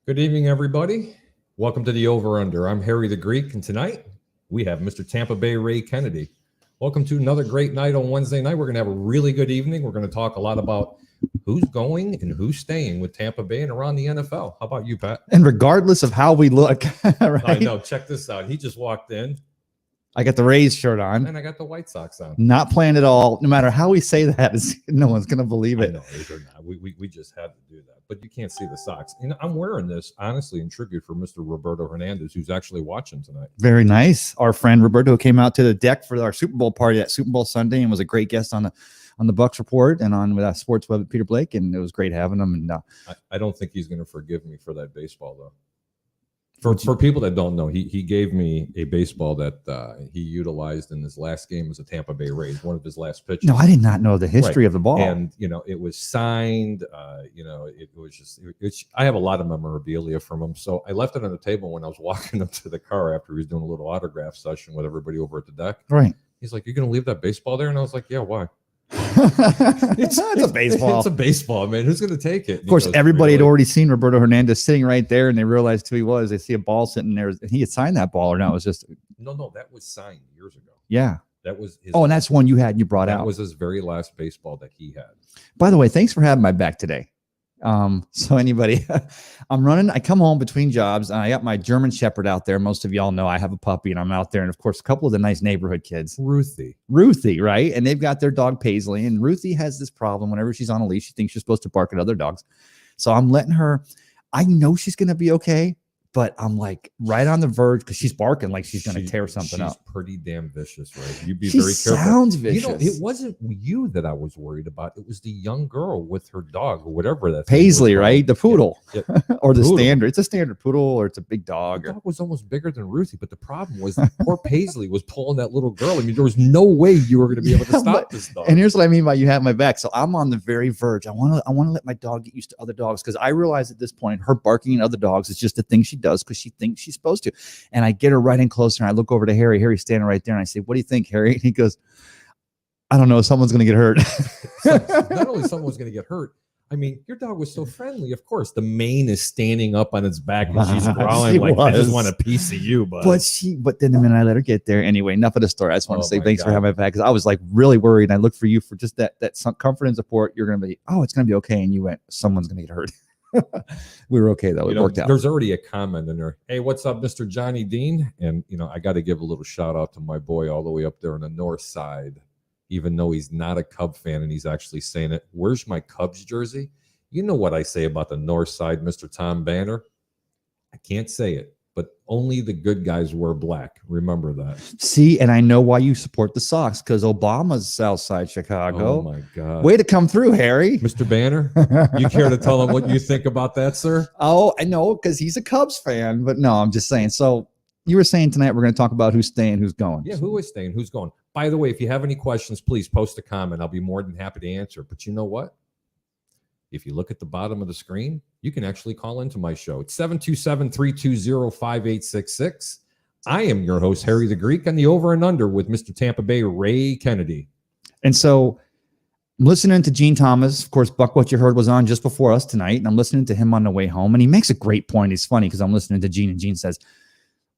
Good evening, everybody. Welcome to the Over Under. I'm Harry the Greek, and tonight we have Mr. Tampa Bay Ray Kennedy. Welcome to another great night on Wednesday night. We're going to have a really good evening. We're going to talk a lot about who's going and who's staying with Tampa Bay and around the NFL. How about you, Pat? And regardless of how we look, right? I know. Check this out. He just walked in, I got the Rays shirt on. and I got the White Sox on. Not planned at all. No matter how we say that, no one's going to believe I it. know, they're not. We just had to do that. But you can't see the socks. And I'm wearing this, honestly, in tribute for Mr. Roberto Hernandez, who's actually watching tonight. Very nice. Our friend Roberto came out to the deck for our Super Bowl party at Super Bowl Sunday and was a great guest on the Bucks Report and on with Sports Web with Peter Blake, and it was great having him. And I don't think he's going to forgive me for that baseball, though. For people that don't know, he gave me a baseball that he utilized in his last game as a Tampa Bay Rays, one of his last pitches. no, I did not know the history of the ball. And it was signed. It was just. I have a lot of memorabilia from him, so I left it on the table when I was walking up to the car after he was doing a little autograph session with everybody over at the deck. Right. He's like, "You're going to leave that baseball there?" And I was like, "Yeah, why?" it's a baseball. It's a baseball, man. Who's going to take it? Of course, everybody had already seen Roberto Hernandez sitting right there, and they realized who he was. They see a ball sitting there. He had signed that ball, or no? It was just no. That was signed years ago. yeah. That was his. Oh, and that's one you had. You brought out. That was his very last baseball that he had. By the way, thanks for having my back today. So anybody, I come home between jobs and I got my German Shepherd out there. Most of y'all know I have a puppy and I'm out there. And of course, a couple of the nice neighborhood kids, Ruthie, right? And they've got their dog Paisley, and Ruthie has this problem. Whenever she's on a leash, she thinks she's supposed to bark at other dogs. So I'm letting her, I know she's going to be okay, but I'm like right on the verge because she's barking like she's going to tear something up. She's pretty damn vicious, right? You be She very careful. sounds vicious. It wasn't you that I was worried about. It was the young girl with her dog or whatever that Paisley, right? The poodle. Yeah. Or the Poodle. standard. It's a standard poodle or it's a big dog. The dog was almost bigger than Ruthie, but the problem was that poor Paisley was pulling that little girl. I mean, there was no way you were going to be able to stop this dog. And here's what I mean by you have my back. So I'm on the very verge. I want to let my dog get used to other dogs because I realize at this point her barking at other dogs is just a thing she does because she thinks she's supposed to. And I get her right in closer and I look over to Harry. Harry's standing right there and I say, "What do you think, Harry?" And he goes, "I don't know. Someone's going to get hurt." Not only someone was going to get hurt. I mean, your dog was so friendly. Of course, the mane is standing up on its back and she's growling like, "I just want a piece of you." But then the minute I let her get there, anyway, enough of the story. I just want to say thanks for having my back because I was like really worried. I looked for you for just that comfort and support. You're going to be, "Oh, it's going to be okay," and you went, "Someone's going to get hurt." We were okay though. It worked out. There's already a comment in there. "Hey, what's up, Mr. Johnny Dean?" And I got to give a little shout out to my boy all the way up there on the north side, even though he's not a Cub fan and he's actually saying it. "Where's my Cubs jersey?" You know what I say about the north side, Mr. Tom Banner. I can't say it, but only the good guys wear black. Remember that. See, and I know why you support the Sox because Obama's South Side Chicago. Oh my God! Way to come through, Harry. Mr. Banner, you care to tell him what you think about that, sir? Oh, I know because he's a Cubs fan, but no, I'm just saying. So you were saying tonight we're going to talk about who's staying, who's going. Yeah, who is staying, who's going. By the way, if you have any questions, please post a comment. I'll be more than happy to answer. But you know what? If you look at the bottom of the screen, you can actually call into my show. It's 727-320-5866. I am your host, Harry the Greek, on the Over and Under with Mr. Tampa Bay Ray Kennedy. And so I'm listening to Gene Thomas. Of course, Buck What You Heard was on just before us tonight, and I'm listening to him on the way home. And he makes a great point. He's funny because I'm listening to Gene, and Gene says,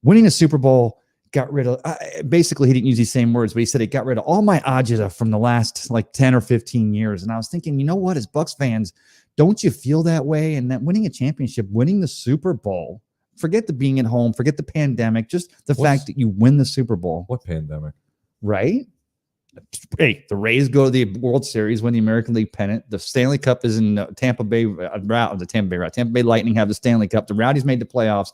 winning a Super Bowl got rid of, basically he didn't use these same words, but he said it got rid of all my agita from the last like 10 or 15 years. And I was thinking, you know what, as Bucks fans, don't you feel that way? And that winning a championship, winning the Super Bowl, forget the being at home, forget the pandemic, just the fact that you win the Super Bowl. What pandemic? Right? Hey, the Rays go to the World Series, win the American League pennant. The Stanley Cup is in Tampa Bay. Tampa Bay Lightning have the Stanley Cup. The Rowdies made the playoffs.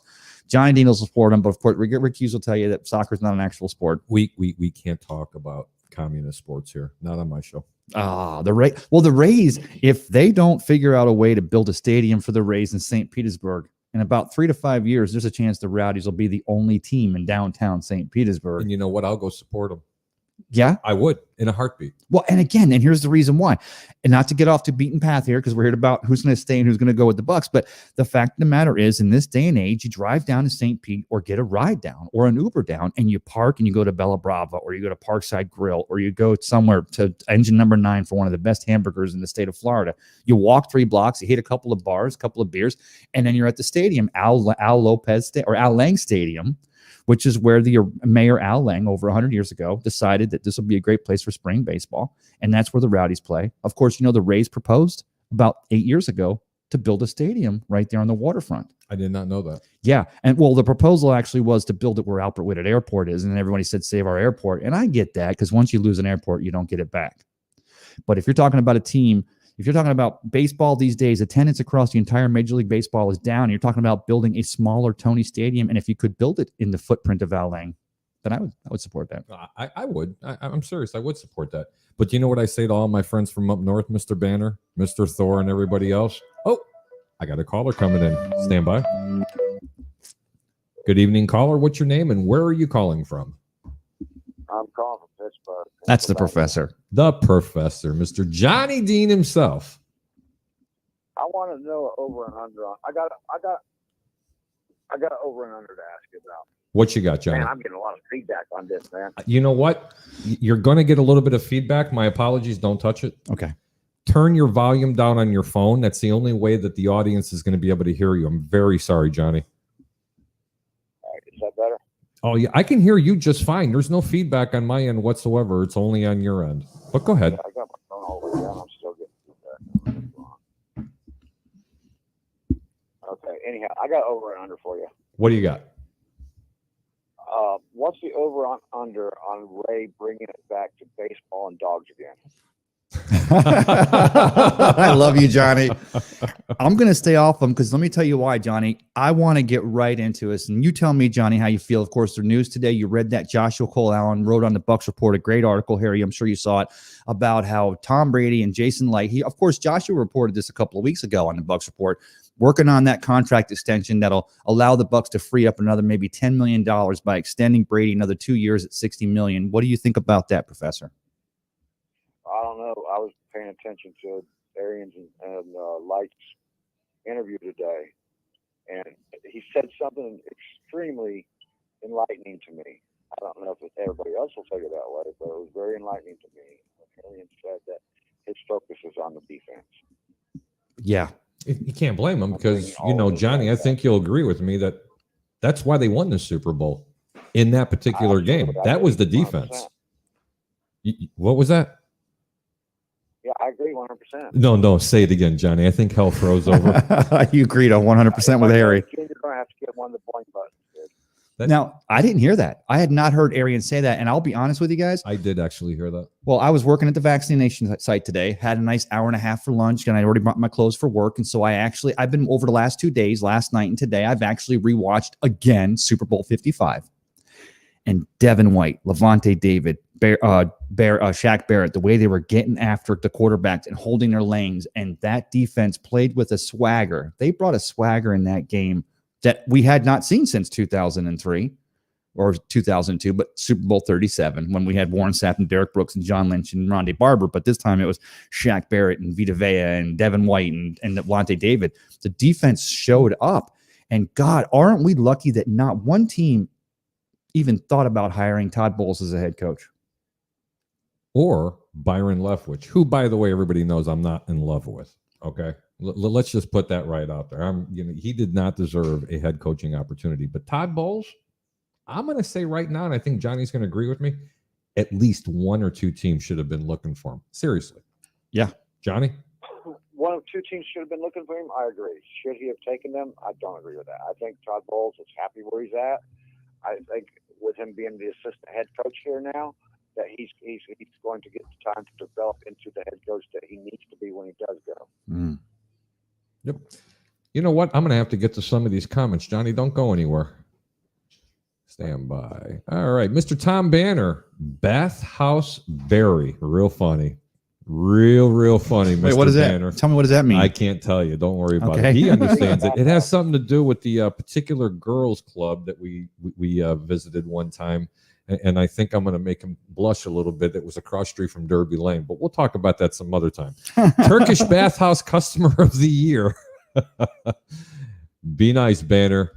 Johnny Dean will support them, but of course, Rick Hughes will tell you that soccer is not an actual sport. We can't talk about communist sports here. Not on my show. The Rays, if they don't figure out a way to build a stadium for the Rays in St. Petersburg in about 3 to 5 years, there's a chance the Rowdies will be the only team in downtown St. Petersburg. And you know what? I'll go support them. Yeah. I would in a heartbeat. Well, and again, and here's the reason why, and not to get off the beaten path here, because we're here about who's going to stay and who's going to go with the Bucks. But the fact of the matter is, in this day and age, you drive down to St. Pete or get a ride down or an Uber down, and you park and you go to Bella Brava or you go to Parkside Grill or you go somewhere to Engine Number 9 for one of the best hamburgers in the state of Florida. You walk 3 blocks, you hit a couple of bars, a couple of beers, and then you're at the stadium, Al Lang Stadium, which is where the Mayor Al Lang over 100 years ago decided that this would be a great place for spring baseball. And that's where the Rowdies play. Of course, you know, the Rays proposed about 8 years ago to build a stadium right there on the waterfront. I did not know that. Yeah. And well, the proposal actually was to build it where Albert Whitted Airport is. And everybody said, save our airport. And I get that, because once you lose an airport, you don't get it back. But if you're talking about a team, if you're talking about baseball these days, attendance across the entire Major League Baseball is down. You're talking about building a smaller Tony Stadium, and if you could build it in the footprint of Al Lang, then I would support that. I would. I'm serious. I would support that. But you know what I say to all my friends from up north, Mr. Banner, Mr. Thor, and everybody else? Oh, I got a caller coming in. Stand by. Good evening, caller. What's your name and where are you calling from? I'm calling from Pittsburgh. That's the professor. The professor, Mr. Johnny Dean himself. I want to know over and under on. I got over and under to ask you about. What you got, Johnny? Man, I'm getting a lot of feedback on this, man. You know what? You're going to get a little bit of feedback. My apologies. Don't touch it. Okay. Turn your volume down on your phone. That's the only way that the audience is going to be able to hear you. I'm very sorry, Johnny. All right, is that better? Oh, yeah. I can hear you just fine. There's no feedback on my end whatsoever. It's only on your end. But go ahead. I got my phone all the way down. I'm still getting feedback. Okay, anyhow, I got over and under for you. What do you got? What's the over on under on Ray bringing it back to baseball and dogs again? I love you, Johnny. I'm going to stay off them because let me tell you why, Johnny. I want to get right into this. And you tell me, Johnny, how you feel. Of course, the news today, you read that Joshua Cole Allen wrote on the Bucks Report, a great article, Harry. I'm sure you saw it, about how Tom Brady and Jason Light, of course, Joshua reported this a couple of weeks ago on the Bucks Report, working on that contract extension that'll allow the Bucks to free up another maybe $10 million by extending Brady another 2 years at $60 million. What do you think about that, Professor? I don't know. I was paying attention to Arians and Light's interview today, and he said something extremely enlightening to me. I don't know if everybody else will take it that way, but it was very enlightening to me. Arians said that his focus is on the defense. Yeah. You can't blame him because, you know, Johnny, I think you'll agree with me that that's why they won the Super Bowl in that particular game. That was the defense. What was that? Yeah, I agree 100%. No, say it again, Johnny. I think hell froze over. You agreed on 100% with Harry. You're going to have to get one of the point buttons, dude. Now, I didn't hear that. I had not heard Arian say that. And I'll be honest with you guys. I did actually hear that. Well, I was working at the vaccination site today, had a nice hour and a half for lunch, and I already brought my clothes for work. And so I've been over the last 2 days, last night and today, I've actually rewatched again Super Bowl 55. And Devin White, Levante David, Shaq Barrett, the way they were getting after the quarterbacks and holding their lanes, and that defense played with a swagger. They brought a swagger in that game that we had not seen since 2003 or 2002, but Super Bowl 37 when we had Warren Sapp and Derek Brooks and John Lynch and Rondé Barber. But this time it was Shaq Barrett and Vita Vea and Devin White and Levante David. The defense showed up, and God, aren't we lucky that not one team even thought about hiring Todd Bowles as a head coach? Or Byron Leftwich, who, by the way, everybody knows I'm not in love with. Okay, let's just put that right out there. He did not deserve a head coaching opportunity. But Todd Bowles, I'm going to say right now, and I think Johnny's going to agree with me, at least one or two teams should have been looking for him. Seriously. Yeah, Johnny. One of two teams should have been looking for him. I agree. Should he have taken them? I don't agree with that. I think Todd Bowles is happy where he's at. I think with him being the assistant head coach here now, that he's going to get the time to develop into the head coach that he needs to be when he does go. Mm. Yep. You know what? I'm going to have to get to some of these comments. Johnny, don't go anywhere. Stand by. All right. Mr. Tom Banner, Bathhouse Berry. Real funny. Real funny, Mr. Wait, what is Banner. that? Tell me, what does that mean? I can't tell you. Don't worry about Okay. it. He understands it. It has something to do with the particular girls club that we visited one time. and I think I'm going to make him blush a little bit. It was across street from Derby Lane, but we'll talk about that some other time. Turkish Bathhouse Customer of the Year. Be nice, banner.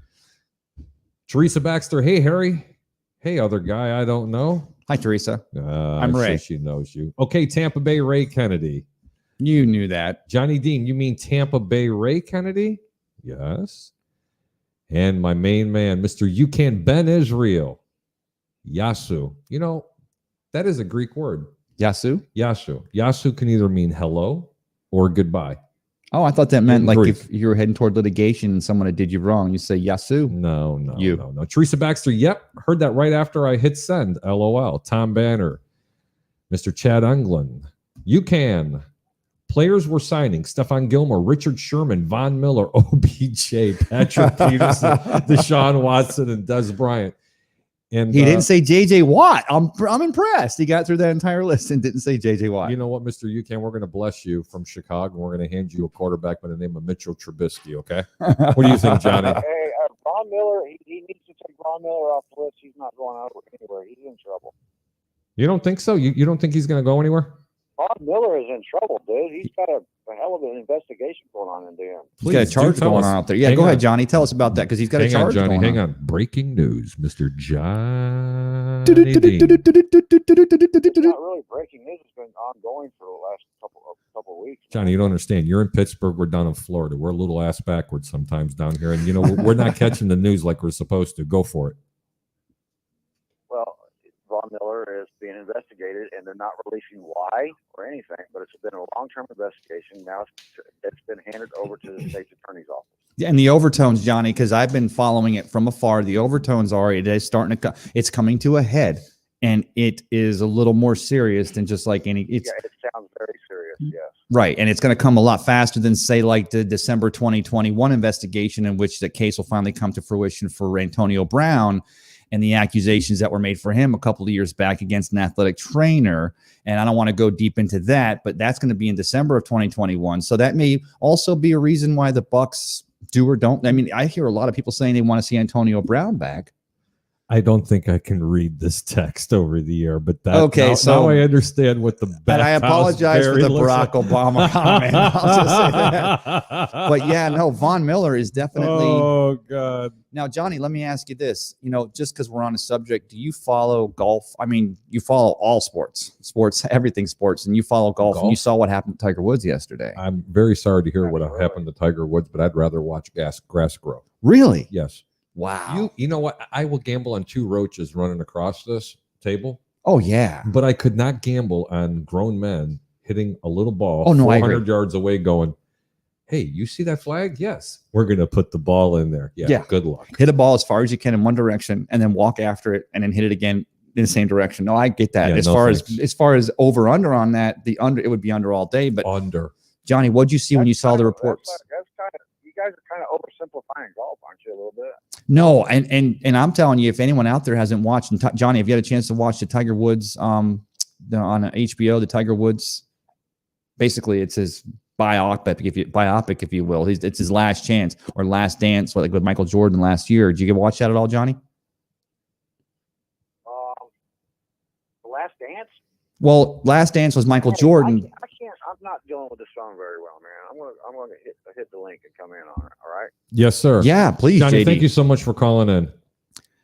Teresa Baxter. Hey, Harry. Hey, other guy I don't know. Hi, Teresa. I'm Ray. sure she knows you. Okay, Tampa Bay Ray Kennedy. You knew that. Johnny Dean, you mean Tampa Bay Ray Kennedy? Yes. And my main man, Mr. Yukan Ben Israel. Yasu. You know, that is a Greek word. Yasu? Yasu. Yasu can either mean hello or goodbye. Oh, I thought that meant In like Greek. if you were heading toward litigation and someone had did you wrong, you say Yasu. No. You. No. Teresa Baxter, yep. Heard that right after I hit send. LOL. Tom Banner. Mr. Chad Unglin. You can. Players were signing Stephon Gilmore, Richard Sherman, Von Miller, OBJ, Patrick Peterson, Deshaun Watson, and Des Bryant. And He didn't say JJ Watt. I'm impressed. He got through that entire list and didn't say JJ Watt. You know what, Mr. Yukan, we're going to bless you from Chicago. And we're going to hand you a quarterback by the name of Mitchell Trubisky, okay? What do you think, Johnny? Hey, Von Miller, he needs to take Von Miller off the list. He's not going out anywhere. He's in trouble. You don't think so? You don't think he's going to go anywhere? Von Miller is in trouble, dude. He's got a hell of an investigation going on into him. He's got a Please, charge do tell going us. on out there. Yeah, Hang go on. ahead, Johnny. Tell us about that because he's got a Hang on, charge Johnny. going Hang on. on. Breaking news, Mr. Johnny Dean. It's not really breaking news. It's been ongoing for the last couple of weeks. Johnny, you don't understand. You're in Pittsburgh. We're down in Florida. We're a little ass backwards sometimes down here. And, you know, we're not catching the news like we're supposed to. Go for it. Well, Von Miller is being investigated, and they're not releasing why or anything, but it's been a long-term investigation. Now it's been handed over to the state's attorney's office. Yeah, and the overtones, Johnny, because I've been following it from afar. The overtones are it is starting to it's coming to a head, and it is a little more serious than just like any. It's Yeah, it sounds very serious, yes. right, and it's going to come a lot faster than say like the December 2021 investigation, in which the case will finally come to fruition for Antonio Brown and the accusations that were made for him a couple of years back against an athletic trainer. And I don't want to go deep into that, but that's going to be in December of 2021. So that may also be a reason why the Bucks do or don't. I mean, I hear a lot of people saying they want to see Antonio Brown back. I don't think I can read this text over the air, but that Okay, now, so- now I understand what the And I apologize for the Barack Obama comment. I'll just say that. But yeah, no, Von Miller is definitely. Oh God. Now, Johnny, let me ask you this. You know, just because we're on a subject, do you follow golf? I mean, you follow all sports, everything sports, and you follow golf, and you saw what happened to Tiger Woods yesterday. I'm very sorry to hear what happened to Tiger Woods, but I'd rather watch grass grow. Really? Yes. Wow. You know what? I will gamble on 2 roaches running across this table, Oh, yeah. but I could not gamble on grown men hitting a little ball Oh, no, I agree. 400 yards away going, hey, you see that flag? Yes. We're going to put the ball in there. Yeah. Yeah. Good luck. Hit a ball as far as you can in one direction and then walk after it and then hit it again in the same direction. No, I get that. Yeah, as no far thanks. as far as over under on that, it would be under all day. But Under. Johnny, what'd you see when you saw the reports? That's kind of, you guys are kind of oversimplifying golf, aren't you, a little bit? No, and I'm telling you, if anyone out there hasn't watched, and Johnny, if you had a chance to watch the Tiger Woods on HBO, the Tiger Woods, basically it's his biopic, if you will. It's his last chance or last dance, like with Michael Jordan last year. Did you get watch that at all, Johnny? The Last Dance? Well, Last Dance was Michael Hey, Jordan. I can't. I'm not dealing with this phone very well, man. I'm gonna hit the link and come in on it. All right. Yes, sir. Yeah, please, Johnny, JD. thank you so much for calling in.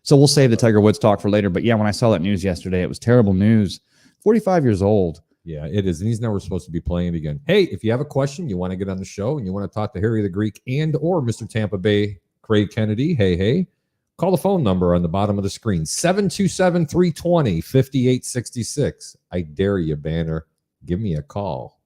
So we'll save the Tiger Woods talk for later. But yeah, when I saw that news yesterday, it was terrible news. 45 years old. Yeah, it is. And he's never supposed to be playing again. Hey, if you have a question, you want to get on the show and you want to talk to Harry the Greek and or Mr. Tampa Bay Craig Kennedy, hey, call the phone number on the bottom of the screen, 727-320-5866. I dare you, Banner. Give me a call.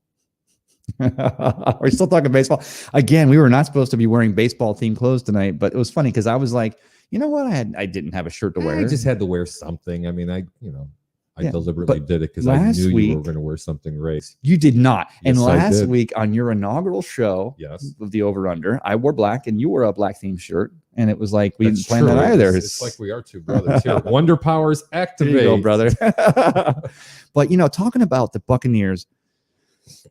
We're still talking baseball. Again, we were not supposed to be wearing baseball themed clothes tonight, but it was funny because I was like, you know what? I didn't have a shirt to wear. I just had to wear something. I mean, I Yeah, deliberately but did it because I last knew you week- were going to wear something race. You did not. And Yes, I last did. week on your inaugural show Yes. of the Over Under, I wore black and you wore a black themed shirt. And it was like, we That's didn't plan true. that either. It's like we are two brothers here. Wonder Powers There activate. you go, brother. But, talking about the Buccaneers,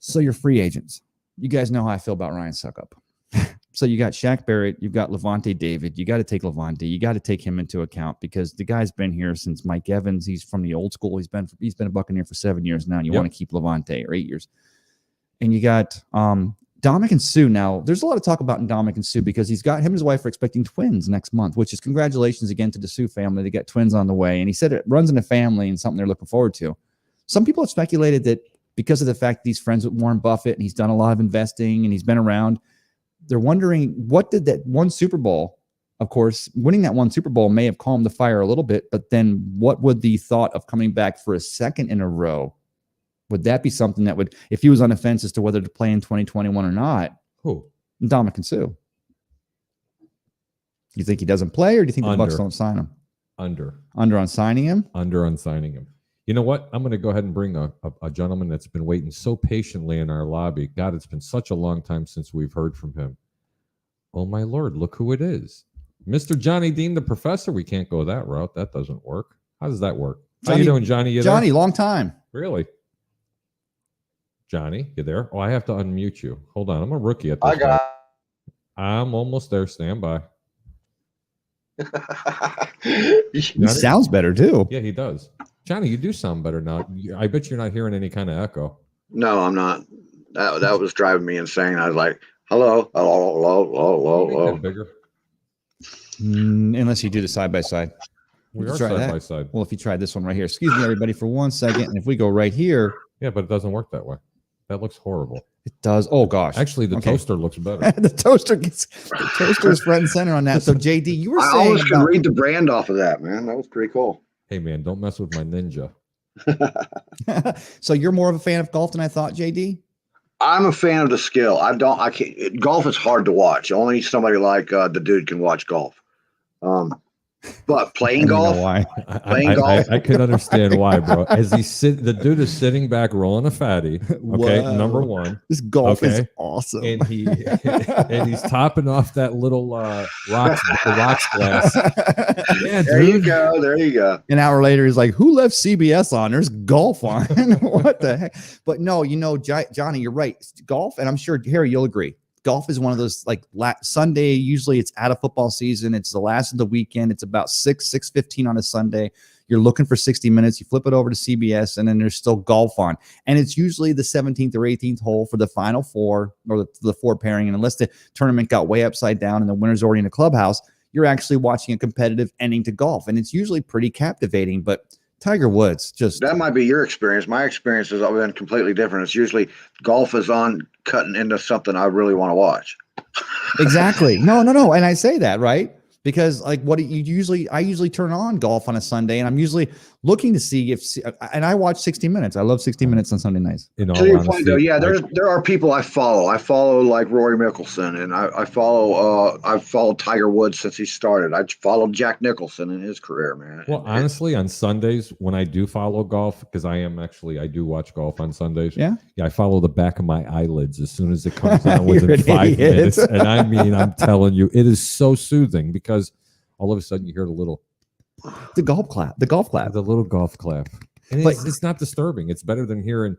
so you're free agents. You guys know how I feel about Ryan Suckup. So you got Shaq Barrett, you've got Levante David. You got to take Levante. You got to take him into account because the guy's been here since Mike Evans. He's from the old school. He's been a Buccaneer for 7 years now. And you want to keep Levante, or 8 years. And you got Dominican Sue. Now, there's a lot of talk about Dominican Sue because him and his wife are expecting twins next month, which is congratulations again to the Sue family. They got twins on the way. And he said it runs in the family and something they're looking forward to. Some people have speculated that because of the fact that he's friends with Warren Buffett and he's done a lot of investing and he's been around, they're wondering what did that one Super Bowl, of course, winning that one Super Bowl may have calmed the fire a little bit, but then what would the thought of coming back for a second in a row? Would that be something that would, if he was on the fence as to whether to play in 2021 or not? Who? Dominican Sue. You think he doesn't play, or do you think the Bucs don't sign him? Under on signing him? Under on signing him. You know what? I'm going to go ahead and bring a gentleman that's been waiting so patiently in our lobby. God, it's been such a long time since we've heard from him. Oh, my Lord, look who it is. Mr. Johnny Dean, the professor. We can't go that route. That doesn't work. How does that work? How you doing, Johnny? Johnny, long time. Really? Johnny, you there? Oh, I have to unmute you. Hold on. I'm a rookie at this. I got. I'm almost there. Stand by. He sounds better, too. Yeah, he does. Johnny, you do sound better now. I bet you're not hearing any kind of echo. No, I'm not. That was driving me insane. I was like, hello, hello, hello, hello, Make hello. that bigger. Unless you do the side by side. We Let's are try side that. by side. Well, if you try this one right here, excuse me, everybody, for 1 second. And if we go right here, Yeah, but it doesn't work that way. That looks horrible. it does. Oh gosh, Actually, the Okay. toaster looks better. the toaster is front and center on that. So JD, you were I saying always could about- read the brand off of that, man. That was pretty cool. Hey, man, don't mess with my ninja. So you're more of a fan of golf than I thought, JD. I'm a fan of the skill. I can't. Golf is hard to watch. Only somebody like the dude can watch golf. But playing golf, Why? Playing golf? I can understand why, bro. As the dude is sitting back rolling a fatty. Okay, Wow. number one, This golf is Okay. awesome. and he's topping off that little rocks glass. Yeah, there you dude. go. There you go. An hour later, he's like, "Who left CBS on? There's golf on." What the heck? But no, Johnny, you're right. Golf, and I'm sure Harry, you'll agree. Golf is one of those like Sunday. Usually, it's out of football season. It's the last of the weekend. It's about 6:15 on a Sunday. You're looking for 60 minutes. You flip it over to CBS, and then there's still golf on. And it's usually the 17th or 18th hole for the final four or the four pairing. And unless the tournament got way upside down and the winner's already in the clubhouse, you're actually watching a competitive ending to golf, and it's usually pretty captivating. But Tiger Woods just That might be your experience. My experience has been completely different. It's usually golf is on cutting into something I really want to watch. exactly no. And I say that right because like what I usually turn on golf on a Sunday, and I'm usually looking to see and I watch 60 Minutes. I love 60 Minutes on Sunday nights. In all To your honesty, point, though, yeah, there are people I follow. I follow like Rory Mickelson, and I've followed Tiger Woods since he started. I followed Jack Nicholson in his career, man. Well, honestly, on Sundays when I do follow golf, because I do watch golf on Sundays. Yeah. I follow the back of my eyelids as soon as it comes on You're within an 5 idiot. minutes, and I mean, I'm telling you, it is so soothing because all of a sudden you hear the little The golf clap. the little golf clap, and But- it's not disturbing. It's better than hearing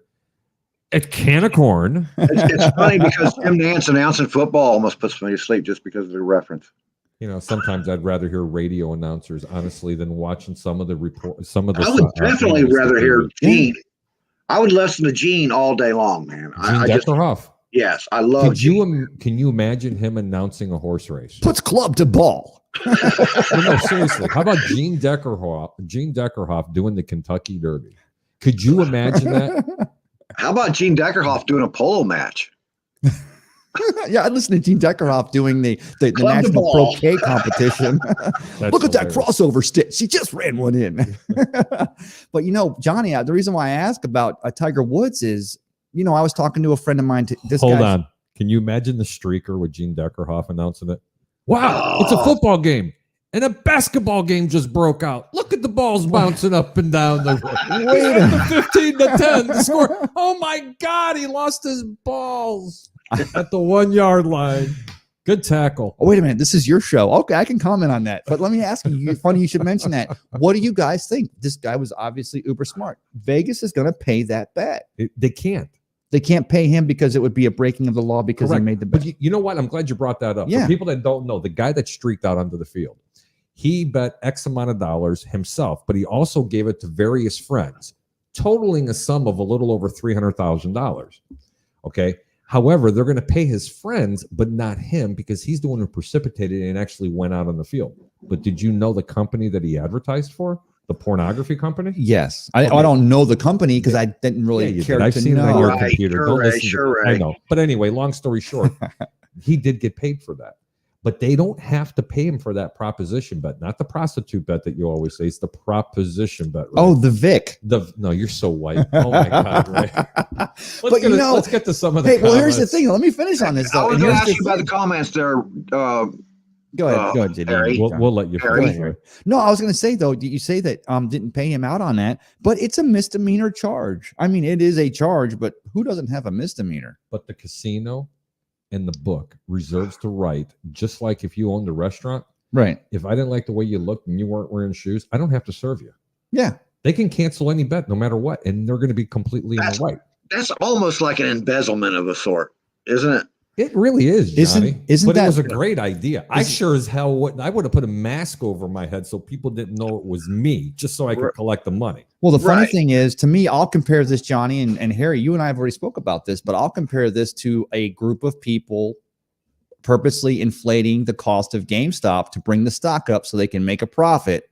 a can of corn. It's funny because Jim Nance announcing football almost puts me to sleep just because of the reference. You know, sometimes I'd rather hear radio announcers, honestly, than watching some of the report. Some of the I would definitely things that rather they hear do. Gene. I would listen to Gene all day long, man. I Gene just Deckerhoff. yes, I love. Can you imagine him announcing a horse race? Puts club to ball. No, seriously. How about Gene Deckerhoff doing the Kentucky Derby? Could you imagine that? How about Gene Deckerhoff doing a polo match? Yeah, I listened to Gene Deckerhoff doing the Club to national ball. croquet competition. That's Look at that hilarious. crossover stitch. She just ran one in. But Johnny, the reason why I ask about Tiger Woods is, I was talking to a friend of mine. Hold on. Can you imagine the streaker with Gene Deckerhoff announcing it? Wow, it's a football game. And a basketball game just broke out. Look at the balls bouncing up and down the Wait a 15 to 10 the score. Oh my God, he lost his balls at the 1 yard line. Good tackle. Oh, wait a minute. This is your show. Okay, I can comment on that. But let me ask you, funny you should mention that. What do you guys think? This guy was obviously uber smart. Vegas is going to pay that bet. They can't. They can't pay him because it would be a breaking of the law because Correct. he made the But bet. you know what? I'm glad you brought that up. Yeah. For people that don't know, the guy that streaked out onto the field, he bet X amount of dollars himself, but he also gave it to various friends, totaling a sum of a little over $300,000. Okay. However, they're going to pay his friends, but not him because he's the one who precipitated it and actually went out on the field. But did you know the company that he advertised for? The pornography company? Yes. I Okay. don't know the company because I didn't really Yeah, you care did. I've to seen it on know. your Right, computer. sure, Don't Ray, listen to sure, I Ray. know. But anyway, long story short, he did get paid for that. But they don't have to pay him for that proposition bet, not the prostitute bet that you always say. It's the proposition bet. Right? Oh, the Vic. No, you're so white. Oh my God, Ray. But you know- let's get to some of the Hey, well, here's the comments. thing. Let me finish on this. I Though. was And going to here's ask you about the thing. comments there. Go ahead, JD. Harry. We'll let you Harry. finish. Ray. No, I was going to say though, you say that didn't pay him out on that, but it's a misdemeanor charge. I mean, it is a charge, but who doesn't have a misdemeanor? But the casino and the book reserves the right, just like if you owned a restaurant, Right. if I didn't like the way you looked and you weren't wearing shoes, I don't have to serve you. Yeah. They can cancel any bet no matter what, and they're going to be completely in That's- the right. That's almost like an embezzlement of a sort, isn't it? It really is, Johnny. Isn't but that- it was a great idea. I Is- sure as hell would. I would have put a mask over my head so people didn't know it was me, just so I could Right. collect the money. Well, the funny Right. thing is, to me, I'll compare this, Johnny and Harry. You and I have already spoke about this, but I'll compare this to a group of people purposely inflating the cost of GameStop to bring the stock up so they can make a profit.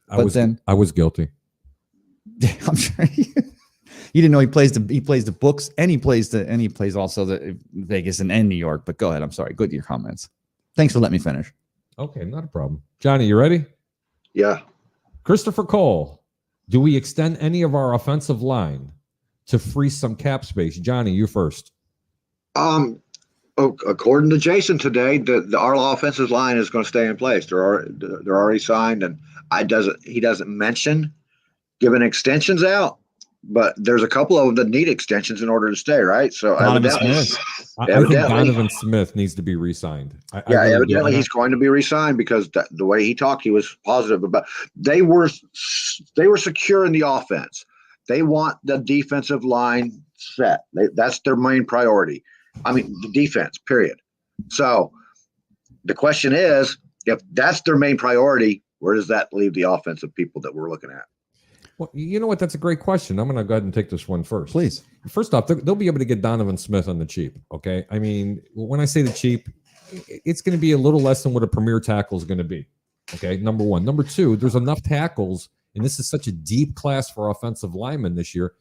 I But was then- I was guilty. I'm sure you didn't know he plays the books and he plays also the Vegas and New York. But go ahead. I'm sorry. Good to your comments. Thanks for letting me finish. Okay, not a problem. Johnny, you ready? Yeah. Christopher Cole, do we extend any of our offensive line to free some cap space? Johnny, you first. According to Jason today, our offensive line is going to stay in place. They're already signed, and he doesn't mention giving extensions out, but there's a couple of them that need extensions in order to stay, right? So Donovan evidently, Smith. I think Evidently. Donovan Smith needs to be re-signed. I yeah, really do. evidently he's going to be re-signed because the way he talked, he was positive about. They were secure in the offense. They want the defensive line set. That's their main priority. I mean, the defense, period. So the question is, if that's their main priority, where does that leave the offensive people that we're looking at? Well, you know what? That's a great question. I'm going to go ahead and take this one first. Please. First off, they'll be able to get Donovan Smith on the cheap. Okay. I mean, when I say the cheap, it's going to be a little less than what a premier tackle is going to be. Okay. Number one. Number two, there's enough tackles, and this is such a deep class for offensive linemen this year,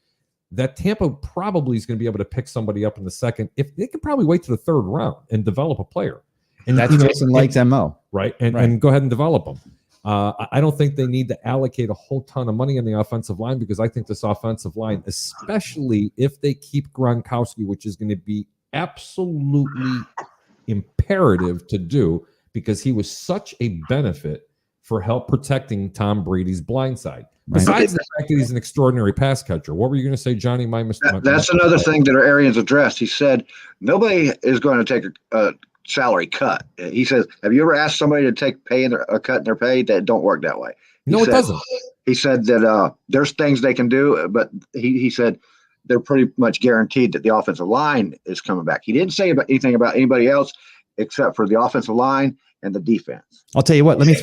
that Tampa probably is going to be able to pick somebody up in the second. If they could probably wait to the third round and develop a player. And That's Jason Lake's MO. right? And go ahead and develop them. I don't think they need to allocate a whole ton of money on the offensive line because I think this offensive line, especially if they keep Gronkowski, which is going to be absolutely imperative to do because he was such a benefit for help protecting Tom Brady's blind side. Right. Besides the fact that he's an extraordinary pass catcher. What were you going to say, Johnny? That's another thing that our Arians addressed. He said nobody is going to take a salary cut. He says, have you ever asked somebody to take a cut in their pay? That don't work that way. No, it doesn't. He said that there's things they can do, but he said they're pretty much guaranteed that the offensive line is coming back. He didn't say anything about anybody else except for the offensive line and the defense. I'll tell you what, let me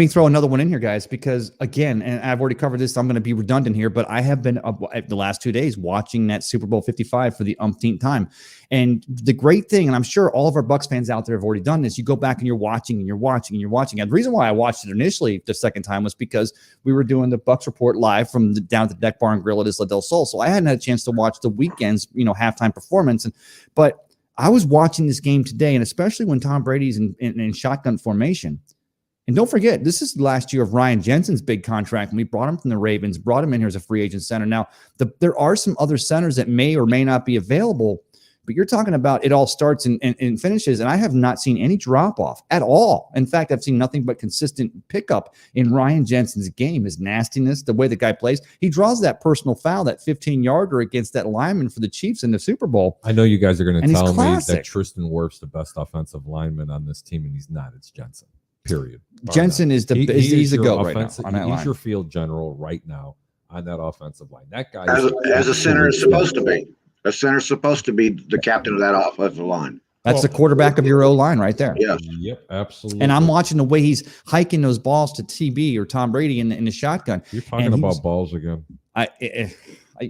throw another one in here, guys, because again, and I've already covered this, I'm going to be redundant here, but I have been the last 2 days watching that Super Bowl 55 for the umpteenth time. And the great thing, and I'm sure all of our Bucs fans out there have already done this, you go back and you're watching and you're watching and you're watching. And the reason why I watched it initially the second time was because we were doing the Bucs report live from down at the Deck Bar and Grill at Isla del Sol. So I hadn't had a chance to watch the weekend's, halftime performance. But I was watching this game today, and especially when Tom Brady's in shotgun formation. And don't forget, this is the last year of Ryan Jensen's big contract. And we brought him from the Ravens, brought him in here as a free agent center. Now, there are some other centers that may or may not be available, but you're talking about it all starts and finishes. And I have not seen any drop off at all. In fact, I've seen nothing but consistent pickup in Ryan Jensen's game, his nastiness, the way the guy plays. He draws that personal foul, that 15-yarder against that lineman for the Chiefs in the Super Bowl. I know you guys are going to And he's tell me classic. that Tristan Wirf's the best offensive lineman on this team, and he's not. It's Jensen. Period. Jensen is he's the your GOAT right now offensive- on that he's line. your field general right now on that offensive line. That guy As a center is supposed to be. A center's supposed to be the captain of that offensive line. That's the quarterback of your O line right there. Yeah. Yep, absolutely. And I'm watching the way he's hiking those balls to TB or Tom Brady in the shotgun. You're talking and he about was- balls again.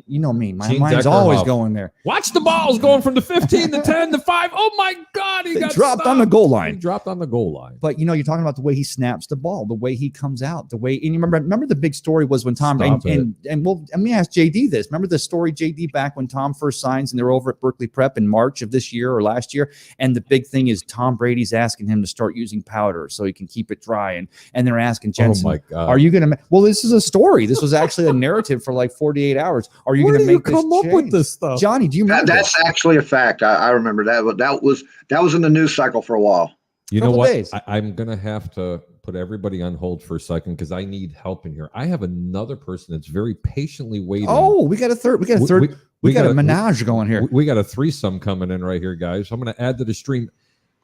You know me. My Gene mind's Deckerhoff. always going there. Watch the balls going from the 15, the 10, the 5. Oh my God, he They got dropped on stopped. the goal He line. dropped on the goal line. But you're talking about the way he snaps the ball, the way he comes out, the way. And you remember the big story was when Tom Stop and well, let me ask JD this. Remember the story, JD, back when Tom first signs and they're over at Berkeley Prep in March of this year or last year, and the big thing is Tom Brady's asking him to start using powder so he can keep it dry, and they're asking Jensen, oh my God. are you going to? Well, this is a story. This was actually a narrative for like 48 hours. Are you Where going to do you make this come up with change? this stuff? Johnny, do you remember? That's actually a fact. I remember that. But that was in the news cycle for a while. You know Couple what? days. I'm going to have to put everybody on hold for a second because I need help in here. I have another person that's very patiently waiting. Oh, we got a third. We got a third. We got a menage going here. We got a threesome coming in right here, guys. I'm going to add to the stream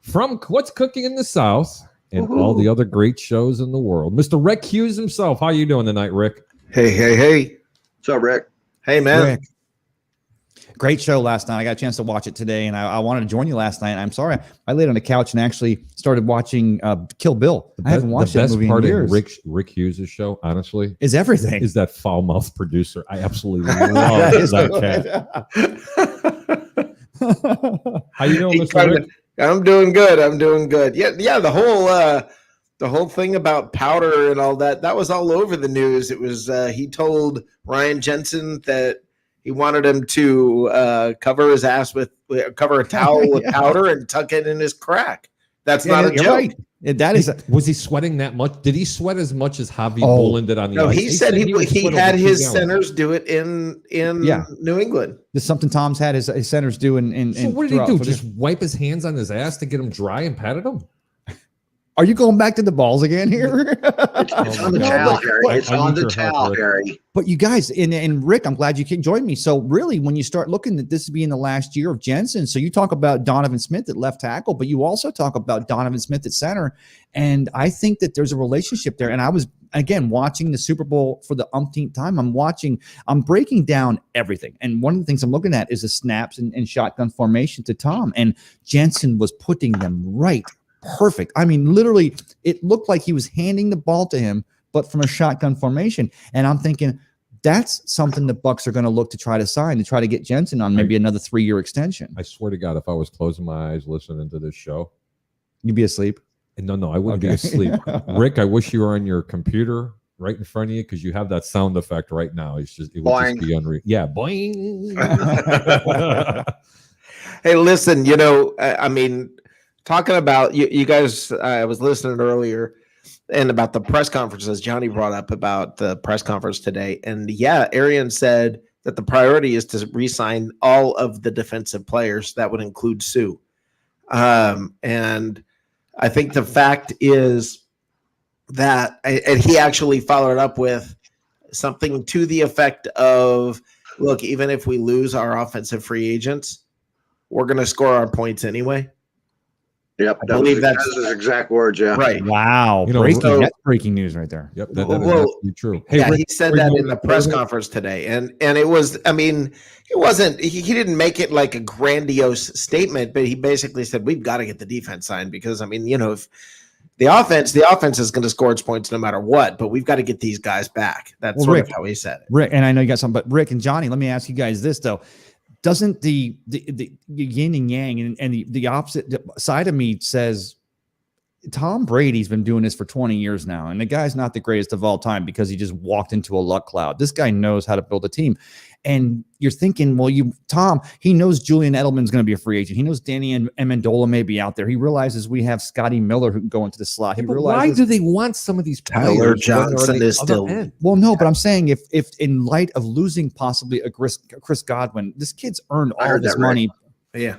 from What's Cooking in the South and all the other great shows in the world. Mr. Rick Hughes himself. How you doing tonight, Rick? Hey. What's up, Rick? Hey, man. Rick. Great show last night. I got a chance to watch it today, and I wanted to join you last night. I'm sorry, I laid on the couch and actually started watching Kill Bill. I haven't watched the that best movie part in years. of Rick Hughes' show, honestly, Is everything. is that foul mouth producer. I absolutely That love is that cat. How you doing, Mr. Rick? I'm doing good. Yeah. The whole thing about powder and all that was all over the news. It was he told Ryan Jensen that he wanted him to cover his ass cover a towel with powder and tuck it in his crack. That's not a you're joke. right. That is. Was he sweating that much? Did he sweat as much as Javi Oh. Bullen did on the No, ice? he said he would sweat had over 2 his gallons. centers do it in Yeah. New England. This is something Tom's had his centers do. So what did he do? Just wipe his hands on his ass to get him dry and patted him? Are you going back to the balls again here? It's on the No, towel, but- Harry. but It's I on need the your help, towel, Rick. Harry. But you guys, and Rick, I'm glad you can join me. So really, when you start looking at this being the last year of Jensen, so you talk about Donovan Smith at left tackle, but you also talk about Donovan Smith at center. And I think that there's a relationship there. And I was, again, watching the Super Bowl for the umpteenth time. I'm breaking down everything. And one of the things I'm looking at is the snaps and shotgun formation to Tom. And Jensen was putting them right. Perfect. I mean, literally, it looked like he was handing the ball to him, but from a shotgun formation. And I'm thinking that's something the Bucks are going to look to try to sign to try to get Jensen on maybe another 3-year extension. I swear to God, if I was closing my eyes listening to this show, You'd be asleep. and no, I wouldn't be Okay. asleep. Rick, I wish you were on your computer right in front of you because you have that sound effect right now. It would Boing. just be unreal. Yeah, boing. Hey, listen, I mean, talking about you guys, I was listening earlier and about the press conferences Johnny brought up about the press conference today. And yeah, Arian said that the priority is to re-sign all of the defensive players. That would include Sue. And I think the fact is that, and he actually followed up with something to the effect of, look, even if we lose our offensive free agents, we're going to score our points anyway. Yep, I believe that's that's- his exact words. Yeah, Right. Wow. You know, That's breaking news right there. Yep, that is Well, absolutely true. Yeah, Rick, he said before that you in go the press further- conference today. And it was, I mean, it wasn't, he didn't make it like a grandiose statement, but he basically said, we've got to get the defense signed because, I mean, if the offense is going to score its points no matter what, but we've got to get these guys back. That's Well, sort Rick- of how he said it. Rick, and I know you got some, but Rick and Johnny, let me ask you guys this though. Doesn't the yin and yang and the opposite side of me says Tom Brady's been doing this for 20 years now, and the guy's not the greatest of all time because he just walked into a luck cloud. This guy knows how to build a team. And you're thinking, well, Tom, he knows Julian Edelman's going to be a free agent. He knows Danny Amendola may be out there. He realizes we have Scotty Miller who can go into the slot. He Yeah, but realizes why do they want some of these Tyler players when they're on Johnson the is other still- end? Well, no, but I'm saying if in light of losing possibly a Chris Godwin, this kid's earned I all heard this that, Rick. money. Yeah.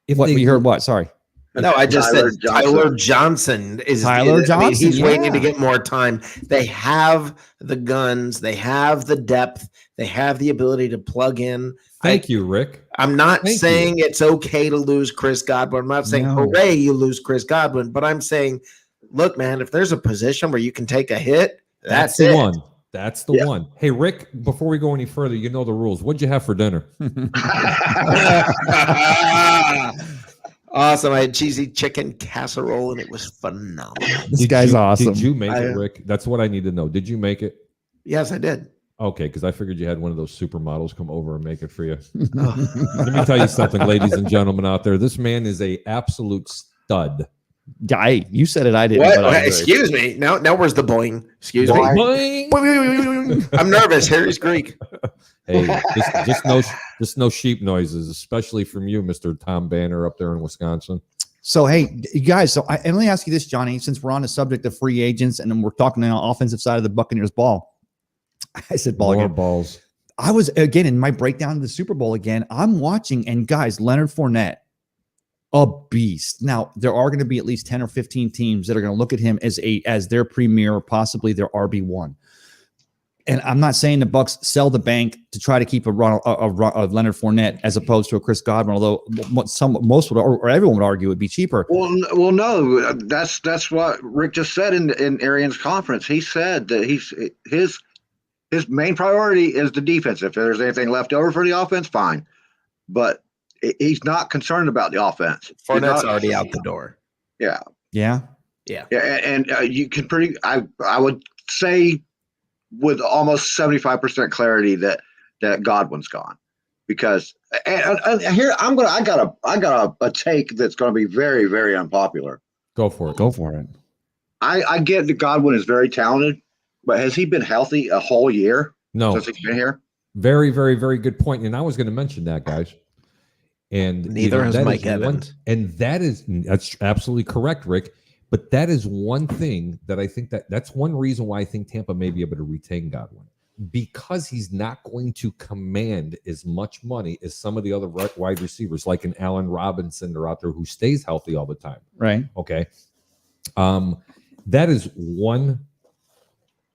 If What they- we heard? What? Sorry. No, I just Tyler said Johnson. Tyler Johnson is Tyler I mean, Johnson, he's waiting to yeah. get more time. They have the guns, they have the depth, they have the ability to plug in. Thank you, Rick. I'm not Thank saying it's okay to lose Chris Godwin. I'm not saying No. hooray you lose Chris Godwin, but I'm saying, look, man, if there's a position where you can take a hit, that's the it. one. That's the Yeah. one. Hey, Rick, before we go any further, you know the rules. What'd you have for dinner? Awesome. I had cheesy chicken casserole and it was phenomenal. This guy's awesome. Did you make it, I- Rick? That's what I need to know. Did you make it? Yes, I did. Okay, because I figured you had one of those supermodels come over and make it for you. Oh. Let me tell you something, ladies and gentlemen out there. This man is a absolute stud. You said it. I didn't. What? But I agree. Excuse me. Now where's the boing? Excuse me. Boing. I'm nervous. Harry's Greek. Hey, just no sheep noises, especially from you, Mr. Tom Banner up there in Wisconsin. So, hey, you guys. And let me ask you this, Johnny. Since we're on the subject of free agents and then we're talking on the offensive side of the Buccaneers ball, I said ball More again. balls. I was again in my breakdown of the Super Bowl again. I'm watching, and guys, Leonard Fournette, a beast. Now there are going to be at least 10 or 15 teams that are going to look at him as their premier, or possibly their RB1. And I'm not saying the Bucs sell the bank to try to keep a Leonard Fournette as opposed to a Chris Godwin, although most would or everyone would argue it would be cheaper. Well, no, that's what Rick just said in Arian's conference. He said that his main priority is the defense. If there's anything left over for the offense, fine, but he's not concerned about the offense. Fournette's already out the door. Yeah, Yeah. and you can I would say with almost 75% clarity that Godwin's gone, because and here I got a take that's going to be very, very unpopular. Go for it. Go for it. I get that Godwin is very talented, but has he been healthy a whole year No. since he's been here? Very, very, very good point. And I was going to mention that, guys. And Neither has that Mike is one- Evans. and that's absolutely correct, Rick. But that is one thing that I think that's one reason why I think Tampa may be able to retain Godwin, because he's not going to command as much money as some of the other wide receivers, like an Allen Robinson are out there who stays healthy all the time. Right. Okay. That is one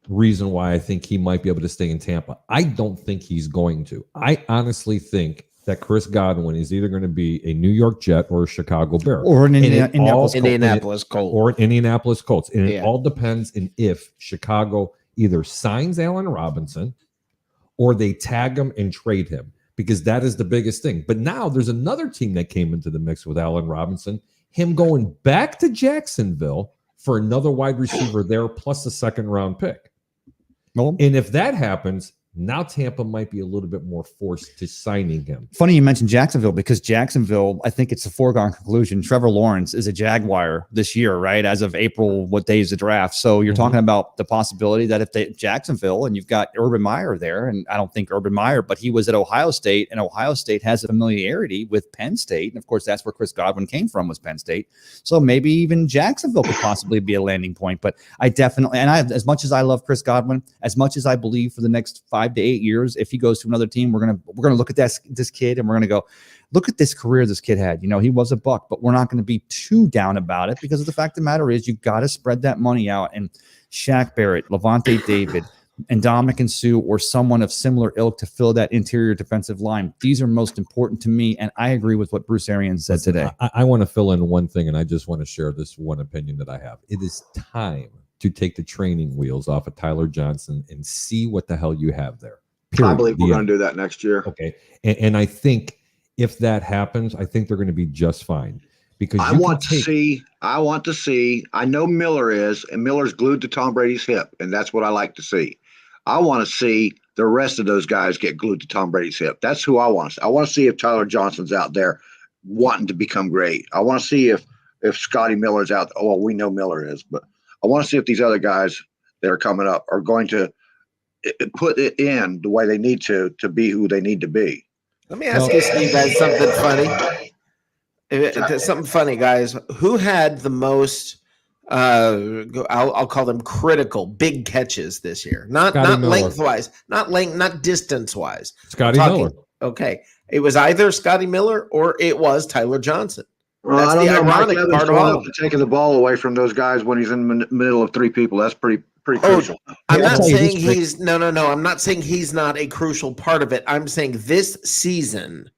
reason why I think he might be able to stay in Tampa. I don't think he's going to. I honestly think that Chris Godwin is either going to be a New York Jet or a Chicago Bear Or an And it Indianapolis all- Colts. Indianapolis Colts. or an Indianapolis Colts. And it Yeah. all depends on if Chicago either signs Allen Robinson or they tag him and trade him, because that is the biggest thing. But now there's another team that came into the mix with Allen Robinson, him going back to Jacksonville for another wide receiver there, plus a second round pick. Well, And if that happens, now Tampa might be a little bit more forced to signing him. funny you mentioned Jacksonville, because Jacksonville, I think it's a foregone conclusion. Trevor Lawrence is a Jaguar this year, right? As of April, what day is the draft? So you're Mhm. talking about the possibility that if Jacksonville, and you've got Urban Meyer there, and I don't think Urban Meyer, but he was at Ohio State, and Ohio State has a familiarity with Penn State. And of course, that's where Chris Godwin came from, was Penn State. So maybe even Jacksonville could possibly be a landing point. But I definitely, and as much as I love Chris Godwin, as much as I believe for the next 5 to 8 years, if he goes to another team, we're gonna look at this kid and we're gonna go, look at this career this kid had. You know, he was a buck, but we're not going to be too down about it, because of the fact of the matter is you got to spread that money out. And Shaq Barrett, Levante David, and Dominic Sue, or someone of similar ilk to fill that interior defensive line. These are most important to me, and I agree with what Bruce Arians said today. I want to fill in one thing, and I just want to share this one opinion that I have. It is time to take the training wheels off of Tyler Johnson and see what the hell you have there. Period. I believe we're The going to do that next year. Okay. And I think if that happens, I think they're going to be just fine, because I want to see. I know Miller is, and Miller's glued to Tom Brady's hip, and that's what I like to see. I want to see the rest of those guys get glued to Tom Brady's hip. That's who I want to see. I want to see if Tyler Johnson's out there wanting to become great. I want to see if Scotty Miller's out there. Well, we know Miller is, but I want to see if these other guys that are coming up are going to put it in the way they need to be who they need to be. Let me ask you guys something funny. Something funny, guys. Who had the most? I'll call them critical big catches this year. Not Scotty Miller. lengthwise, not distance wise. Scotty Miller. Okay, it was either Scotty Miller or it was Tyler Johnson. Well, That's I don't the know. Mike ironic Evans part of going all up of and taking the ball away from those guys when he's in the middle of three people. That's pretty Oh, crucial. I'm I'll not tell you saying this, Rick. he's no. I'm not saying he's not a crucial part of it. I'm saying this season,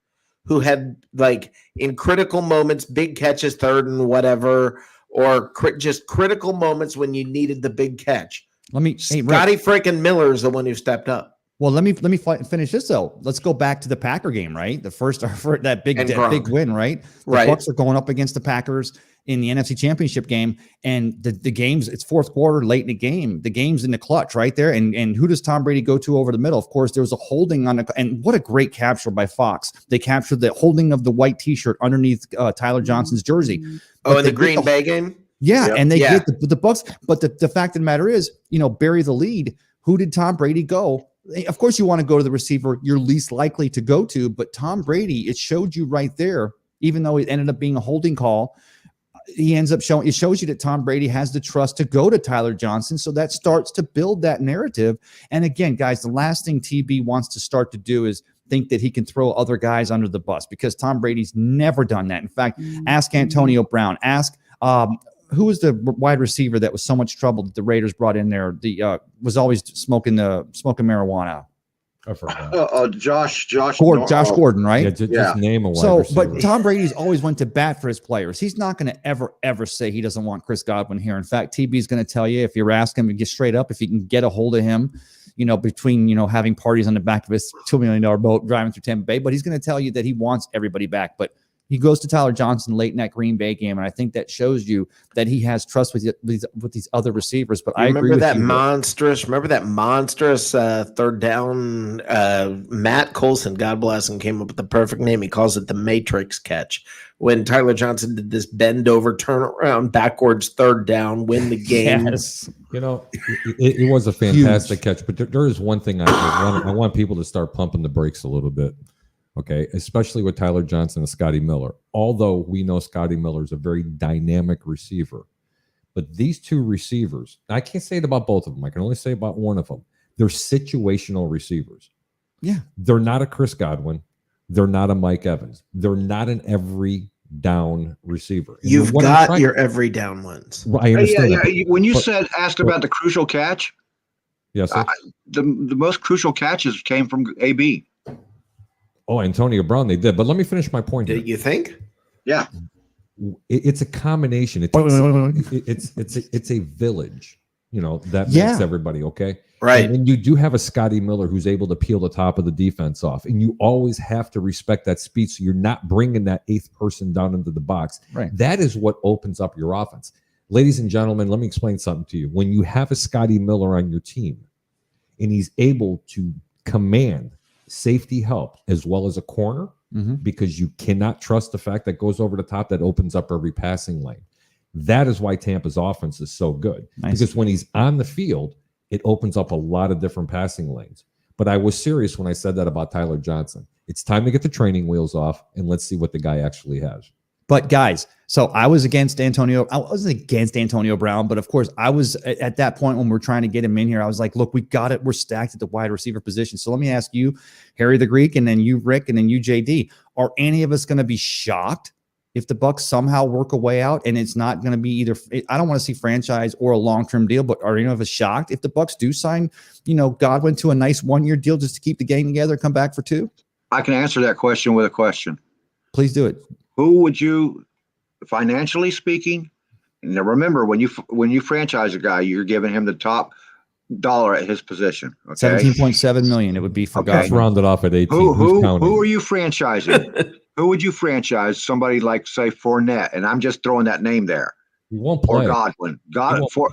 who had like in critical moments, big catches, third and whatever, or just critical moments when you needed the big catch. Let me, hey, Rick, Scotty freaking Miller is the one who stepped up. well, let me finish this though. Let's go back to the Packer game, right? The first for that big And big Gronk. win, right? The Right. Bucs are going up against the Packers in the NFC Championship game, and the game's it's fourth quarter, late in the game. The game's in the clutch right there, and who does Tom Brady go to over the middle? Of course, there was a holding on and what a great capture by Fox. They captured the holding of the white T-shirt underneath Tyler Johnson's jersey. Oh, But in they the get Green Bay game? Yeah, Yep. and they Yeah. get the Bucks. But the fact of the matter is, bury the lead. Who did Tom Brady go? Of course, you want to go to the receiver you're least likely to go to, but Tom Brady, it showed you right there, even though it ended up being a holding call, he ends up showing, it shows you that Tom Brady has the trust to go to Tyler Johnson. So that starts to build that narrative. And again, guys, the last thing TB wants to start to do is think that he can throw other guys under the bus, because Tom Brady's never done that. In fact, ask Antonio Brown, ask, who was the wide receiver that was so much trouble that the Raiders brought in there? The was always smoking marijuana. I forgot. Josh Gordon, right? Yeah, just Yeah. name a wide So, receiver. but Tom Brady's always went to bat for his players. He's not going to ever say he doesn't want Chris Godwin here. In fact, TB's going to tell you, if you're asking him to get straight up, if he can get a hold of him, between, having parties on the back of his $2 million boat driving through Tampa Bay, but he's going to tell you that he wants everybody back. But he goes to Tyler Johnson late in that Green Bay game, and I think that shows you that he has trust with these other receivers. But I agree Remember with that you. monstrous third down? Matt Colson, God bless him, came up with the perfect name. He calls it the Matrix catch. When Tyler Johnson did this bend over, turn around, backwards third down, win the game. Yes. It was a fantastic catch, but there is one thing I want people to start pumping the brakes a little bit. Okay, especially with Tyler Johnson and Scotty Miller. Although we know Scotty Miller is a very dynamic receiver, but these two receivers, I can't say it about both of them. I can only say about one of them. They're situational receivers. Yeah. They're not a Chris Godwin. They're not a Mike Evans. They're not an every down receiver. And You've what I'm got trying- your every down ones. Well, I understand. that, When you but- asked about the crucial catch, yes, sir. the most crucial catches came from AB. Oh, Antonio Brown, they did. But let me finish my point here. Do you think? Yeah. It's a combination. It Wait, takes, wait. it's a village, that Yeah. makes everybody okay. Right. And then you do have a Scotty Miller who's able to peel the top of the defense off, and you always have to respect that speed, so you're not bringing that eighth person down into the box. Right. That is what opens up your offense, ladies and gentlemen. Let me explain something to you. When you have a Scotty Miller on your team, and he's able to command safety help as well as a corner, Mhm. because you cannot trust the fact that goes over the top that opens up every passing lane. That is why Tampa's offense is so good. Nice. Because when he's on the field, it opens up a lot of different passing lanes. But I was serious when I said that about Tyler Johnson. It's time to get the training wheels off and let's see what the guy actually has. But guys, so I wasn't against Antonio Brown, but of course I was at that point when we're trying to get him in here. I was like, look, we got it. We're stacked at the wide receiver position. So let me ask you, Harry the Greek, and then you, Rick, and then you, JD, are any of us going to be shocked if the Bucs somehow work a way out and it's not going to be either, I don't want to see franchise or a long-term deal, but are any of us shocked if the Bucs do sign, Godwin to a nice 1-year deal just to keep the game together, come back for 2? I can answer that question with a question. Please do it. Who would you, financially speaking, now remember, when you franchise a guy, you're giving him the top dollar at his position. Okay. 17.7 million. It would be for Okay. Let's Godwin. round it off at 18. Who Who's counting? are you franchising? Who would you franchise? Somebody like, say, Fournette, and I'm just throwing that name there, He won't or play. Godwin. He won't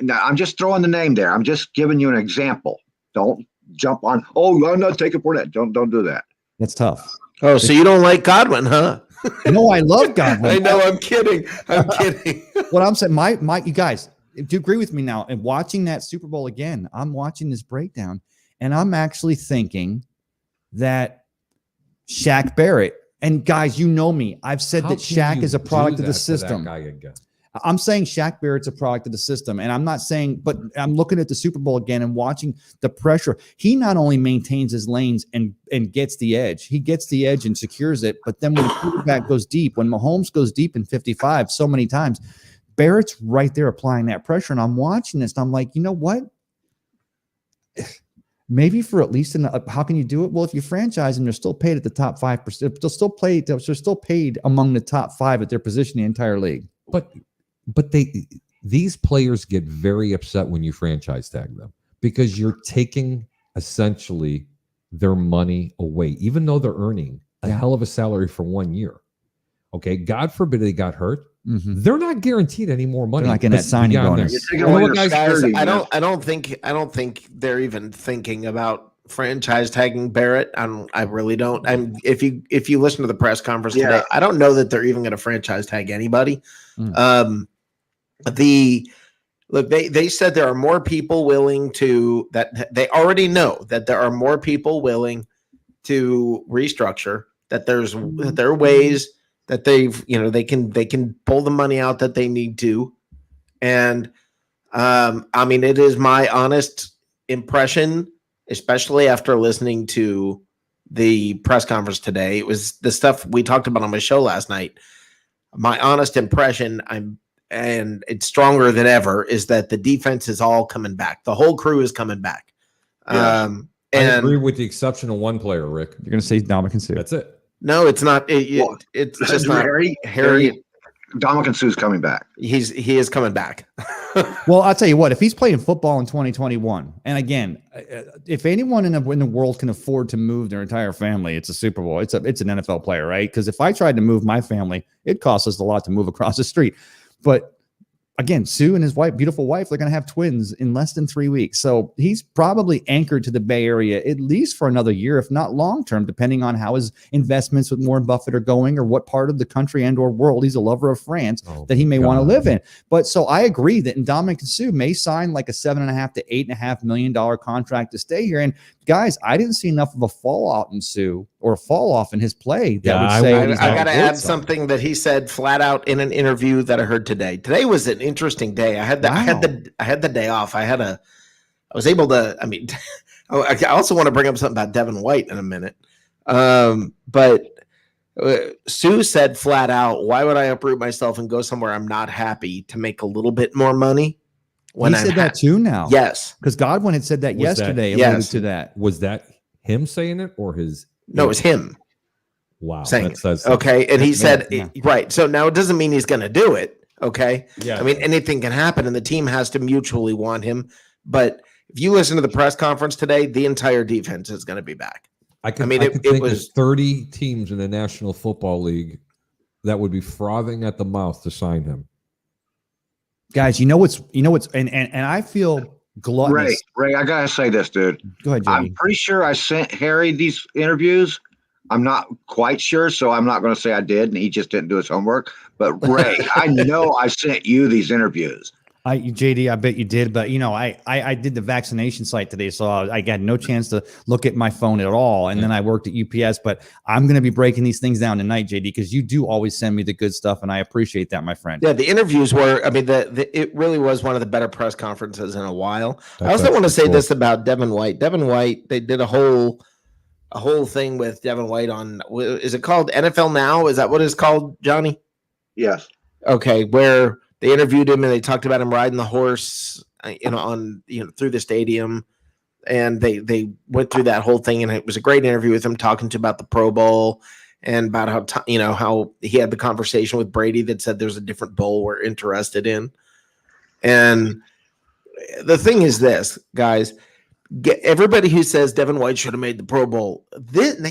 Now, I'm just throwing the name there. I'm just giving you an example. Don't jump on. Oh, I'm not taking Fournette. Don't do that. That's tough. Oh, so you don't like Godwin, huh? No, I love Godwin. I know. I'm kidding. I'm kidding. What I'm saying, you guys, do you agree with me now? And watching that Super Bowl again, I'm watching this breakdown, and I'm actually thinking that Shaq Barrett, and guys, you know me, I've said How that can Shaq you is a product do of the that to that system. guy again? I'm saying Shaq Barrett's a product of the system. And I'm not saying, but I'm looking at the Super Bowl again and watching the pressure. He not only maintains his lanes and gets the edge, he gets the edge and secures it. But then when the quarterback goes deep, when Mahomes goes deep in 55 so many times, Barrett's right there applying that pressure. And I'm watching this and I'm like, you know what? Maybe for at least how can you do it? Well, if you franchise them, they're still paid at the top 5%. They're still paid among the top 5 at their position in the entire league. But these players get very upset when you franchise tag them because you're taking essentially their money away, even though they're earning a hell of a salary for 1 year. Okay, God forbid they got hurt. They're not guaranteed any more money. They're not getting that signing beyond bonus. this. You're taking away Well, their guys, security, I man. don't think they're even thinking about franchise tagging Barrett. I really don't. If you listen to the press conference Yeah. today, I don't know that they're even going to franchise tag anybody. They said there are more people willing to, that they already know that there are more people willing to restructure, that there are ways that they can pull the money out that they need to. And I mean, it is my honest impression, especially after listening to the press conference today. It was the stuff we talked about on my show last night. My honest impression, and it's stronger than ever, is that the defense is all coming back. The whole crew is coming back. Yes. I agree And with the exception of one player, Rick. You're going to say Dominican Sue. That's it. no, it's not. Well, It's just not. Harry Dominican Sue's coming back. He is coming back. Well, I'll tell you what, if he's playing football in 2021, and again, if anyone in the world can afford to move their entire family, it's a Super Bowl. It's an NFL player, right? Because if I tried to move my family, it costs us a lot to move across the street. But again, Sue and his wife, beautiful wife, they're going to have twins in less than 3 weeks. So he's probably anchored to the Bay Area at least for another year, if not long term, depending on how his investments with Warren Buffett are going or what part of the country and or world he's a lover of France that he may want to live in. But so I agree that Ndamukong Suh may sign like a $7.5 to $8.5 million contract to stay here. And guys, I didn't see enough of a fallout in Sue or a fall off in his play that Yeah, would I say would- he's I not got to good add something. something that he said flat out in an interview that I heard today. Today was an interesting day. I had the day off. I was able to. I mean, I also want to bring up something about Devin White in a minute. But Sue said flat out, "Why would I uproot myself and go somewhere I'm not happy to make a little bit more money?" When He said that too now. Yes. Because Godwin had said that Was that- yesterday. Yes. Alluded to that. Was that him saying it or his? No, it was him. Wow. saying that it. says Okay. And he Yeah, said, yeah. right. So now it doesn't mean he's going to do it. Okay. Yeah. I mean, anything can happen and the team has to mutually want him. But if you listen to the press conference today, the entire defense is going to be back. I I could mean, think it was- of 30 teams in the National Football League that would be frothing at the mouth to sign him. Guys, you know what's and I feel gluttonous. Ray, I gotta say this, dude. Go ahead, I'm Jamie. pretty sure I sent Harry these interviews. I'm not quite sure, so I'm not going to say I did, and he just didn't do his homework. But Ray, I know I sent you these interviews. JD, I bet you did, but I did the vaccination site today, so I got no chance to look at my phone at all. And then I worked at UPS, but I'm going to be breaking these things down tonight, JD, because you do always send me the good stuff, and I appreciate that, my friend. Yeah, the interviews were, I mean, it really was one of the better press conferences in a while. I That's also want to actually say cool. this about Devin White. Devin White, they did a whole thing with Devin White on, is it called NFL Now? Is that what it's called, Johnny? Yes. Okay, where they interviewed him and they talked about him riding the horse, through the stadium, and they went through that whole thing, and it was a great interview with him talking to about the Pro Bowl and about how he had the conversation with Brady that said there's a different bowl we're interested in. And the thing is this, guys, everybody who says Devin White should have made the Pro Bowl,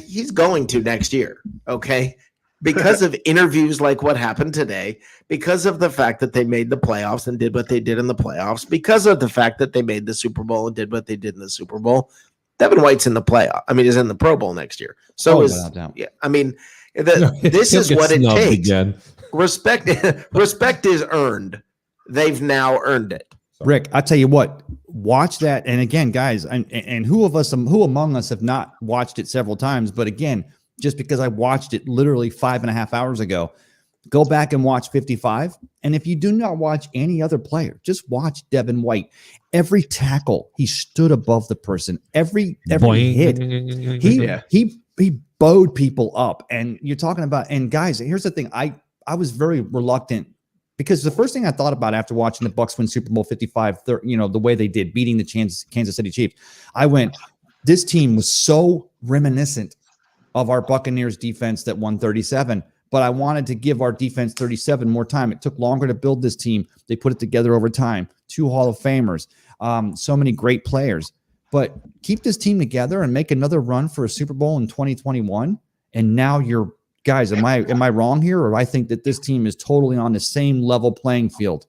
he's going to next year, okay? Because of interviews like what happened today, because of the fact that they made the playoffs and did what they did in the playoffs, because of the fact that they made the Super Bowl and did what they did in the Super Bowl, Devin White's in the playoff. I mean, is in the Pro Bowl next year. So without doubt. yeah. I mean, this He'll is get what it snubbed takes. again. Respect is earned. They've now earned it. Rick, I tell you what, watch that. And again, guys, and who among us have not watched it several times? But again, just because I watched it literally 5.5 hours ago, go back and watch 55. And if you do not watch any other player, just watch Devin White. Every tackle, he stood above the person. Every hit, he bowed people up. And you're talking about, and guys, here's the thing. I was very reluctant, because the first thing I thought about after watching the Bucs win Super Bowl 55, the way they did, beating the Kansas City Chiefs, I went, this team was so reminiscent of our Buccaneers defense that won 37. but I wanted to give our defense 37 more time. It took longer to build this team. They put it together over time. 2 Hall of Famers, so many great players. But keep this team together and make another run for a Super Bowl in 2021. And now you're guys, am I wrong here? Or I think that this team is totally on the same level playing field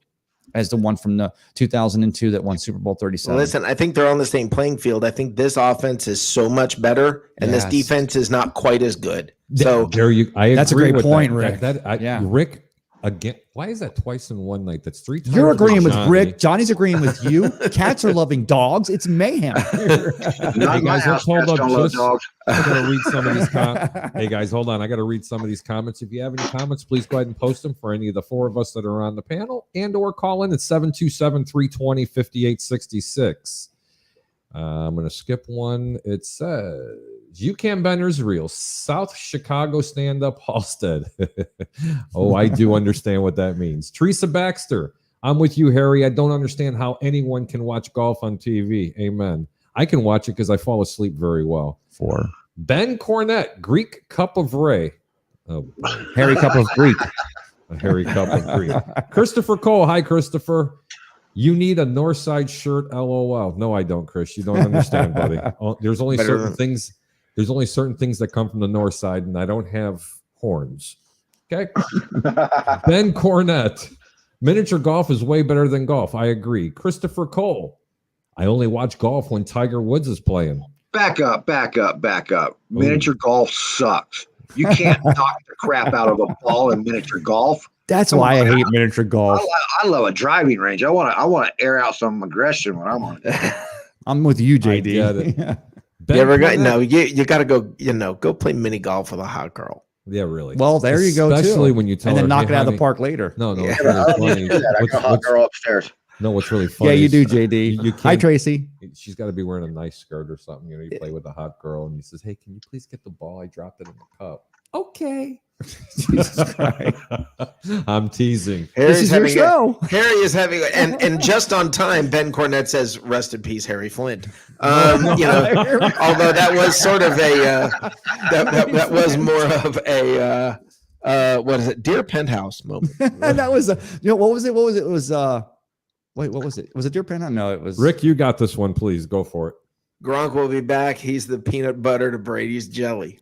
as the one from the 2002 that won Super Bowl 37. Listen, I think they're on the same playing field. I think this offense is so much better, and this Yes. defense is not quite as good. So There you. I That's a agree great with point, that. Rick. Yeah. Rick. Again, why is that twice in one night? That's 3 times. You're agreeing with Johnny. Rick. Johnny's agreeing with you. Cats are loving dogs. It's mayhem. Not Hey, in my guys, house, hold cats up don't love just- dogs. I gotta read some of these. Hey guys, hold on. I gotta read some of these comments. If you have any comments, please go ahead and post them for any of the 4 of us that are on the panel, and/or call in at 727-320-5866. I'm gonna skip one. It says UCAM Benner's real South Chicago stand-up Halstead. Oh, I do understand what that means. Teresa Baxter, I'm with you, Harry. I don't understand how anyone can watch golf on TV. Amen. I can watch it because I fall asleep very well. 4. Ben Cornett, Greek Cup of Ray. Oh, Harry Cup of Greek. a hairy cup of Greek. Christopher Cole. Hi, Christopher. You need a Northside shirt. LOL. No, I don't, Chris. You don't understand, buddy. There's only Better certain than- things. There's only certain things that come from the North Side, and I don't have horns. Okay. Ben Cornett. Miniature golf is way better than golf. I agree. Christopher Cole. I only watch golf when Tiger Woods is playing. Back up. Miniature golf sucks. You can't knock the crap out of a ball in miniature golf. That's why I hate miniature golf. I love a driving range. I want to air out some aggression when I'm on it. I'm with you, I get JD. it. you ever got Cornett- you got to go go play mini golf with a hot girl. Yeah, really. Well, there you go, Especially too. when you tell And then her, knock "Hey, it out of honey-" the park later. No, Yeah. it's really funny. I got a hot girl upstairs. No, what's really funny? Yeah, you is do, JD. you Hi, can't- Tracy. She's got to be wearing a nice skirt or something. You know, you play with a hot girl, and he says, "Hey, can you please get the ball? I dropped it in the cup." Okay. Jesus Christ. I'm teasing. This is your show. Harry is having and just on time. Ben Cornett says, "Rest in peace, Harry Flint." You know, although that was sort of a that was more of a what is it, Dear Penthouse moment. That was what was it? What was it? It was wait, what was it? Was it Dear Penthouse? No, it was Rick, you got this one. Please go for it. Gronk will be back. He's the peanut butter to Brady's jelly.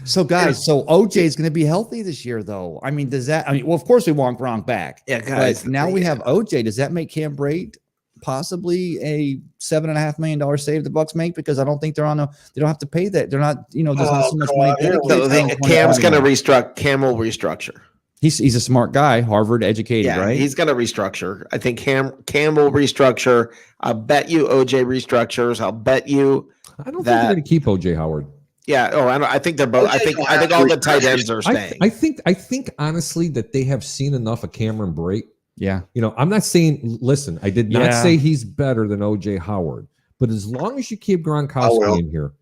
So guys, so OJ is going to be healthy this year, though. I mean, does that? I mean, well, of course we want Gronk back. Yeah, guys. But now we have OJ. Does that make Cam Brate possibly a $7.5 million save the Bucks make? Because I don't think they're on a. They don't have to pay that. They're not. You know, there's not so much come money. on, here we dedicated go. to Cam's going to 2021. Cam will restructure. He's a smart guy, Harvard educated, Yeah, right? he's going to restructure. I think Cam will restructure. I'll bet you OJ restructures. I'll bet you. I don't think That- they're going to keep OJ Howard. Yeah. Oh, I think they're both. I think all the tight ends are staying. I think honestly that they have seen enough of Cameron Brate. yeah. You know, I'm not saying. Listen, I did not Yeah. say he's better than OJ Howard, but as long as you keep will. Gronkowski in here,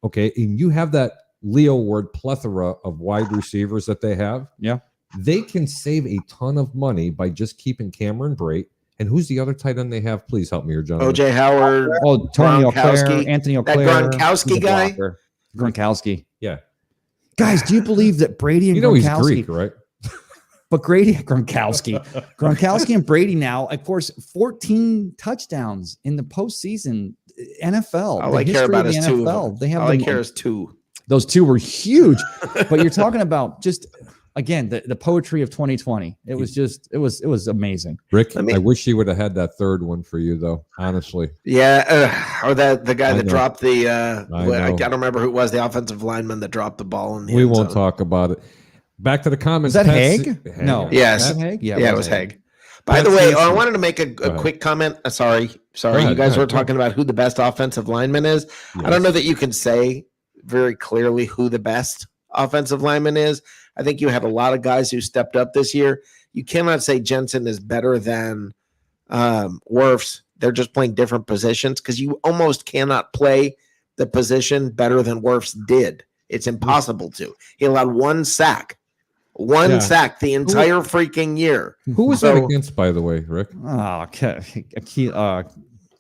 okay, and you have that Leo word plethora of wide receivers that they have, Yeah. they can save a ton of money by just keeping Cameron Brate. And who's the other tight end they have? Please help me here, gentlemen. OJ Howard. Oh, Tony O'Clair, Gronkowski. Anthony That O'Clair, Gronkowski he's a guy? blocker. Gronkowski. Yeah. Guys, do you believe that Brady and You know he's Gronkowski? Greek, right? But Gronkowski and Brady now, of course, 14 touchdowns in the postseason. NFL. All the I care history about of the is two. Of NFL. them. They have All I them- care is two. those two were huge. But you're talking about just again the poetry of 2020. It was just it was amazing. Rick, Let me- I wish he would have had that third one for you, though. Honestly, Yeah, or the guy I that know. dropped the. I I know. don't remember who it was. The offensive lineman that dropped the ball in the we end won't zone. talk about it. Back to the comments. Was that Pat Haig? C- No. Yes. Was that Haig? Yeah, it was Haig. By Pat the way, I Simpson. wanted to make a ahead. quick comment. Sorry. Go ahead, You guys go were ahead. talking about who the best offensive lineman is. I don't know that you can say very clearly who the best offensive lineman is. I think you had a lot of guys who stepped up this year. You cannot say Jensen is better than Wirfs. They're just playing different positions because you almost cannot play the position better than Wirfs did. It's impossible to. He allowed one sack Yeah. the entire freaking year. Who was So- that against, by the way, Rick? Oh,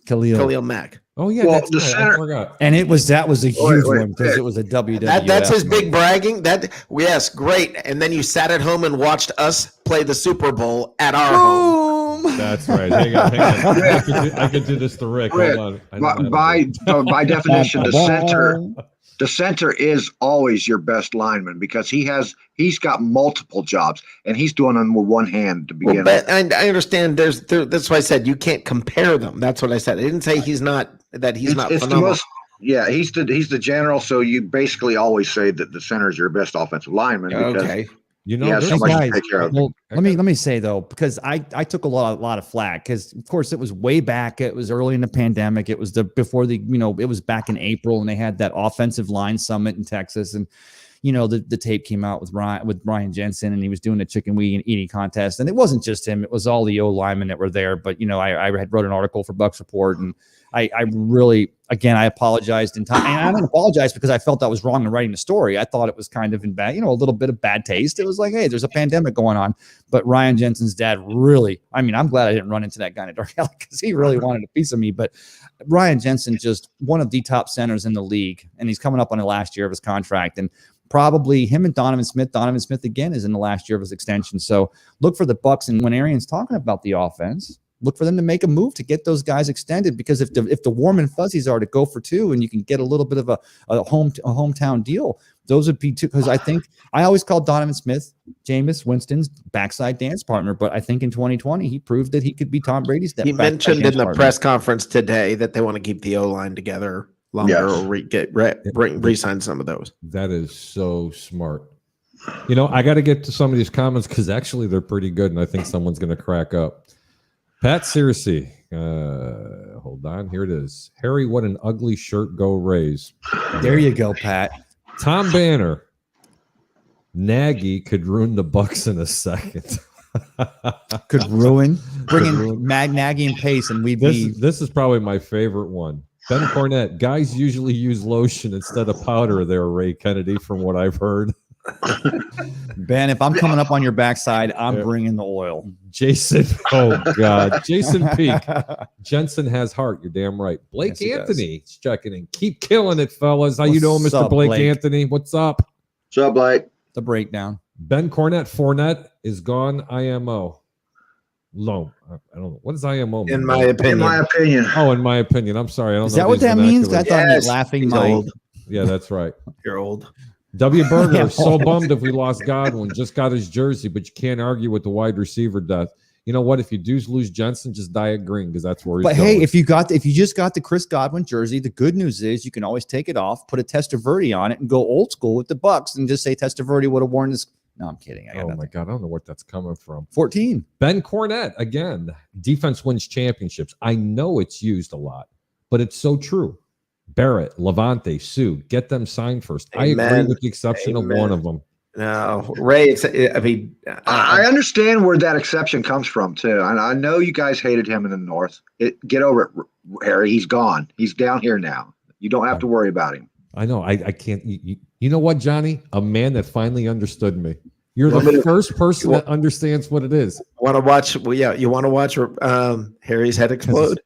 Khalil Mack. Oh yeah, Well, that's the right. center- I forgot. And that was a huge wait, one because wait. it was a WWF. That's his match. big bragging. Yes, great. And then you sat at home and watched us play the Super Bowl at our home. Boom. That's right. Hang on. I could do this to Rick. Rick, Hold on. I know how to by do it. by definition, the center is always your best lineman because he's got multiple jobs and he's doing them with one hand to begin Well, with. but I understand. That's why I said you can't compare them. That's what I said. I didn't say he's not It's the phenomenal. most. Yeah, he's the general. So you basically always say that the center is your best offensive lineman because Okay. You know, he has there's so much guys, to take care of. Well, let me say though, because I took a lot of flack because of course it was way back. It was early in the pandemic. It was before it was back in April and they had that offensive line summit in Texas and the tape came out with Ryan Jensen and he was doing the chicken wing eating contest and it wasn't just him. It was all the O linemen that were there. But I had wrote an article for Bucks Report and I really, again, I apologized in time. And I don't apologize because I felt I was wrong in writing the story. I thought it was kind of in bad, a little bit of bad taste. It was like, hey, there's a pandemic going on. But Ryan Jensen's dad really, I'm glad I didn't run into that guy in a dark alley because he really wanted a piece of me. But Ryan Jensen, just one of the top centers in the league. And he's coming up on the last year of his contract. And probably him and Donovan Smith again is in the last year of his extension. So look for the Bucks. And when Arian's talking about the offense, look for them to make a move to get those guys extended because if the warm and fuzzies are to go for two and you can get a little bit of a hometown deal, those would be two. Because I think I always called Donovan Smith Jameis Winston's backside dance partner, but I think in 2020 he proved that he could be Tom Brady's. He mentioned in the press conference today that they want to keep the O line together longer or re-sign some of those. That is so smart. I got to get to some of these comments because actually they're pretty good, and I think someone's going to crack up. Pat Searcy, hold on, here it is. Harry, what an ugly shirt. Go Rays. There you go, Pat. Tom Banner, Nagy could ruin the Bucks in a second. Could ruin. Bring in Nagy and Pace, and we'd be. This is probably my favorite one. Ben Cornett, guys usually use lotion instead of powder there, Ray Kennedy, from what I've heard. Ben, if I'm coming up on your backside, I'm bringing the oil. Jason, oh God, Jason Peak. Jensen has heart. You're damn right. Blake Anthony is checking in. Keep killing it, fellas. How you doing, Mr. Blake Anthony? What's up? What's up, Blake? The breakdown. Ben Fournette is gone. IMO. Low. I don't know. What does IMO mean? In my opinion. Oh, in my opinion. I'm sorry. I don't know. Is that what that means? I thought Yes, laughing old. Yeah, that's right. You're old. W. Berger, so bummed if we lost Godwin. Just got his jersey, but you can't argue with the wide receiver death. You know what? If you do lose Jensen, just die at green because that's where he's going. Hey, if you just got the Chris Godwin jersey, the good news is you can always take it off, put a Testaverde on it, and go old school with the Bucks and just say Testaverde would have worn this. No, I'm kidding. Oh my God, I don't know what that's coming from. 14. Ben Cornett again. Defense wins championships. I know it's used a lot, but it's so true. Barrett, Levante, Sue, get them signed first. Amen. I agree with the exception of one of them. No, Ray. I understand where that exception comes from too, and I know you guys hated him in the North. Get over it, Harry. He's gone. He's down here now. You don't have to worry about him. I know. I can't. You know what, Johnny? A man that finally understood me. You're the first person that understands what it is. Want to watch? Well, yeah, you want to watch Harry's head explode?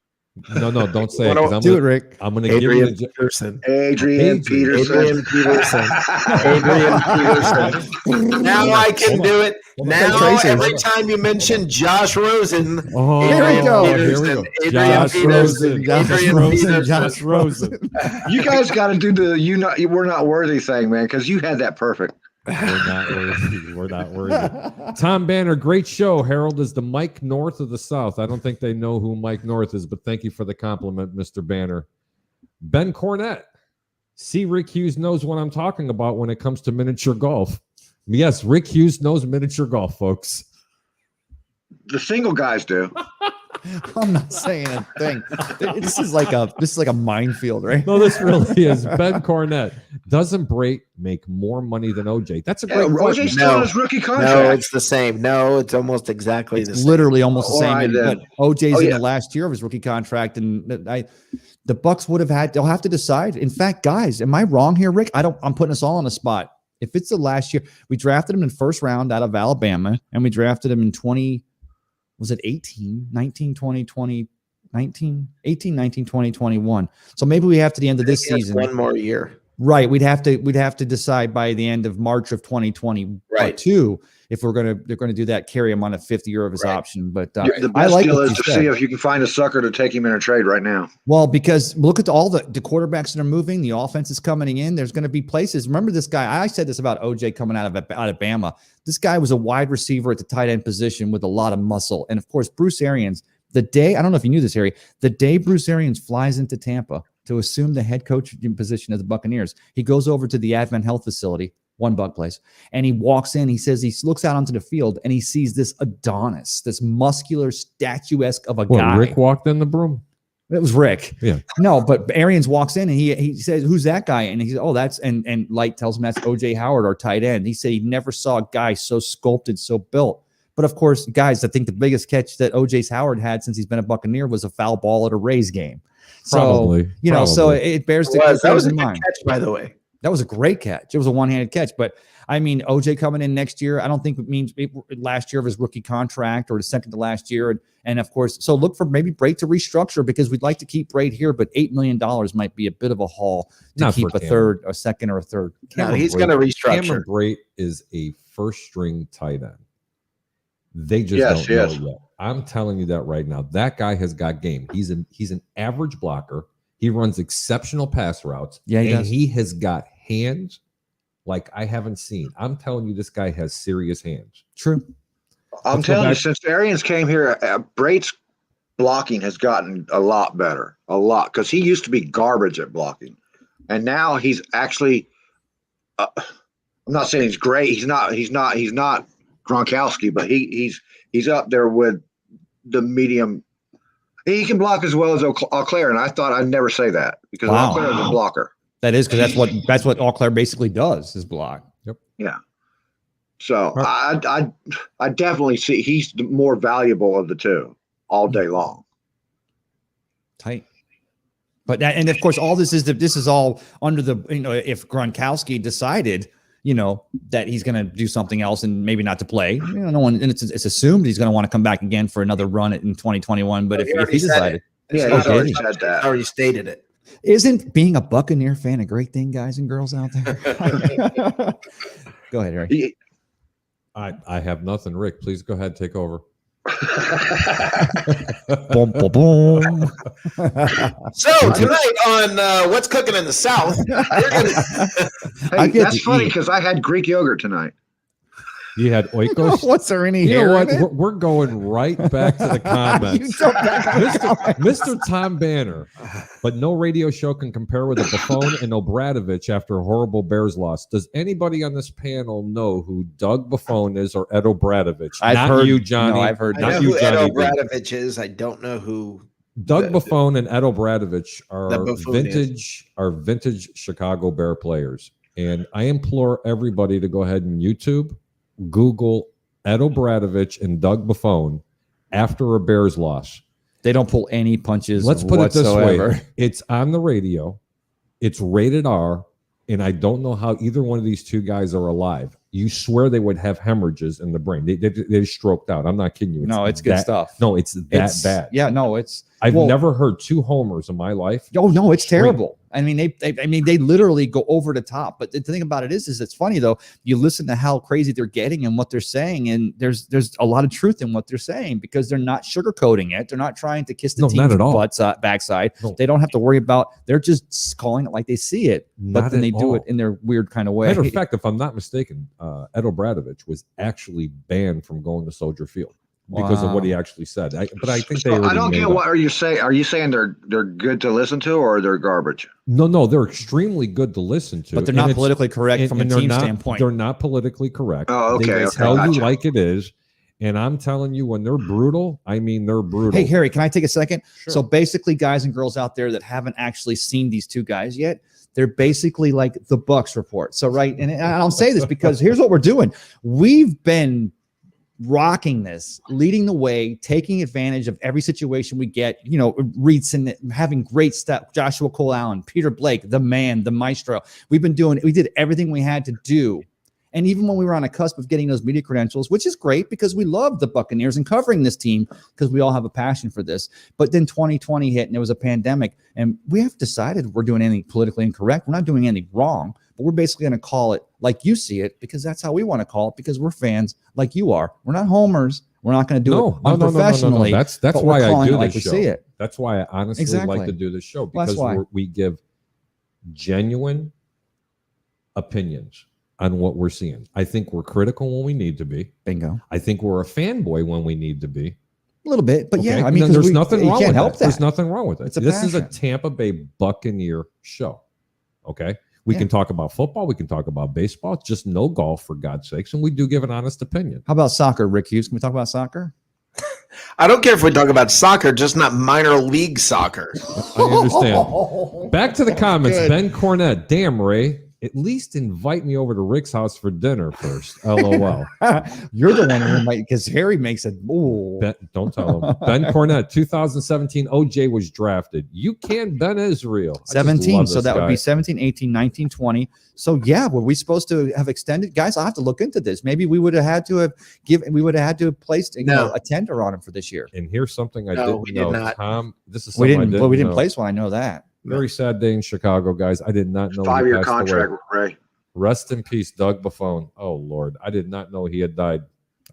No, don't say it. Do it, Rick. I'm going to give you the Peterson. Adrian Peterson. Now I can do it. Now every time you mention Josh Rosen, Here we go. Josh Rosen. You guys got to do the we're not worthy thing, man, because you had that perfect. We're not worthy. Tom Banner, great show. Harold is the Mike North of the South. I don't think they know who Mike North is, but thank you for the compliment, Mr. Banner. Ben Cornett. See, Rick Hughes knows what I'm talking about when it comes to miniature golf. Yes, Rick Hughes knows miniature golf, folks. The single guys do. I'm not saying a thing. This is like a minefield, right? No, this really is. Ben Cornett. Doesn't Brate make more money than OJ? That's a great question. OJ's still on his rookie contract. No, it's the same. No, it's almost exactly the same. Literally almost the same. Right, but OJ's in the last year of his rookie contract, and the Bucks would have had. They'll have to decide. In fact, guys, am I wrong here, Rick? I'm putting us all on the spot. If it's the last year, we drafted him in first round out of Alabama, and we drafted him in 20. Was it 18, 19, 20, 20? 18, 19, 20, 21. So maybe we have to the end of this He has season. one more year. Right. We'd have to decide by the end of March of 2022 Right. if they're going to do that, carry him on a 5th year of his Right. option. But The I best like deal what is you to said. see if you can find a sucker to take him in a trade right now. Well, because look at all the quarterbacks that are moving, the offense is coming in. There's going to be places. Remember this guy? I said this about OJ coming out of Bama. This guy was a wide receiver at the tight end position with a lot of muscle. And of course, Bruce Arians, I don't know if you knew this, Harry, the day Bruce Arians flies into Tampa to assume the head coaching position of the Buccaneers, he goes over to the Advent Health Facility, one bug place, and he walks in. He says he looks out onto the field and he sees this Adonis, this muscular, statuesque of a guy. Rick walked in the broom. It was Rick. Yeah. No, but Arians walks in and he says, "Who's that guy?" And he says, "Oh, that's," and Light tells him that's OJ Howard, our tight end. He said he never saw a guy so sculpted, so built. But of course, guys, I think the biggest catch that OJ Howard had since he's been a Buccaneer was a foul ball at a Rays game. So, Probably. so it bears That was a in good mind. catch, by the way. That was a great catch. It was a one-handed catch. But I mean, OJ coming in next year, I don't think it means last year of his rookie contract or the second to last year. And of course, so look for maybe Brate to restructure because we'd like to keep Brate here, but $8 million might be a bit of a haul to Not keep for a Cameron. third, a second, or a third. No, he's going to restructure. Cameron Brate is a first-string tight end. They just Yes, don't know yes. it yet. I'm telling you that right now. That guy has got game. He's an average blocker. He runs exceptional pass routes. Yeah, he and does. he has got hands like I haven't seen. I'm telling you, this guy has serious hands. True. I'm Let's go telling you, back- since Arians came here, Brate's blocking has gotten a lot better, a lot, because he used to be garbage at blocking, and now he's actually. I'm not saying he's great. He's not Gronkowski, but he's up there with the medium. He can block as well as Auclair, and I thought I'd never say that because Wow. Auclair is a blocker. That is because that's what Auclair basically does is block. So I definitely see he's the more valuable of the two all day long. Tight. But that, and of course, all this is all under the, if Gronkowski decided, that he's going to do something else and maybe not to play, no one, and it's assumed he's going to want to come back again for another run in 2021. But He if already he said decided, Yeah, Oh, he's did already he? said that. Already stated it. Isn't being a Buccaneer fan a great thing, guys and girls out there? Go ahead, Harry. He- I have nothing. Rick, please go ahead, take over. Boom, boom, boom. So tonight on What's Cooking in the South, we're gonna, I Hey, get that's to funny eat. because I had Greek yogurt tonight. You had oikos. What's there any You know hair what? in it? We're going right back to the You comments. jump back on the comments. Mr. Tom Banner, but no radio show can compare with a Buffon and Obradovich after a horrible Bears loss. Does anybody on this panel know who Doug Buffon is or Ed Obradovich? I've Not heard- you, Johnny. no, I've heard I Not know you, who Ed Johnny. D. Obradovich is. I don't know who. Doug Buffon and Ed Obradovich The are Buffon vintage Chicago Bear players. And I implore everybody to go ahead and YouTube, Google Ed Obradovich and Doug Buffon after a Bears loss. They don't pull any punches. Let's put it this whatsoever. way. It's on the radio. It's rated R. And I don't know how either one of these two guys are alive. You swear they would have hemorrhages in the brain. They stroked out. I'm not kidding you. No, it's good that- stuff. No, it's that It's- bad. Yeah, no, it's. I've well- never heard two homers in my life. Oh no, it's terrible. I mean, they literally go over the top. But the thing about it is it's funny though. You listen to how crazy they're getting and what they're saying, and there's a lot of truth in what they're saying because they're not sugarcoating it. They're not trying to kiss the No, not team's at all. butts backside. No. They don't have to worry about. They're just calling it like they see it, but Not then at they do all. it in their weird kind of way. Matter of fact, if I'm not mistaken, Ed Obradovich was actually banned from going to Soldier Field because of what he actually said. But I think they. So I already don't made get up. what are you saying? Are you saying they're good to listen to or they're garbage? No, they're extremely good to listen to, But they're and not it's- politically correct and- from a and they're team not- standpoint. They're not politically correct. Oh, okay, They okay, tell you gotcha. like it is, and I'm telling you, when they're brutal, I mean they're brutal. Hey, Harry, can I take a second? Sure. So basically, guys and girls out there that haven't actually seen these two guys yet, they're basically like the Bucks report. So, right. And I'll say this because here's what we're doing. We've been rocking this, leading the way, taking advantage of every situation we get, Reedson having great stuff, Joshua Cole Allen, Peter Blake, the man, the maestro. We did everything we had to do. And even when we were on a cusp of getting those media credentials, which is great because we love the Buccaneers and covering this team because we all have a passion for this. But then 2020 hit and there was a pandemic, and we have decided we're doing anything politically incorrect. We're not doing anything wrong, but we're basically going to call it like you see it because that's how we want to call it because we're fans like you are. We're not homers. We're not going to do it unprofessionally. That's but why we're I calling do it like this we show. see it. That's why I honestly Exactly. like to do this show Well, that's because why. we give genuine opinions on what we're seeing. I think we're critical when we need to be. Bingo. I think we're a fanboy when we need to be. A little bit, but Okay? yeah, I mean, And there's nothing you wrong can't with help that. that. There's nothing wrong with it. It's a This is a passion. Tampa Bay Buccaneer show. Okay. We Yeah. can talk about football. We can talk about baseball. It's just no golf, for God's sakes. And we do give an honest opinion. How about soccer, Rick Hughes? Can we talk about soccer? I don't care if we talk about soccer, just not minor league soccer. I understand. Back to the comments. Good. Ben Cornett. Damn, Ray. At least invite me over to Rick's house for dinner first. LOL. You're the one who might, because Harry makes it. Ooh. Don't tell him. Ben Cornett, 2017, OJ was drafted. You can Ben Israel. I just 17. love So this that would guy. be 17, 18, 19, 20. So yeah, were we supposed to have extended? Guys, I'll have to look into this. Maybe we would have had to have placed No. a tender on him for this year. And here's something I No, didn't we did know. not. Tom, this is We something I didn't. didn't Well, we didn't know. place one. I know that. Very sad day in Chicago, guys. I did not know. he 5-year passed away. contract, Ray. Rest in peace, Doug Buffone. Oh Lord, I did not know he had died.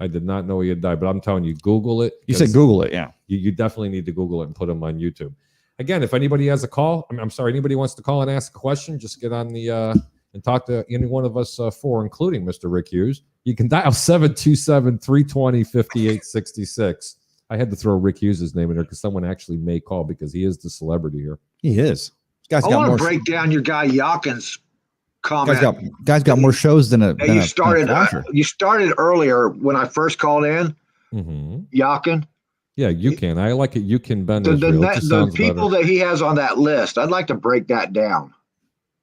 I did not know he had died. But I'm telling you, Google it. You said Google it, yeah. You definitely need to Google it and put him on YouTube. Again, if anybody has a call, I'm sorry, anybody wants to call and ask a question, just get on the and talk to any one of us four, including Mr. Rick Hughes. You can dial 727-320-5866. I had to throw Rick Hughes' name in there because someone actually may call because he is the celebrity here. He is. This guy's I got want more. to break down your guy Yakin's comment. Guys got more shows than a. Now, than you a started. flasher. You started earlier when I first called in. Mm-hmm. Yakin. Yeah, you can. I like it. You can Ben The Israel. It just the sounds people better. that he has on that list. I'd like to break that down.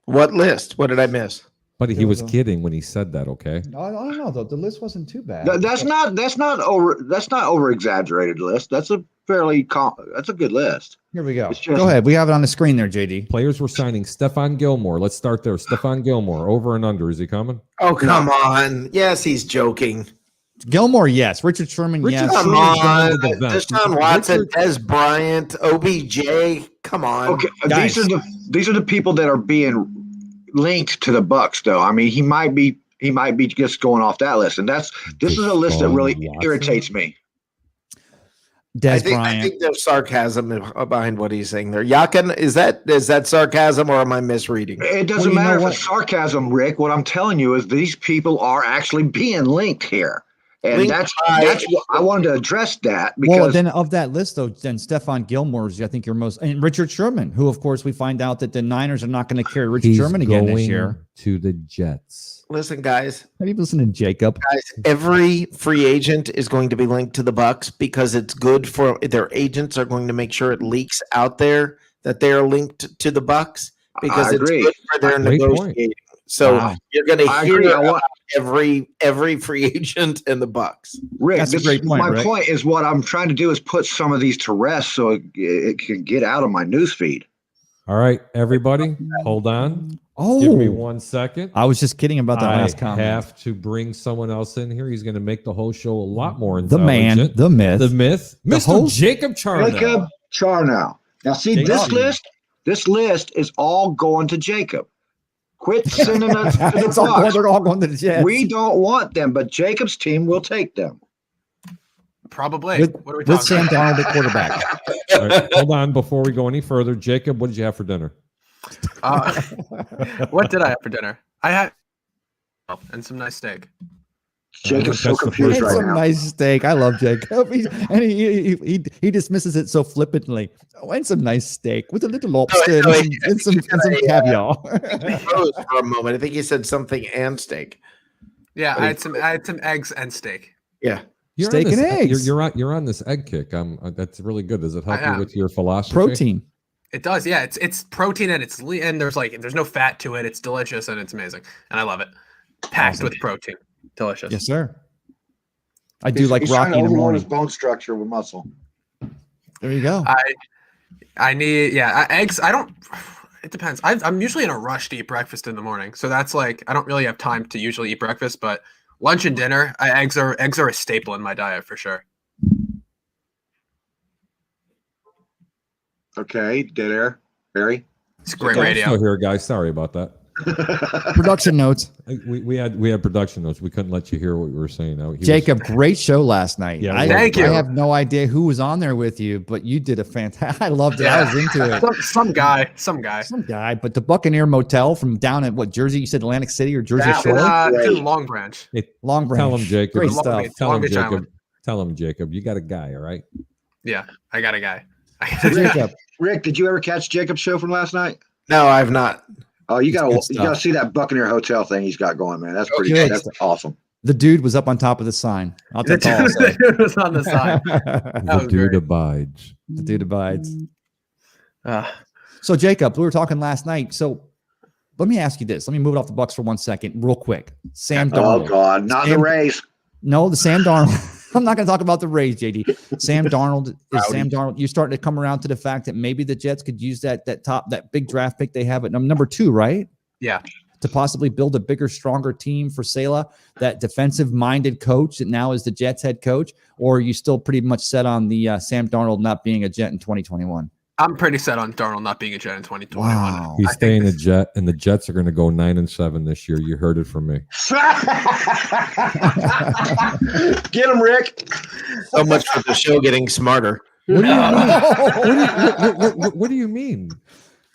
What list? What did I miss? But he was kidding when he said that. Okay. I don't know though. The list wasn't too bad. That's not over exaggerated list. That's a that's a good list. Here we go. It's just- Go ahead. We have it on the screen there, JD. Players were signing Stephon Gilmore. Let's start there. Stephon Gilmore, over and under. Is he coming? Oh, come on. Yes, he's joking. Gilmore, yes. Richard Sherman, Richard yes. Sherman. Come on. down to the bench. Deshaun Watson, Richard- Des Bryant, OBJ. Come on. Okay, Guys. these are the people that are being linked to the Bucks, though. I mean, he might be just going off that list, and this is a list that really Deshaun Watson? irritates me. Des I Bryant. think there's sarcasm behind what he's saying there. Yakin, is that sarcasm or am I misreading? It doesn't you know matter if what? it's sarcasm, Rick. What I'm telling you is these people are actually being linked here, and Linked that's by- what I wanted to address that Well, because then of that list, though, then Stephon Gilmore's, I think, your most, and Richard Sherman, who, of course, we find out that the Niners are not going to carry Richard He's Sherman again this going year. to the Jets. Listen, guys, Have you listened to Jacob? every free agent is going to be linked to the Bucks because it's good for their agents are going to make sure it leaks out there that they are linked to the Bucks because I it's agree. good for their Great point. negotiating. So Wow. you're going to I hear agree. about every free agent in the Bucks. Rick, That's a great point, my Rick. point is what I'm trying to do is put some of these to rest so it can get out of my news feed. All right, everybody, hold on. Oh, Give me 1 second. I was just kidding about that I last comment. have to bring someone else in here. He's going to make the whole show a lot more The man, intelligent. the myth. the myth, The Mr. host- Jacob Charnow. Jacob Charnow. Now, see Jacob. this list is all going to Jacob. Quit sending us to the It's all, Bucks. they're all going to the Jets. We don't want them, but Jacob's team will take them. Probably. With- What are we with talking Sam about? Darnold at quarterback. All right, hold on before we go any further. Jacob, what did you have for dinner? What did I have for dinner? I had and some nice steak. Jacob's so That's the confused It's first right a now. nice steak. I love Jacob. He dismisses it so flippantly. Oh, and some nice steak with a little lobster no, and some caviar. He froze for a moment. I think he said something and steak. Yeah, I had some eggs and steak. Yeah. You're Steak on this, and eggs. You're on this egg kick. That's really good. Does it help I you am. with your philosophy? Protein. It does, yeah. It's protein and and there's no fat to it. It's delicious and it's amazing, and I love it. Packed with protein, delicious. Yes, sir. I do like He's trying Rocky to in the overload his morning. bone structure with muscle. There you go. I need eggs. I don't. It depends. I'm usually in a rush to eat breakfast in the morning, so that's like I don't really have time to usually eat breakfast. But lunch and dinner, eggs are a staple in my diet for sure. Okay, dead air, Barry. It's great I'm radio. still here, guys. Sorry about that. Production notes. We had production notes. We couldn't let you hear what we were saying. He was- Jacob, great show last night. Yeah, I, thank you. I have no idea who was on there with you, but you did a fantastic. I loved it. I was into it. Some guy. Some guy, but the Buccaneer Motel from down at what Jersey? You said Atlantic City or Jersey That Shore? It's in Great. Long Branch. Long Branch. Tell him, Jacob. Great Long stuff. Beach. Tell Long him, Beach Jacob. Island. Tell him, Jacob. You got a guy, all right? Yeah, I got a guy. So Jacob, Rick, did you ever catch Jacob's show from last night? No, I've not. Oh, you It's gotta good stuff. see that Buccaneer Hotel thing he's got going, man. That's pretty good. That's awesome. the dude was up on top of the sign. I'll The take all. dude was on the side. The was dude great. abides. The dude abides. Uh, So Jacob, we were talking last night. So let me ask you this. Let me move it off the Bucks for 1 second, real quick. Sam Oh Darnold. God, not the Sam- Rays. No, the Sam Darnold. I'm not going to talk about the Rays, JD. Sam Darnold is Sam Darnold. You're starting to come around to the fact that maybe the Jets could use that big draft pick they have at number 2, right? yeah. To possibly build a bigger, stronger team for Saleh, that defensive-minded coach that now is the Jets head coach, or are you still pretty much set on the Sam Darnold not being a Jet in 2021? I'm pretty set on Darnold not being a Jet in 2021. Wow. He's I think staying a this- Jet, and the Jets are going to go 9-7 this year. You heard it from me. Get him, Rick. So much for the show getting smarter. What do you mean? What do you mean?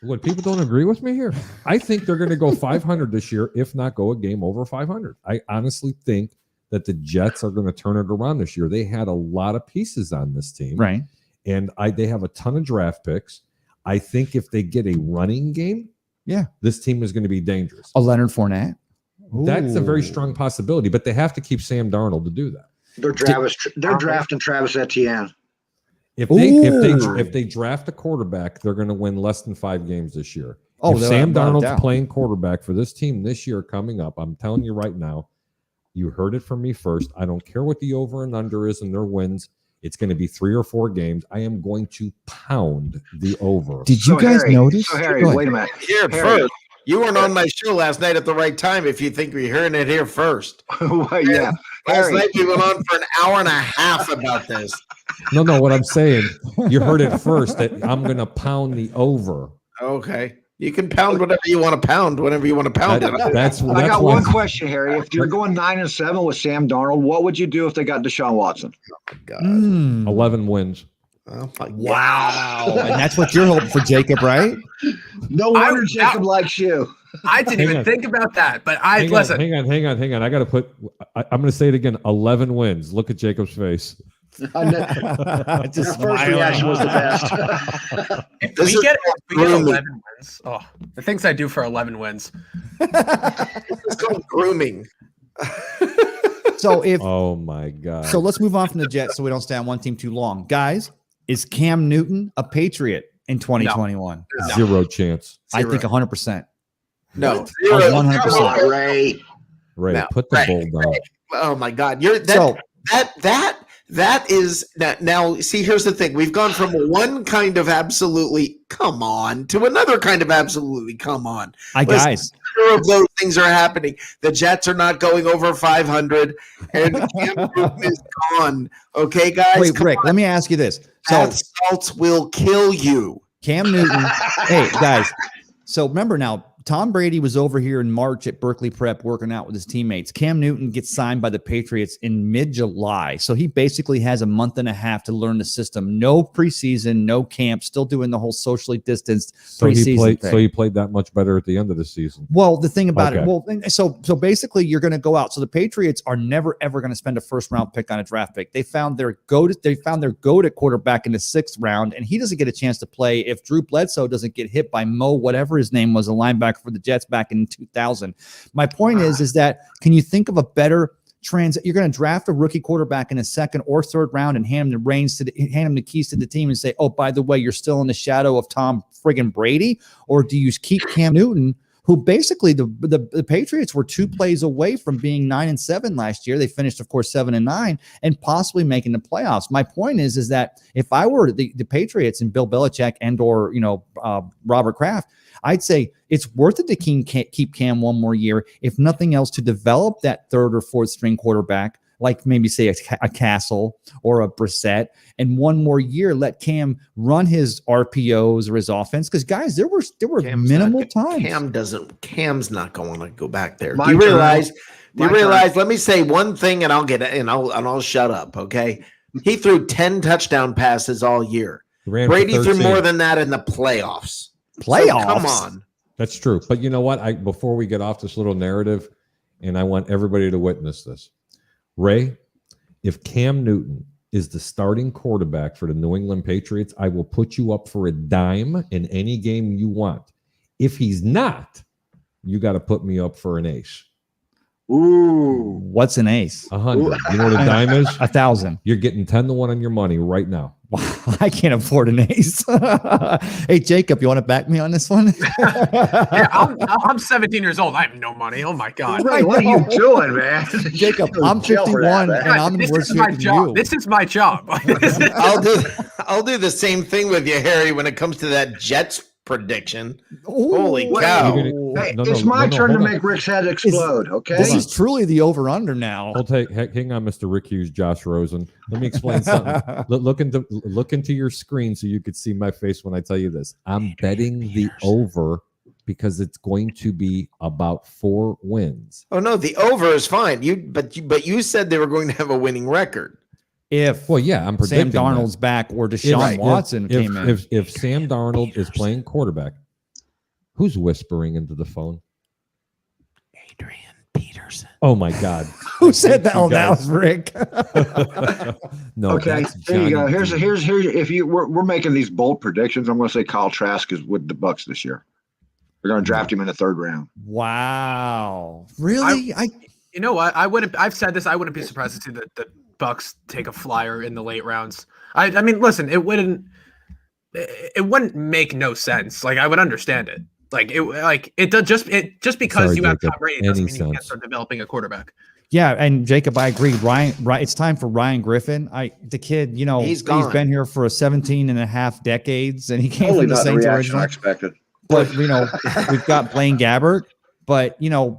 What, people don't agree with me here? I think they're going to go 500 this year, if not go a game over 500. I honestly think that the Jets are going to turn it around this year. They had a lot of pieces on this team, Right. and they have a ton of draft picks. I think if they get a running game, Yeah. this team is going to be dangerous. A Leonard Fournette. That's a very Ooh. strong possibility, but they have to keep Sam Darnold to do that. They're drafting Travis Etienne. If Ooh. they draft a quarterback, they're going to win less than 5 games this year. Oh, if they're Sam without a Darnold's doubt. playing quarterback for this team this year coming up, I'm telling you right now, you heard it from me first. I don't care what the over and under is in their wins. It's going to be 3 or 4 games. I am going to pound the over. Did you guys notice? So Harry, Go ahead. wait a minute. Here at Harry. first. You weren't on my show last night at the right time if you think you're hearing it here first. Well, yeah, Last Harry. night we went on for an hour and a half about this. No, what I'm saying, you heard it first that I'm going to pound the over. Okay. You can pound whatever you want to pound whenever you want to pound it. That's I got why- one question, Harry. If you're going 9-7 with Sam Darnold, what would you do if they got Deshaun Watson? God. Mm. 11 wins. Oh my God. Wow. And that's what you're hoping for, Jacob, right? No I- wonder Jacob likes you. I didn't Hang even on. think about that, but I Hang listen. on. I got to put, I'm going to say it again. 11 wins. Look at Jacob's face. Just Your first smiling. reaction was the best. If This we is get grooming. 11 wins, oh, the things I do for 11 wins. It's called grooming. So if Oh my God. so, let's move on from the Jets so we don't stay on one team too long, guys. Is Cam Newton a Patriot in 2021? No. 0 chance. I think 100%. No. Oh, Zero. 100%. Come on, Ray. Ray, No, put the Ray, bull down. Oh my God. You're that So that is that now see here's the thing. We've gone from one kind of absolutely come on to another kind of absolutely come on. Listen, guys, Neither of those things are happening. The Jets are not going over 500 and Cam Newton is gone. Okay, guys? wait, Come Rick, on. let me ask you this. So Bath salts will kill you. Cam Newton, hey guys. So remember now, Tom Brady was over here in March at Berkeley Prep working out with his teammates. Cam Newton gets signed by the Patriots in mid-July. So he basically has a month and a half to learn the system. No preseason, no camp, still doing the whole socially distanced preseason thing. So he played that much better at the end of the season. Well, the thing about Okay. it, well, so basically you're going to go out. So the Patriots are never ever going to spend a first round pick on a draft pick. They found their goat at quarterback in the 6th round, and he doesn't get a chance to play if Drew Bledsoe doesn't get hit by Mo, whatever his name was, a linebacker for the Jets back in 2000. My point is that can you think of a better you're going to draft a rookie quarterback in the 2nd or 3rd round and hand him the keys to the team and say, oh, by the way, you're still in the shadow of Tom friggin' Brady? Or do you keep Cam Newton, who basically the Patriots were 2 plays away from being 9-7 last year. They finished, of course, 7-9 and possibly making the playoffs. My point is that if I were the Patriots and Bill Belichick and or Robert Kraft, I'd say it's worth it to keep Cam one more year, if nothing else, to develop that 3rd or 4th string quarterback, like maybe say a Castle or a Brissett, and one more year let Cam run his RPOs or his offense. Because guys, there were Cam's minimal not, times. Cam's not going to go back there. My Do you turn. realize? My turn. Let me say one thing, and I'll get it, and I'll shut up. Okay, he threw 10 touchdown passes all year. He ran for Brady threw 13. more than that in the playoffs. Playoffs? So come on. That's true. But you know what? Before we get off this little narrative, and I want everybody to witness this. Ray, if Cam Newton is the starting quarterback for the New England Patriots, I will put you up for a dime in any game you want. If he's not, you got to put me up for an ace. Ooh. What's an ace? 100. You know what a dime is? 1,000. You're getting 10-1 on your money right now. I can't afford an ace. Hey, Jacob, you want to back me on this one? Yeah, I'm 17 years old. I have no money. Oh my god. Ray, what are you doing, man? Jacob, I'm Jail for 51 that, and I'm in This worse is my shape than job. you. This is my job. I'll do the same thing with you, Harry, when it comes to that Jets prediction. Ooh. Holy cow. Hey, No, it's no, my no, turn to hold on. make Rick's head explode, okay? This is truly the over-under now. Hang on, Mr. Rick Hughes, Josh Rosen. Let me explain something. Look into your screen so you could see my face when I tell you this. I'm betting the over because it's going to be about 4 wins. Oh no, the over is fine. But you said they were going to have a winning record. If Well, yeah, I'm Sam predicting Darnold's that. back or Deshaun If- Watson if, came in. If Sam Darnold is playing quarterback, who's whispering into the phone? Adrian Peterson. Oh my God! Who said that? you Oh, that guys- was Rick. No, Okay, that's here you go. Johnny Here's D. if we're making these bold predictions, I'm going to say Kyle Trask is with the Bucks this year. We're going to draft him in the 3rd round. Wow. Really? You know what? I've said this. I wouldn't be surprised to see the Bucks take a flyer in the late rounds. I mean, listen, it wouldn't make no sense. Like, I would understand it. It does just because Sorry, you have Jacob. Tom Brady doesn't Any mean you can't sense. start developing a quarterback. Yeah, and Jacob, I agree. Ryan, it's time for Ryan Griffin. The kid, He's gone. been here for 17 and a half decades, and he came Totally from the not the Saints reaction I originally. expected. But, we've got Blaine Gabbert. But,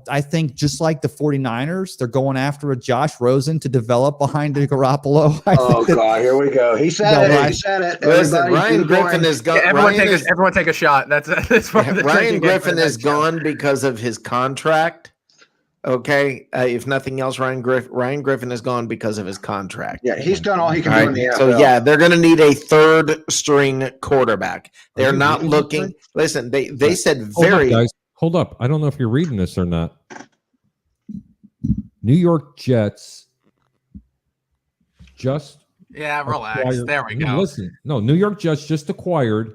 I think just like the 49ers, they're going after a Josh Rosen to develop behind Garoppolo. Oh God, here we go. He said No, it. Ryan- He said it. Listen, Everybody Ryan keep Griffin going. is gone. Yeah, everyone take a shot. That's part of the Ryan drinking game for Griffin the is next show. gone because of his contract. Okay, if nothing else, Ryan Griffin is gone because of his contract. Yeah, he's done all he can All do in the right, NFL. so yeah, they're going to need a 3rd string quarterback. They're you not reading this, looking. Rick? Listen, they said Hold up, very. guys. Hold up. I don't know if you're reading this or not. New York Jets just Yeah, relax. acquired- There we No, go. Listen, no, New York Jets just acquired.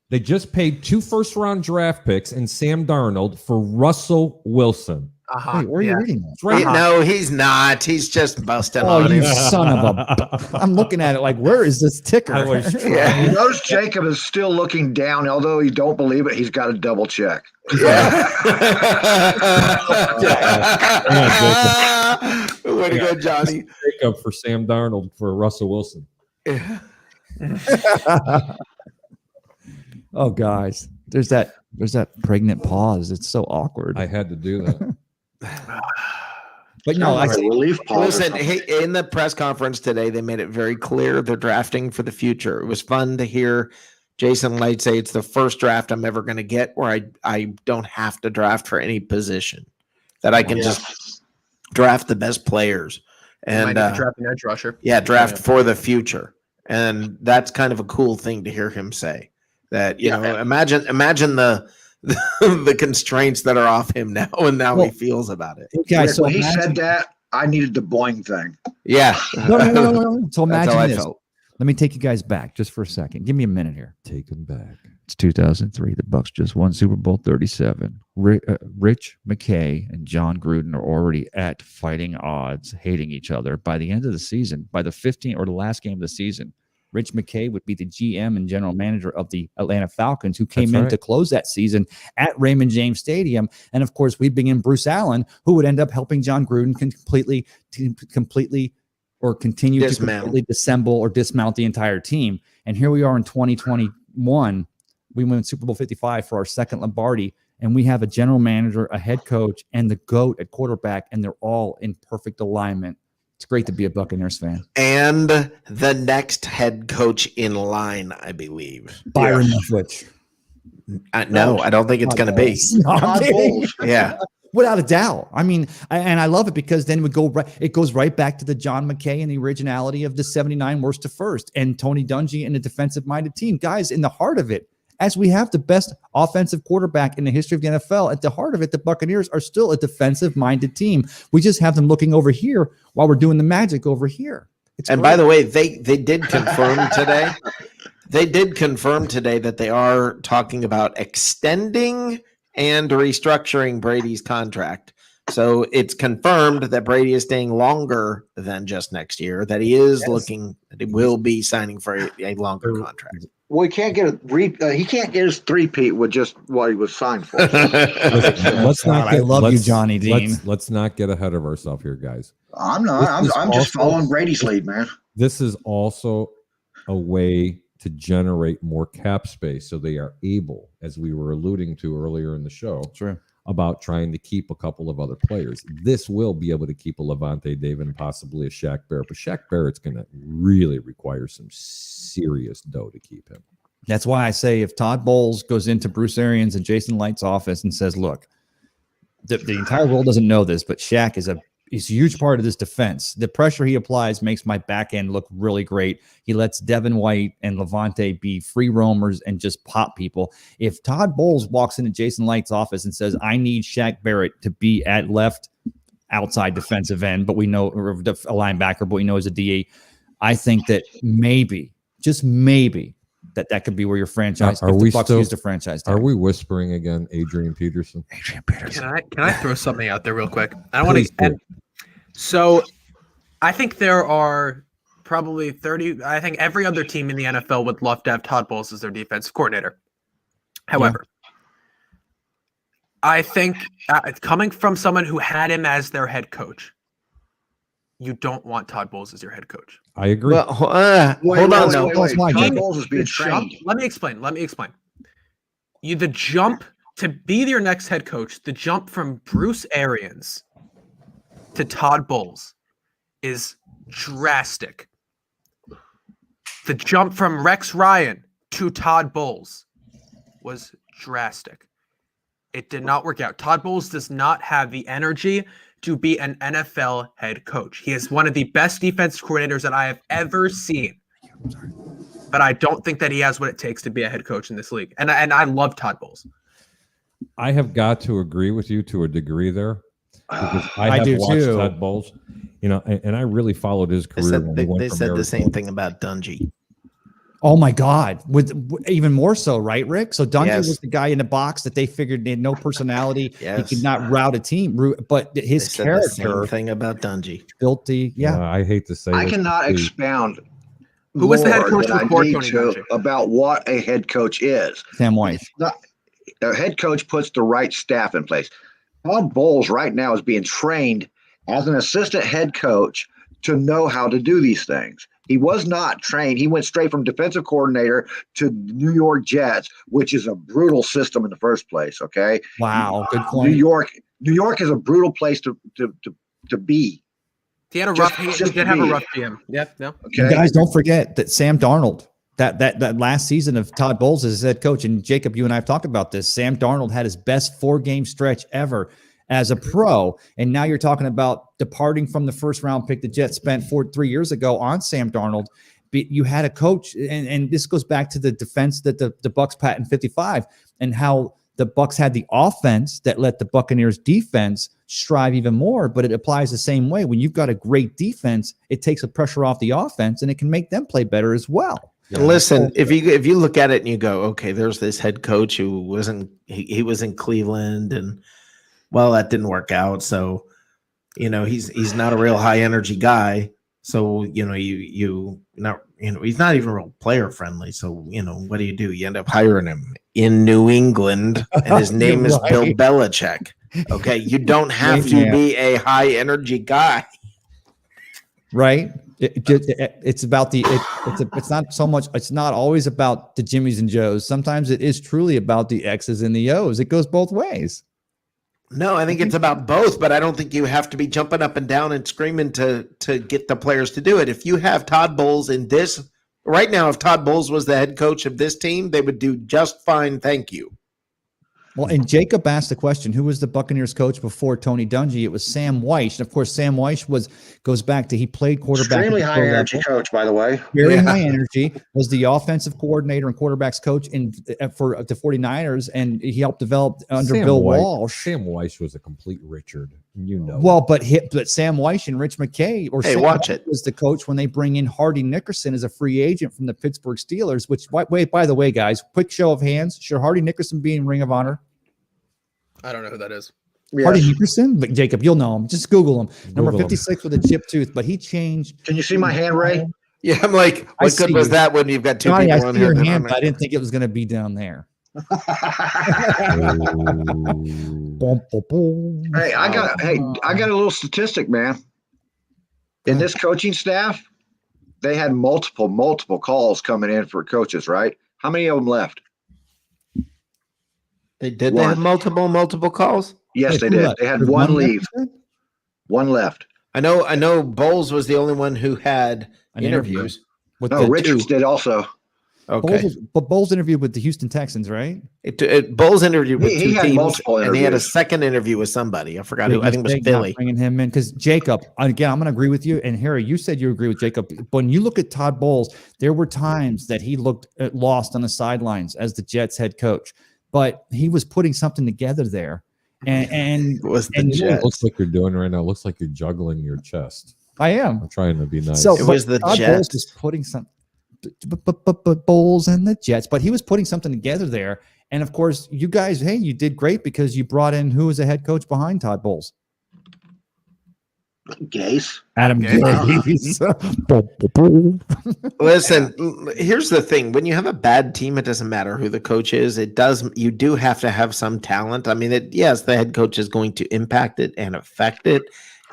They just paid 2 first-round draft picks and Sam Darnold for Russell Wilson. Wait, where are you Yeah. reading that? It's right here. No, he's not. He's just busting Oh, on you him. son of a... I'm looking at it like, where is this ticker? I was trying. Yeah. Notice Jacob is still looking down, although he don't believe it. He's got to double check. Way to go, Johnny. Jacob for Sam Darnold for Russell Wilson. Oh, guys, there's that pregnant pause. It's so awkward. I had to do that. But no, Like a relief pause. or Listen, something. hey, in the press conference today, they made it very clear they're drafting for the future. It was fun to hear Jason Light say it's the first draft I'm ever going to get where I don't have to draft for any position, that I can just draft the best players and draft an edge rusher. draft for the future. And that's kind of a cool thing to hear him say. That imagine the the constraints that are off him now and how he feels about it. guys, Rick, so when he imagine- said that, I needed the boing thing. Yeah. No. So That's imagine how I this. felt. Let me take you guys back just for a second. Give me a minute here. Take him back. It's 2003. The Bucks just won Super Bowl 37. Rich McKay and John Gruden are already at fighting odds, hating each other. By the end of the season, by the 15th or the last game of the season, Rich McKay would be the GM and general manager of the Atlanta Falcons, who came That's in right. to close that season at Raymond James Stadium. And of course, we bring in Bruce Allen, who would end up helping John Gruden completely or continue to Dismantle. completely dissemble or dismount the entire team. And here we are in 2021. We win Super Bowl 55 for our second Lombardi, and we have a general manager, a head coach, and the GOAT at quarterback, and they're all in perfect alignment. It's great to be a Buccaneers fan. And the next head coach in line, I believe. Byron Leftwich. No, I don't think it's going to be. No, I'm Todd kidding. Bowles. Yeah. Without a doubt. I mean, and I love it because then it goes right back to the John McKay and the originality of the 79 worst to first and Tony Dungy and a defensive minded team. Guys, in the heart of it, as we have the best offensive quarterback in the history of the NFL, at the heart of it, the Buccaneers are still a defensive minded team. We just have them looking over here while we're doing the magic over here. And by the way, they did confirm today. They did confirm today that they are talking about extending and restructuring Brady's contract. So it's confirmed that Brady is staying longer than just next year, that he is looking, that he will be signing for a longer contract. Well, he can't get he can't get his three-peat with just what he was signed for. Let's not. I love you, let's- Johnny Dean. Let's not get ahead of ourselves here, guys. I'm not. This is I'm just also- following Brady's lead, man. This is also a way to generate more cap space, so they are able, as we were alluding to earlier in the show, True. about trying to keep a couple of other players. This will be able to keep a Levante David and possibly a Shaq Barrett, but Shaq Barrett's going to really require some serious dough to keep him. That's why I say if Todd Bowles goes into Bruce Arians and Jason Light's office and says, look, the entire world doesn't know this, but Shaq is a huge part of this defense. The pressure he applies makes my back end look really great. He lets Devin White and Levante be free roamers and just pop people. If Todd Bowles walks into Jason Light's office and says, I need Shaq Barrett to be at left outside defensive end, but we know, or a linebacker, but we know as a DA, I think that maybe, just maybe, that could be where your franchise, Are if we the Bucs still- use the franchise tag. Are we whispering again, Adrian Peterson? Adrian Peterson. Can I throw something out there real quick? I want Please do. to. So, I think there are probably 30. I think every other team in the NFL would love to have Todd Bowles as their defensive coordinator. However, I think coming from someone who had him as their head coach, you don't want Todd Bowles as your head coach. I agree. Well, hold on. No. Todd Bowles is being The jump- trained. Let me explain. The jump to be your next head coach, the jump from Bruce Arians to Todd Bowles is drastic. The jump from Rex Ryan to Todd Bowles was drastic. It did not work out. Todd Bowles does not have the energy to be an NFL head coach. He is one of the best defense coordinators that I have ever seen. But I don't think that he has what it takes to be a head coach in this league. And I love Todd Bowles. I have got to agree with you to a degree there, because I have do watched too. Todd Bowles, and I really followed his They career. said, when he went they from said the Arizona. same thing about Dungy. Oh my God! With even more so, right, Rick? So Dungy Yes. was the guy in the box that they figured had no personality. Yes. He could not route a team, but They his said the same character thing about Dungy. built the I hate to say I this, cannot please. expound Who was the head more coach than I before need Tony to Dungy? about what a head coach is. Sam White. A head coach puts the right staff in place. Todd Bowles right now is being trained as an assistant head coach to know how to do these things. He was not trained. He went straight from defensive coordinator to New York Jets, which is a brutal system in the first place. Okay. Wow, good New point. York is a brutal place to be. He had a Just- rough. He just did have a be. rough GM. Yeah, no. You Okay. guys, don't forget that Sam Darnold, that last season of Todd Bowles as head coach, and Jacob, you and I have talked about this. Sam Darnold had his best 4-game stretch ever as a pro, and now you're talking about departing from the first round pick the Jets spent 3 years ago on Sam Darnold. You had a coach, and this goes back to the defense that the Bucs patent 55, and how the Bucs had the offense that let the Buccaneers defense strive even more, but it applies the same way. When you've got a great defense, it takes the pressure off the offense and it can make them play better as well. Yeah. Listen, if you look at it and you go, okay, there's this head coach who wasn't he was in Cleveland, and well, that didn't work out. So, he's not a real high energy guy. So, you he's not even real player friendly. So, what do? You end up hiring him in New England, and his name is Bill Right. Belichick. Okay. You don't have to Yeah. be a high energy guy. Right. It's about it's not so much. It's not always about the Jimmys and Joes. Sometimes it is truly about the X's and the O's. It goes both ways. No, I think it's about both, but I don't think you have to be jumping up and down and screaming to get the players to do it. If you have Todd Bowles in this right now, if Todd Bowles was the head coach of this team, they would do just fine. Thank you. Well, and Jacob asked the question, who was the Buccaneers coach before Tony Dungy? It was Sam Weish. And of course, Sam Weish goes back to, he played quarterback. Extremely at the high pro energy level. coach, by the way. Very Yeah. high energy, was the offensive coordinator and quarterbacks coach for the 49ers. And he helped develop under Sam Bill Weish- Walsh. Sam Weish was a complete Richard. Well, but Sam Weish and Rich McKay Hey, Sam watch Weish it. was the coach when they bring in Hardy Nickerson as a free agent from the Pittsburgh Steelers, which, by the way, guys, quick show of hands. Should Hardy Nickerson be in Ring of Honor? I don't know who that is. Hardy Yes. Nickerson? But Jacob, you'll know him. Just Google him. Number Google him. 56 with a chipped tooth, but he changed. Can you see my hand, Ray? Yeah, I'm like, I what good see was you. that when you've got two Johnny, I people on see here? your that hand, aren't- but I didn't think it was going to be down there. Hey, I got a little statistic, man. In this coaching staff, they had multiple calls coming in for coaches, right? How many of them left? They did. One. They have multiple calls. Yes, they Who did. left? They had There's one left, leave. you said? One left. I know. Bowles was the only one who had An interview. interviews. With No, the Richards two. did also. Okay. Bowles interviewed with the Houston Texans, right? Bowles interviewed with He two had teams, multiple and he had a interviews. second interview with somebody. I forgot who. I think it was Mistake not Philly. bringing him in because Jacob. Again, I'm going to agree with you. And Harry, you said you agree with Jacob. But when you look at Todd Bowles, there were times that he looked lost on the sidelines as the Jets head coach, but he was putting something together there. And It was the and You know what it Jets. looks like you're doing right now? It looks like you're juggling your chest. I am. I'm trying to be nice. So It was the Todd Bowles Jets. was putting some Bowles and the Jets, but he was putting something together there. And of course, you guys, hey, you did great because you brought in who was the head coach behind Todd Bowles? Gase. Adam Gase. Gase. Listen, here's the thing: when you have a bad team, it doesn't matter who the coach is. It does. You do have to have some talent. I mean, yes, the head coach is going to impact it and affect it.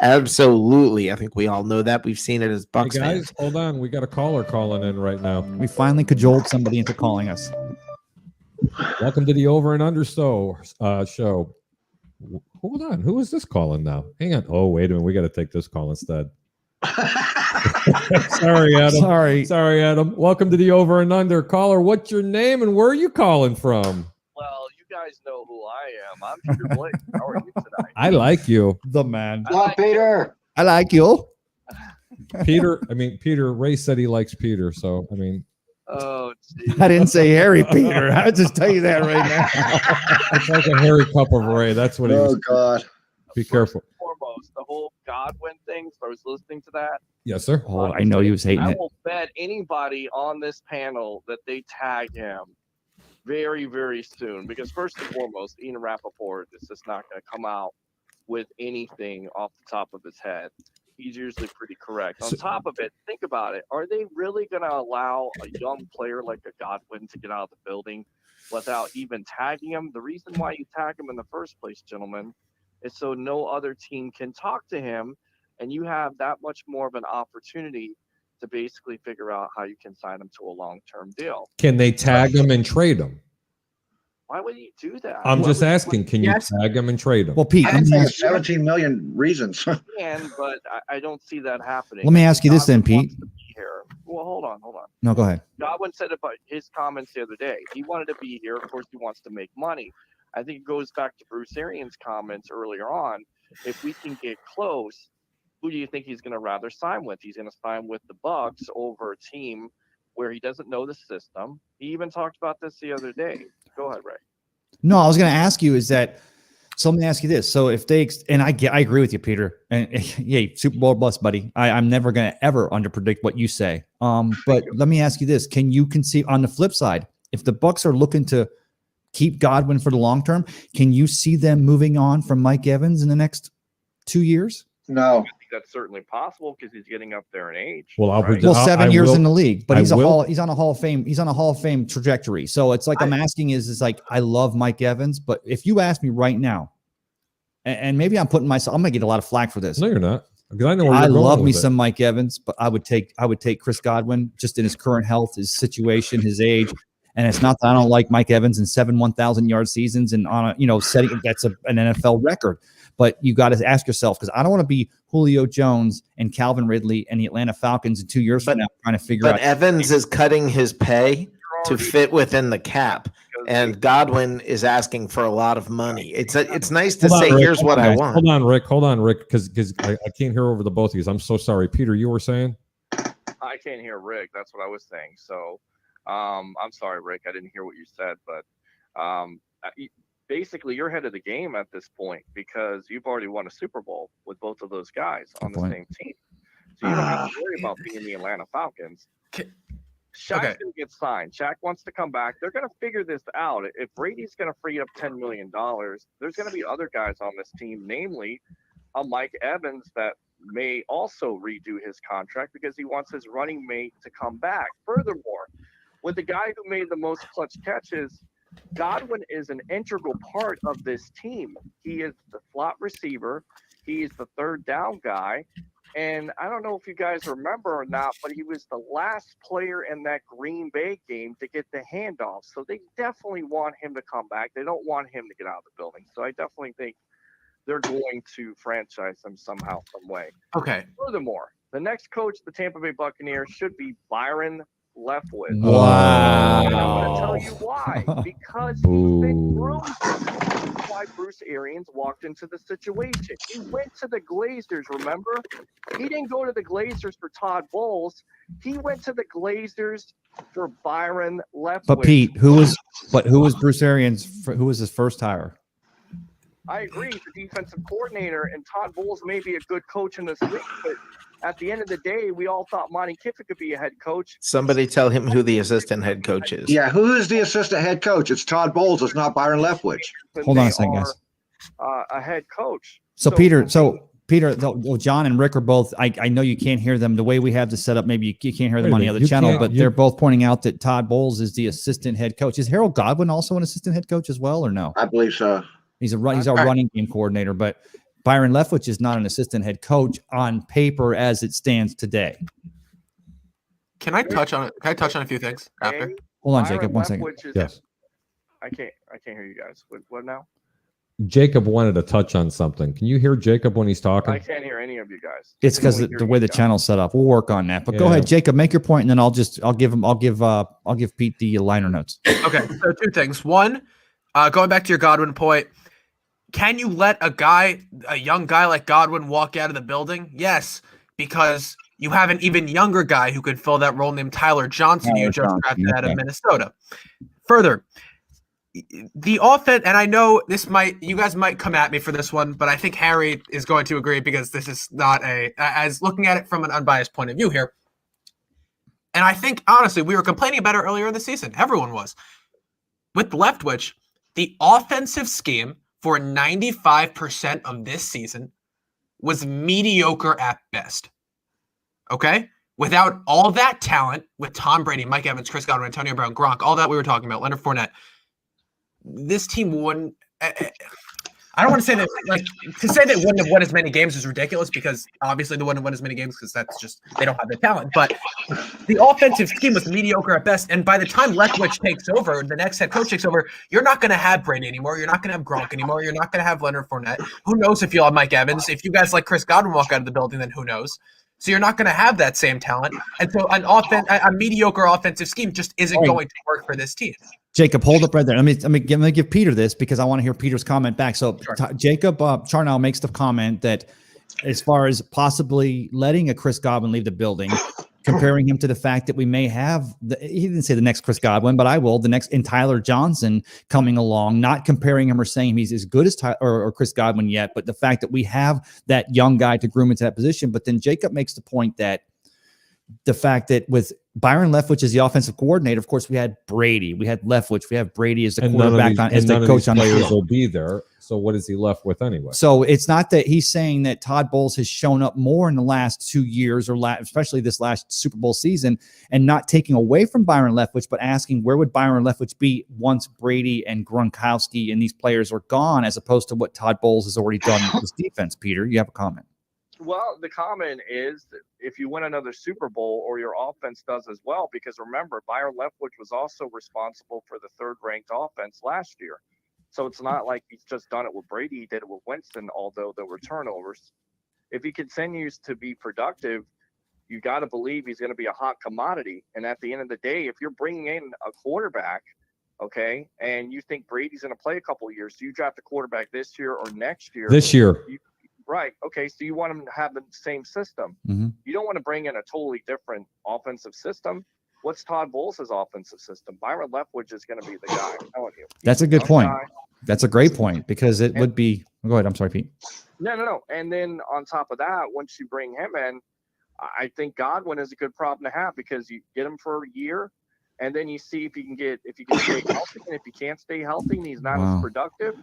Absolutely, I think we all know that. We've seen it as Hey Bucks guys, fans. hold on. We got a caller calling in right now. We finally cajoled somebody into calling us. Welcome to the Over and Under show. Hold on. Who is this calling now? Hang on. Oh, wait a minute. We got to take this call instead. Sorry, Adam. Sorry. Sorry, Adam. Welcome to the Over and Under. Caller, what's your name and where are you calling from? Well, you guys know who I am. I'm Peter Blake. How are you tonight? I like you. The man. Come on, Peter. I like you. Peter, Ray said he likes Peter. So, I mean, Oh, geez. I didn't say Harry Peter. I'll just tell you that right now. it's like a hairy cup of Ray. That's what he Oh was. God. Be careful. First and foremost, the whole Godwin thing. So I was listening to that. Yes, sir. Oh, I know he was hating I it. will bet anybody on this panel that they tag him very, very soon. Because first and foremost, Ian Rappaport is just not going to come out with anything off the top of his head. He's usually pretty correct. On So- top of it, think about it. Are they really going to allow a young player like a Godwin to get out of the building without even tagging him? The reason why you tag him in the first place, gentlemen, is so no other team can talk to him, and you have that much more of an opportunity to basically figure out how you can sign him to a long-term deal. Can they tag him and trade him? Why would you do that? I'm Why just would- asking. Can you Yes. tag him and trade him? Well, Pete, I let me think ask, 17 million reasons. Can, but I don't see that happening. let me ask you this then, Godwin wants Pete. to be here. Well, hold on. No, go ahead. Godwin said about his comments the other day. He wanted to be here. Of course, he wants to make money. I think it goes back to Bruce Arians' comments earlier on. If we can get close, who do you think he's going to rather sign with? He's going to sign with the Bucks over a team where he doesn't know the system. He even talked about this the other day. Go ahead, Ray. No, I was going to ask you is that. So let me ask you this. So if they and I agree with you, Peter. And yeah, Super Bowl bust, buddy. I'm never going to ever underpredict what you say. But let me ask you this: can you conceive on the flip side, if the Bucks are looking to keep Godwin for the long term, can you see them moving on from Mike Evans in the next 2 years? No. that's certainly possible because he's getting up there in age. Well, I'll right? predict- Well, I- 7 I years will- in the league, but I he's will- he's on a Hall of Fame trajectory. So it's like I'm asking is like I love Mike Evans, but if you ask me right now, and maybe I'm putting myself, I'm gonna get a lot of flack for this. No, you're not. Because I know where I you're going love me with it. some Mike Evans, but I would take Chris Godwin just in his current health, his situation, his age. And it's not that I don't like Mike Evans and 7 1,000-yard seasons and on a setting that's an NFL record. But you got to ask yourself, because I don't want to be Julio Jones and Calvin Ridley and the Atlanta Falcons in 2 years from now trying to figure But out. Evans is cutting his pay to fit within the cap, and Godwin is asking for a lot of money. It's nice to Hold on, say, Rick. here's what I Hold want. Hold on, Rick, because I can't hear over the both of you. I'm so sorry. Peter, you were saying? I can't hear Rick. That's what I was saying. So, I'm sorry, Rick. I didn't hear what you said, but basically, you're ahead of the game at this point because you've already won a Super Bowl with both of those guys on the point. same team. So you don't have to worry about being the Atlanta Falcons. Shaq's Okay. going to get signed. Shaq wants to come back. They're going to figure this out. If Brady's going to free up $10 million, there's going to be other guys on this team, namely a Mike Evans that may also redo his contract because he wants his running mate to come back. Furthermore, with the guy who made the most clutch catches, Godwin is an integral part of this team. He is the slot receiver. He's the third down guy. And I don't know if you guys remember or not, but he was the last player in that Green Bay game to get the handoff. So they definitely want him to come back. They don't want him to get out of the building. So I definitely think they're going to franchise him somehow, some way. Okay. Furthermore, the next coach of the Tampa Bay Buccaneers should be Byron Leftwich. Wow. And I'm going to tell you why. Because he's been Boo. groomed. That's why Bruce Arians walked into the situation. He went to the Glazers, remember? He didn't go to the Glazers for Todd Bowles. He went to the Glazers for Byron Leftwich. But Pete, who was Bruce Arians? Who was his first hire? I agree. He's the defensive coordinator, and Todd Bowles may be a good coach in this league, but at the end of the day, we all thought Monty Kiffin could be a head coach. Somebody tell him who the assistant head coach is. Yeah, who is the assistant head coach? It's Todd Bowles. It's not Byron Leftwich. And Hold on they a second, guys. are, a head coach. So Peter, John and Rick are both. I know you can't hear them the way we have this set up. Maybe you can't hear them Wait a on the minute, other you channel, can't- but you- they're both pointing out that Todd Bowles is the assistant head coach. Is Harold Godwin also an assistant head coach as well, or no? I believe so. He's our running game coordinator, but Byron Leftwich is not an assistant head coach on paper as it stands today. Can I touch on a few things after? A, Hold on, Byron Jacob. One second. Leftwich is- Yes. I can't hear you guys. What now? Jacob wanted to touch on something. Can you hear Jacob when he's talking? I can't hear any of you guys. It's I can because only the hear way you the guys. channel's set up. We'll work on that. But go Yeah. ahead, Jacob. Make your point, and then I'll give Pete the liner notes. Okay, so two things. One, going back to your Godwin point, can you let a young guy like Godwin walk out of the building? Yes, because you have an even younger guy who could fill that role named Tyler Johnson, who you just Johnson, drafted out of okay. Minnesota. Further, the offense, and I know you guys might come at me for this one, but I think Harry is going to agree because this is not as looking at it from an unbiased point of view here. And I think, honestly, we were complaining about it earlier in the season. Everyone was. With Leftwich, the offensive scheme for 95% of this season was mediocre at best. Okay? Without all that talent, with Tom Brady, Mike Evans, Chris Godwin, Antonio Brown, Gronk, all that we were talking about, Leonard Fournette, this team wouldn't. I don't want to say that, to say they wouldn't have won as many games is ridiculous because obviously they wouldn't have won as many games because that's just, they don't have the talent. But the offensive scheme was mediocre at best. And by the time Leftwich takes over, the next head coach takes over, you're not going to have Brady anymore. You're not going to have Gronk anymore. You're not going to have Leonard Fournette. Who knows if you'll have Mike Evans? If you guys like Chris Godwin walk out of the building, then who knows? So you're not going to have that same talent. And so a mediocre offensive scheme just isn't going to work for this team. Jacob, hold up right there. Let me give Peter this because I want to hear Peter's comment back. So Sure. Jacob Charnow makes the comment that as far as possibly letting a Chris Godwin leave the building, comparing him to the fact that we may have he didn't say the next Chris Godwin, but I will, the next in Tyler Johnson coming along, not comparing him or saying he's as good as or Chris Godwin yet, but the fact that we have that young guy to groom into that position. But then Jacob makes the point that the fact that with Byron Leftwich as the offensive coordinator, of course, we had Brady, we had Leftwich, we have Brady as the And none of quarterback these- as and the none of coach these on the players field. will be there. So what is he left with anyway? So it's not that he's saying that Todd Bowles has shown up more in the last 2 years or especially this last Super Bowl season and not taking away from Byron Leftwich, but asking where would Byron Leftwich be once Brady and Gronkowski and these players are gone, as opposed to what Todd Bowles has already done with this defense. Peter, you have a comment. Well, the comment is that if you win another Super Bowl or your offense does as well, because remember, Byron Leftwich was also responsible for the third-ranked offense last year. So it's not like he's just done it with Brady. He did it with Winston, although there were turnovers. If he continues to be productive, you got to believe he's going to be a hot commodity. And at the end of the day, if you're bringing in a quarterback, okay, and you think Brady's going to play a couple of years, do you draft a quarterback this year or next year? This year. Right. Okay. So you want them to have the same system. Mm-hmm. You don't want to bring in a totally different offensive system. What's Todd Bowles' offensive system? Byron Leftwich is going to be the guy. I'm telling you. That's a good point. Guy. That's a great point, because it would be. Go ahead. I'm sorry, Pete. No. And then on top of that, once you bring him in, I think Godwin is a good problem to have, because you get him for a year, and then you see if you can stay healthy, and if he can't stay healthy and he's not as productive.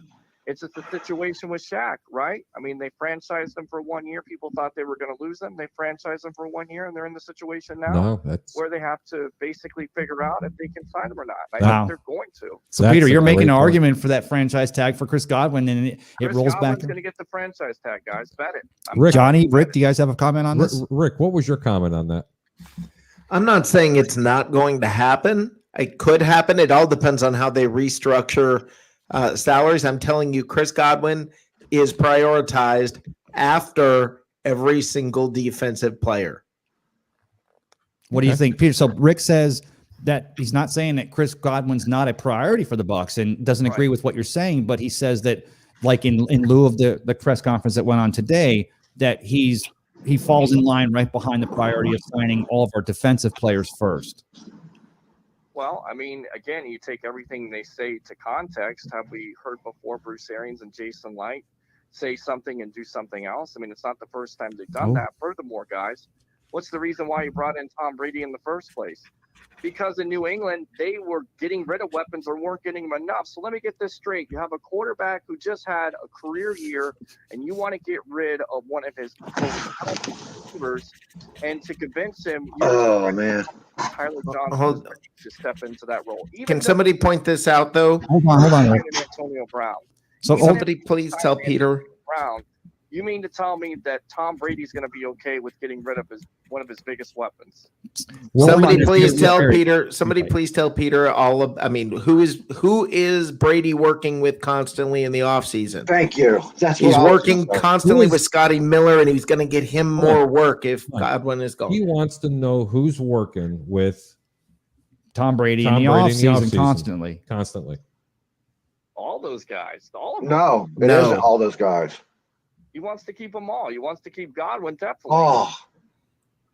It's just a situation with Shaq, right? I mean, they franchised him for 1 year. People thought they were going to lose him. They franchised him for 1 year, and they're in the situation now where they have to basically figure out if they can sign him or not. I think they're going to. So, Peter, you're making an argument for that franchise tag for Chris Godwin, and it rolls back. Godwin's going to get the franchise tag, guys. Bet it. Rick, do you guys have a comment on this? Rick, what was your comment on that? I'm not saying it's not going to happen. It could happen. It all depends on how they restructure salaries. I'm telling you, Chris Godwin is prioritized after every single defensive player. What do you think, Peter? So Rick says that he's not saying that Chris Godwin's not a priority for the Bucs and doesn't agree with what you're saying, but he says that, like in lieu of the press conference that went on today, that he falls in line right behind the priority of signing all of our defensive players first. Well, I mean, again, you take everything they say to context. Have we heard before Bruce Arians and Jason Light say something and do something else? I mean, it's not the first time they've done that. Furthermore, guys, what's the reason why you brought in Tom Brady in the first place? Because in New England, they were getting rid of weapons or weren't getting them enough. So let me get this straight. You have a quarterback who just had a career year, and you want to get rid of one of his receivers, and to convince him, man, Tyler Johnson to step into that role. Can somebody point this out, though? Hold on. Antonio Brown. So somebody please tell Peter. Brown. You mean to tell me that Tom Brady's going to be okay with getting rid of one of his biggest weapons? Somebody please tell Peter. Somebody please tell Peter who is Brady working with constantly in the offseason? Thank you. He's working constantly with Scotty Miller, and he's going to get him more work if Godwin is gone. He wants to know who's working with Tom Brady in the offseason constantly. All those guys. All of them. No, it isn't all those guys. He wants to keep them all. He wants to keep Godwin, definitely. Oh.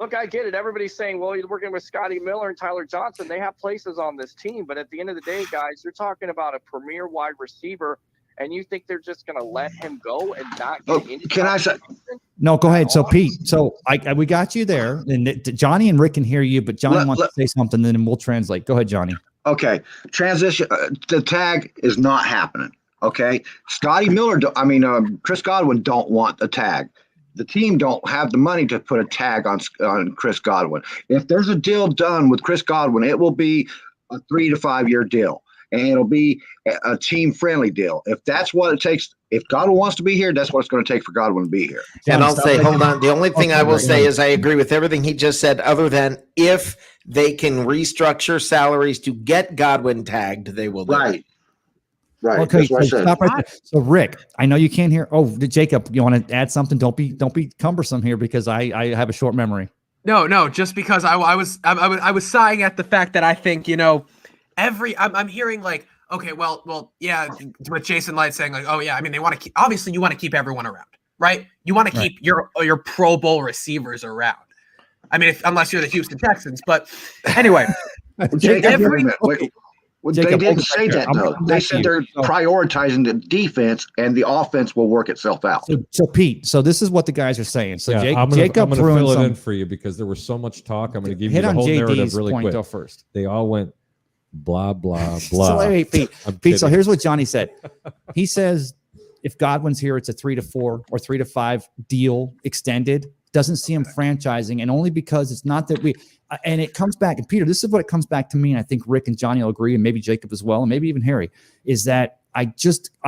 Look, I get it. Everybody's saying, well, he's working with Scotty Miller and Tyler Johnson. They have places on this team. But at the end of the day, guys, you're talking about a premier wide receiver, and you think they're just going to let him go and not get into Can I say? No, go ahead. So, Pete, we got you there. And Johnny and Rick can hear you, but Johnny wants to say something, then we'll translate. Go ahead, Johnny. Okay. Transition. The tag is not happening. Okay. Scotty Miller, Chris Godwin don't want the tag. The team don't have the money to put a tag on Chris Godwin. If there's a deal done with Chris Godwin, it will be a 3 to 5 year deal, and it'll be a team friendly deal. If that's what it takes, if Godwin wants to be here, that's what it's going to take for Godwin to be here. And I'll say, hold on. The only thing I will say is I agree with everything he just said, other than if they can restructure salaries to get Godwin tagged, they will do it. Right. Okay, so stop right there. So Rick, I know you can't hear. Oh, Jacob, you want to add something? Don't be cumbersome here, because I have a short memory. No, just because I was sighing at the fact that I think, I'm hearing like, okay, well, yeah, with Jason Light saying like, oh yeah, I mean, they want to keep, obviously you want to keep everyone around, right? You want to keep your Pro Bowl receivers around. I mean, unless you're the Houston Texans, but anyway, they didn't say that, though. They said they're prioritizing the defense, and the offense will work itself out. So Pete, this is what the guys are saying. So I'm Jacob going to fill it in for you, because there was so much talk. I'm going to give you the whole narrative really quick. Though, first. They all went blah, blah, blah. So, Pete, so here's what Johnny said. He says If Godwin's here, it's a 3 to 4 or 3 to 5 deal extended. Doesn't see him franchising, and only because it's not that we. And it comes back, and Peter, this is what it comes back to me, and I think Rick and Johnny will agree, and maybe Jacob as well, and maybe even Harry, is that I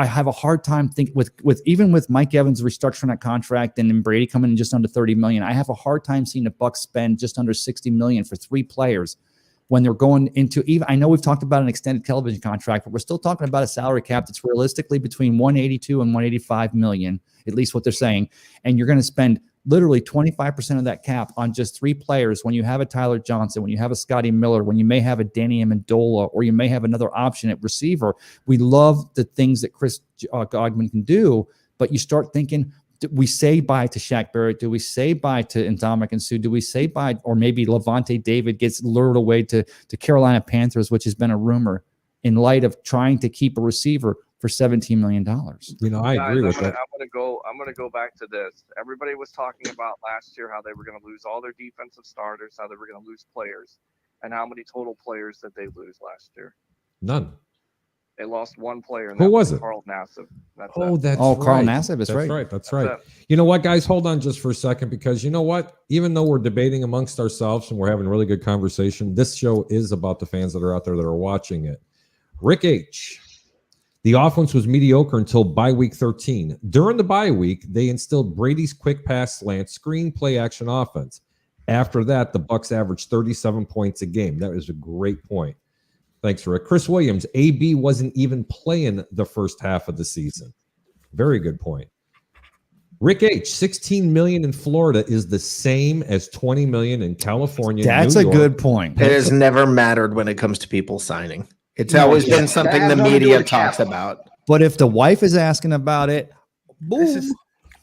have a hard time thinking with even with Mike Evans restructuring that contract and then Brady coming in just under $30 million. I have a hard time seeing the Bucs spend just under $60 million for 3 players when they're going into even. I know we've talked about an extended television contract, but we're still talking about a salary cap that's realistically between 182 and 185 million, at least what they're saying, and you're going to spend literally 25% of that cap on just 3 players when you have a Tyler Johnson, when you have a Scotty Miller, when you may have a Danny Amendola, or you may have another option at receiver. We love the things that Chris Godwin can do, but you start thinking, do we say bye to Shaq Barrett? Do we say bye to Ndamukong Suh? Do we say bye, or maybe Levante David gets lured away to Carolina Panthers, which has been a rumor, in light of trying to keep a receiver for $17 million. You know, I agree with that. I'm gonna go back to this. Everybody was talking about last year how they were gonna lose all their defensive starters, how they were gonna lose players, and how many total players did they lose last year? None. They lost 1 player. And Who that was it? Carl Nassib. That's Oh, it. that's Carl right. Nassib is That's right. That's right. That's it. You know what, guys? Hold on just for a second, because you know what? Even though we're debating amongst ourselves and we're having a really good conversation, this show is about the fans that are out there that are watching it. Rick H. The offense was mediocre until bye week 13. During the bye week, they instilled Brady's quick pass slant, screen play action offense. After that, the Bucs averaged 37 points a game. That was a great point. Thanks, Rick. Chris Williams, AB wasn't even playing the first half of the season. Very good point. Rick H, 16 million in Florida is the same as 20 million in California. That's New a York. good point. It has never mattered when it comes to people signing. It's No, always yeah. been something That the has nothing to do media with cap. talks about. But if the wife is asking about it, boom. This is,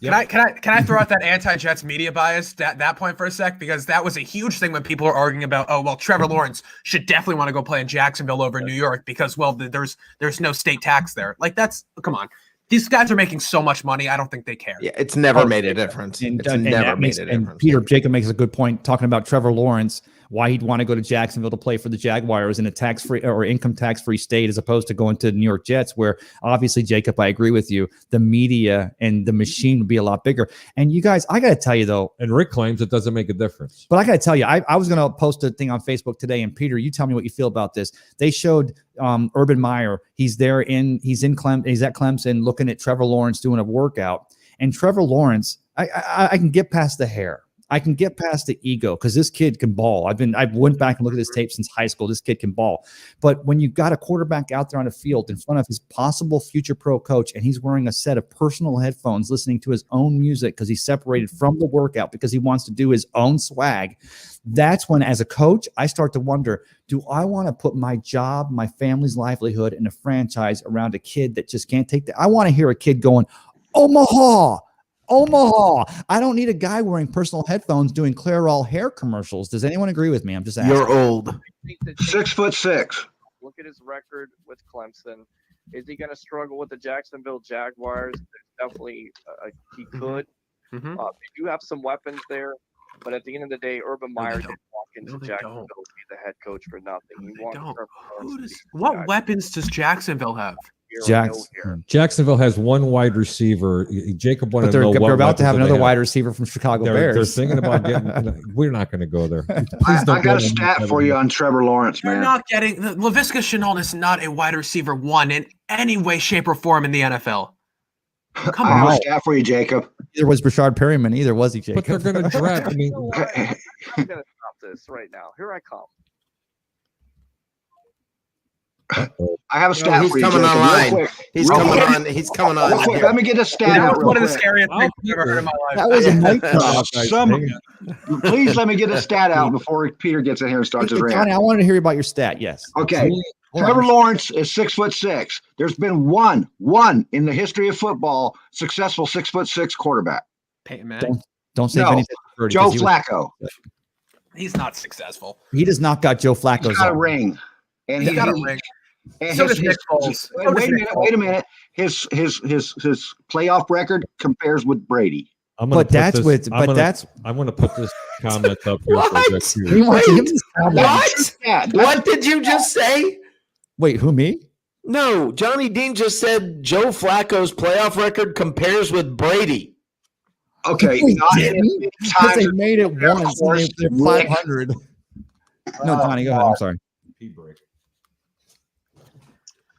can I throw out that anti-Jets media bias at that point for a sec? Because that was a huge thing when people are arguing about, oh, well, Trevor Lawrence should definitely want to go play in Jacksonville over New York because, well, there's no state tax there. Like, come on. These guys are making so much money. I don't think they care. Yeah, it's never made a difference. It's never made a difference. And Peter Jacob makes a good point talking about Trevor Lawrence, why he'd want to go to Jacksonville to play for the Jaguars in a tax-free or income tax-free state as opposed to going to the New York Jets, where obviously, Jacob, I agree with you, the media and the machine would be a lot bigger. And you guys, I got to tell you, though. And Rick claims it doesn't make a difference. But I got to tell you, I was going to post a thing on Facebook today, and Peter, you tell me what you feel about this. They showed Urban Meyer. He's at Clemson looking at Trevor Lawrence doing a workout. And Trevor Lawrence, I can get past the hair. I can get past the ego because this kid can ball. I went back and looked at his tape since high school. This kid can ball. But when you've got a quarterback out there on the field in front of his possible future pro coach, and he's wearing a set of personal headphones, listening to his own music because he's separated from the workout because he wants to do his own swag, that's when, as a coach, I start to wonder, do I want to put my job, my family's livelihood, and a franchise around a kid that just can't take that? I want to hear a kid going, Omaha. I don't need a guy wearing personal headphones doing Clairol hair commercials. Does anyone agree with me? I'm just asking. You're old. I think that 6'6". Look at his record with Clemson. Is he going to struggle with the Jacksonville Jaguars? There's definitely he could. Mhm. They do have some weapons there, but at the end of the day, Urban Meyer didn't walk into No, they Jacksonville don't. to be the head coach for nothing. No, He they wanted don't. Trevor Lawrence to be the What guy. weapons does Jacksonville have? Here or no here. Jacksonville has one wide receiver. Jacob wanted But to know they're what about to have weapons another they wide receiver from Chicago They're Bears. thinking about getting. We're not going to go there. I Please don't got a go there. stat for you on Trevor Lawrence, You're man. not getting Laviska Shenault is not a wide receiver 1 in any way, shape, or form in the NFL. Come I have on. a stat for you, Jacob. Neither was Rashard Perryman, either was he, Jacob? But they're going to draft. I You mean, know what? I'm going to stop this right now. Here I come. I have a stat he's for you, coming Jacob. online. Real quick. He's Real coming quick. on. He's coming on. Real quick. here. Let me get a stat That out was real one of the quick. scariest things I've ever heard in my life. That was a mic drop. guys, Some- hang on. Please let me get a stat out before Peter gets in here and starts his Johnny, rant. I wanted to hear about your stat. Yes. Okay. Hold Trevor on. Lawrence is 6'6". There's been one in the history of football successful 6'6" quarterback. Peyton Manning. Don't say No, Vinny Testaverde, Joe 'cause he was- Flacco. He's not successful. He does not got Joe He's Flacco's got a on. ring. And He's he got a ring. and So does Nick Foles. So does Wait a Nick minute. Foles. Wait a minute. His playoff record compares with Brady. I'm gonna But put that's this- with, I'm but gonna- that's I'm going to put this comment up here for What? Rick here. he wants to Wait, give us this comment. What? Yeah. What did you just say? Wait, who, me? No, Johnny Dean just said Joe Flacco's playoff record compares with Brady. Okay, They not didn't, because they made it once. And they're Rick. 500. No, Johnny, go ahead. I'm sorry. Pee break.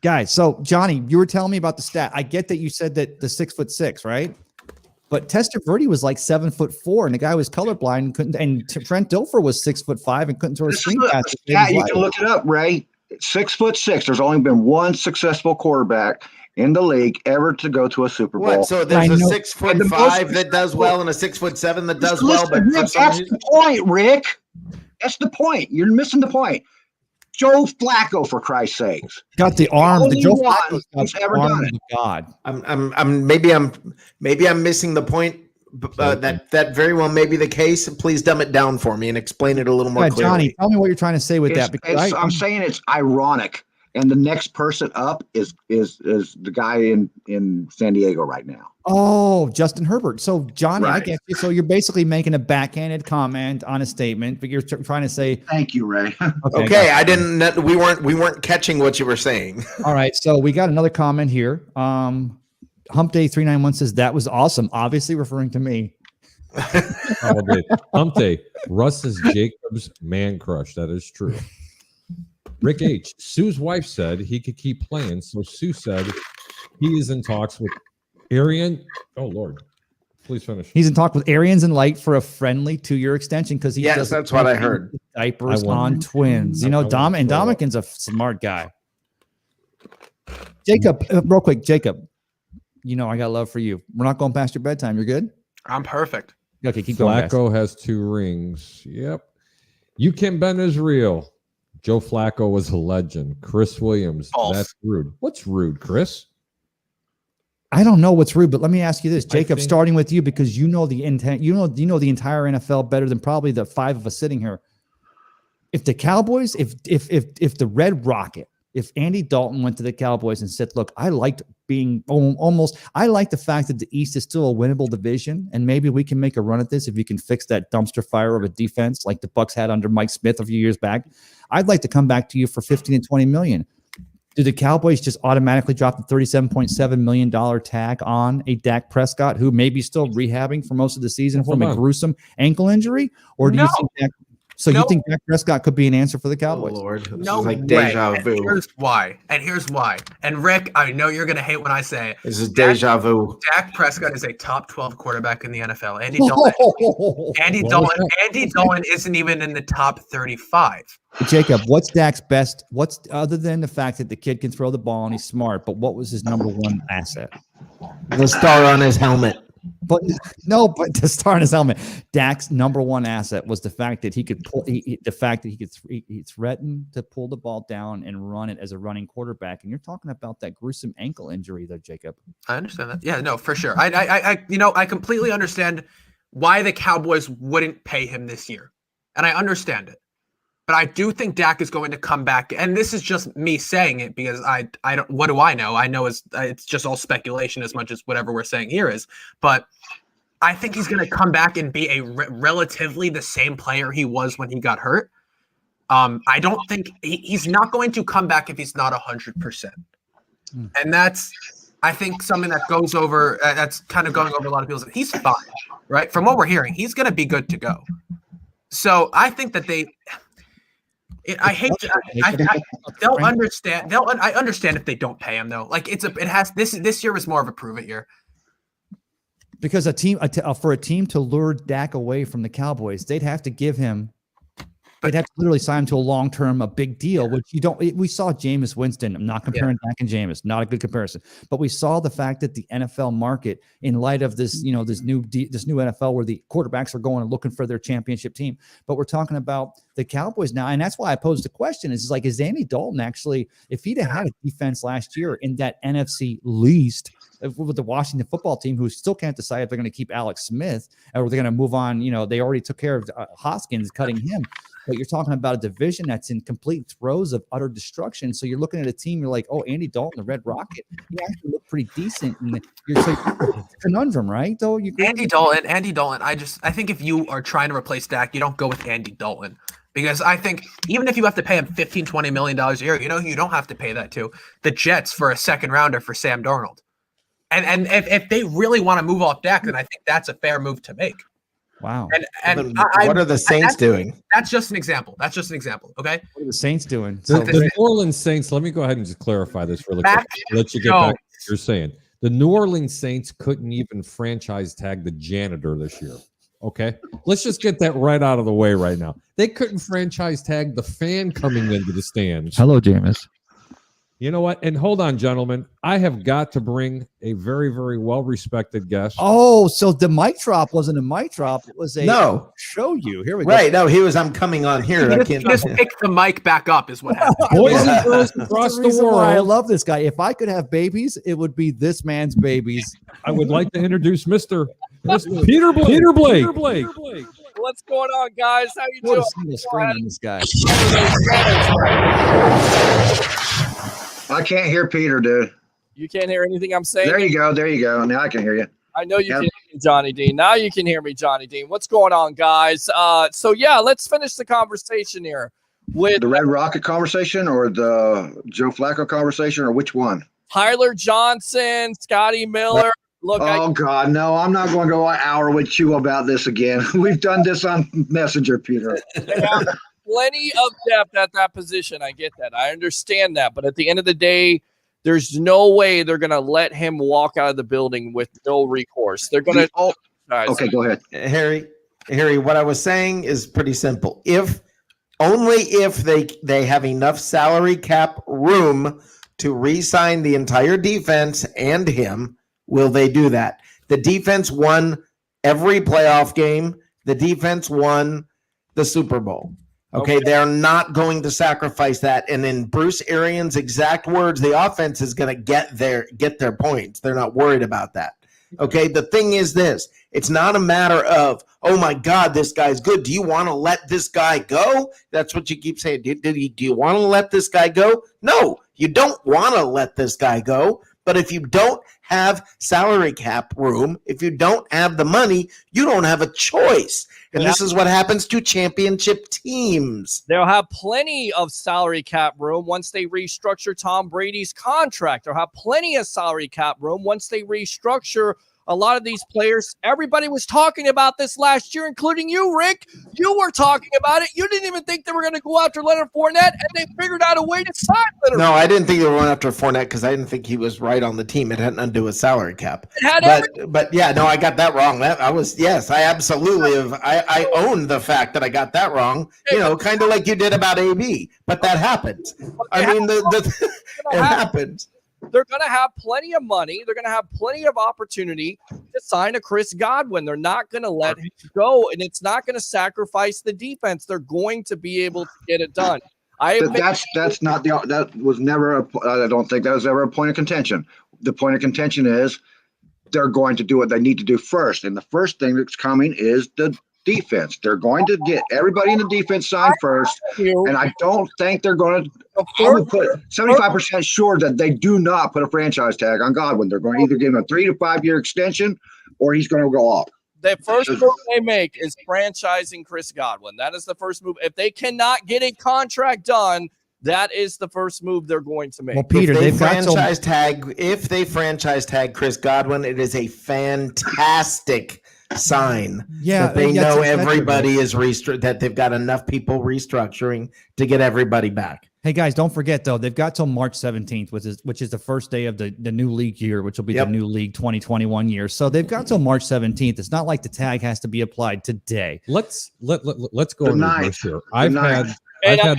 Guys, so Johnny, you were telling me about the stat. I get that you said that the 6'6", right? But Testaverde was like 7'4", and the guy was colorblind and couldn't. And Trent Dilfer was 6'5" and couldn't throw a screen pass. Yeah, you can look it up, Ray. 6'6". There's only been one successful quarterback in the league ever to go to a Super Bowl. What? So there's I a know. 6'5" that does well and a 6'7" that does well, but Rick, for some that's reason, the point, Rick. That's the point. You're missing the point. Joe Flacco, for Christ's sakes. Got the arm. The only Joe one Flacco's got who's the ever arm done of God. maybe I'm missing the point. That very well may be the case. Please dumb it down for me and explain it a little more Yeah, clearly. Johnny, tell me what you're trying to say with that. Because I'm saying it's ironic. And the next person up is the guy in San Diego right now. Oh, Justin Herbert. So, Johnny, I Right. get you. So you're basically making a backhanded comment on a statement, but you're trying to say, Thank you, Ray. Okay, I didn't. We weren't catching what you were saying. All right. So we got another comment here. Hump Day 391 says that was awesome. Obviously referring to me. Hump Day. Russ is Jacob's man crush. That is true. Rick H. Sue's wife said he could keep playing, so Sue said he is in talks with Arian. Oh Lord, please finish. He's in talk with Arians and Light for a friendly 2-year extension because he Yes, doesn't that's what I want heard. diapers I want- on twins. You know, I want Dom and to throw up. Dominican's a smart guy. Jacob, real quick, Jacob. You know I got love for you. We're not going past your bedtime. You're good. I'm perfect. Okay, keep going. guys. Flacco has 2 rings. Yep. You Kim Ben is real. Joe Flacco was a legend. Chris Williams. False. That's rude. What's rude, Chris? I don't know what's rude, but let me ask you this, Jacob, think- starting with you because you know the intent, you know the entire NFL better than probably the 5 of us sitting here. If the Cowboys, if the Red Rocket, if Andy Dalton went to the Cowboys and said, "Look, I liked being I like the fact that the East is still a winnable division, and maybe we can make a run at this if you can fix that dumpster fire of a defense like the Bucks had under Mike Smith a few years back. I'd like to come back to you for 15 and 20 million." Do the Cowboys just automatically drop the $37.7 million tag on a Dak Prescott who may be still rehabbing for most of the season Hold from a on. gruesome ankle injury? Or do you No. think Dak, so No. you think Dak Prescott could be an answer for the Oh Cowboys? Lord, this No is like way. deja And vu. here's why. And Rick, I know you're gonna hate when I say it. This is deja vu. Dak Prescott is a top 12 quarterback in the NFL. Andy Dalton. What was Andy Dalton isn't even in the top 35. Jacob, what's Dak's best? What's other than the fact that the kid can throw the ball and he's smart, but what was his number one asset? The star on his helmet. But no, but to start his helmet, Dak's number one asset was the fact that he could pull. He threatened to pull the ball down and run it as a running quarterback. And you're talking about that gruesome ankle injury, though, Jacob. I understand that. Yeah, no, for sure. I completely understand why the Cowboys wouldn't pay him this year, and I understand it. But I do think Dak is going to come back, and this is just me saying it because I don't. What do I know? I know it's just all speculation as much as whatever we're saying here is. But I think he's going to come back and be a relatively the same player he was when he got hurt. I don't think he's not going to come back if he's not 100%, and that's I think something that goes over. That's kind of going over a lot of people's. He's fine, right? From what we're hearing, he's going to be good to go. So I think that they'll understand. I understand if they don't pay him though. Like this year was more of a prove it year. Because for a team to lure Dak away from the Cowboys, they'd have to give him. They'd have to literally sign him to a long-term, a big deal, which you don't. We saw Jameis Winston. I'm not comparing Dak and Jameis, not a good comparison. But we saw the fact that the NFL market, in light of this, this new NFL where the quarterbacks are going and looking for their championship team. But we're talking about the Cowboys now, and that's why I posed the question: is Andy Dalton actually, if he'd have had a defense last year in that NFC least with the Washington football team, who still can't decide if they're going to keep Alex Smith or they're going to move on. They already took care of Hoskins, cutting him. But you're talking about a division that's in complete throes of utter destruction. So you're looking at a team, you're like, oh, Andy Dalton, the Red Rocket, he actually looked pretty decent. And it's a conundrum, right? Though Andy Dalton. I think if you are trying to replace Dak, you don't go with Andy Dalton. Because I think even if you have to pay him $15, $20 million a year, you know who you don't have to pay that to? The Jets for a second rounder for Sam Darnold. And if they really want to move off Dak, then I think that's a fair move to make. Wow. And What are the Saints doing? That's just an example. Okay. What are the Saints doing? The New Orleans Saints, let me go ahead and just clarify this really quick. Mac Let you get back to Jones. what you're saying. The New Orleans Saints couldn't even franchise tag the janitor this year. Okay. Let's just get that right out of the way right now. They couldn't franchise tag the fan coming into the stands. Hello, Jameis. You know what? And hold on, gentlemen. I have got to bring a very, very well-respected guest. Oh, so the mic drop wasn't a mic drop. It was a No. show you. Here we go. Right. No, he was, I'm coming on here. I He can't. just picked the mic back up is what happened. Boys and Yeah. girls That's across the the reason why I world, love this guy. If I could have babies, it would be this man's babies. I would like to introduce Mr. Peter Blake. Peter Blake. What's going on, guys? How you What doing? a single screen on this guy. I can't hear Peter, dude. You can't hear anything I'm saying? There you go. There you go. Now I can hear you. I know you Yep. can hear me, Johnny Dean. Now you can hear me, Johnny Dean. What's going on, guys? So yeah, let's finish the conversation here with The Red Rocket conversation or the Joe Flacco conversation or which one? Tyler Johnson, Scotty Miller. Look, Oh, God. No, I'm not going to go an hour with you about this again. We've done this on Messenger, Peter. they have plenty of depth at that position. I get that. I understand that. But at the end of the day, there's no way they're going to let him walk out of the building with no recourse. They're going to. Oh, okay, go ahead. Harry, what I was saying is pretty simple. Only if they have enough salary cap room to re-sign the entire defense and him will they do that. The defense won every playoff game. The defense won the Super Bowl. Okay, they're not going to sacrifice that. And in Bruce Arians' exact words, the offense is going to get their points. They're not worried about that. Okay, the thing is this. It's not a matter of, oh my God, this guy's good. Do you want to let this guy go? That's what you keep saying. Do you want to let this guy go? No, you don't want to let this guy go. But if you don't have salary cap room, if you don't have the money, you don't have a choice. And this is what happens to championship teams. They'll have plenty of salary cap room once they restructure Tom Brady's contract. They'll have plenty of salary cap room once they restructure a lot of these players. Everybody was talking about this last year, including you, Rick. You were talking about it. You didn't even think they were going to go after Leonard Fournette, and they figured out a way to sign Leonard. No, I didn't think they were going after Fournette because I didn't think he was right on the team. It had nothing to do with salary cap. It had But yeah, no, I got that wrong. I absolutely have. I own the fact that I got that wrong. You know, kind of like you did about AB. But that happens. I mean, it happens. They're going to have plenty of money. They're going to have plenty of opportunity to sign a Chris Godwin. They're not going to let him go, and it's not going to sacrifice the defense. They're going to be able to get it done. That's not that was never I don't think that was ever a point of contention. The point of contention is they're going to do what they need to do first, and the first thing that's coming is the defense. They're going to get everybody in the defense signed first, and I don't think they're going to. I would put 75% sure that they do not put a franchise tag on Godwin. They're going to either give him a 3 to 5 year extension, or he's going to go off. The first move they make is franchising Chris Godwin. That is the first move. If they cannot get a contract done, that is the first move they're going to make. Well, Peter, If they franchise tag Chris Godwin, it is a fantastic sign. Yeah, that they that's know exactly everybody is that they've got enough people restructuring to get everybody back. Hey guys, don't forget though, they've got till March 17th, which is the first day of the new league year, which will be the new league 2021 year. So they've got till March 17th. It's not like the tag has to be applied today. Let's go The in ninth. reverse here. The I've ninth. had The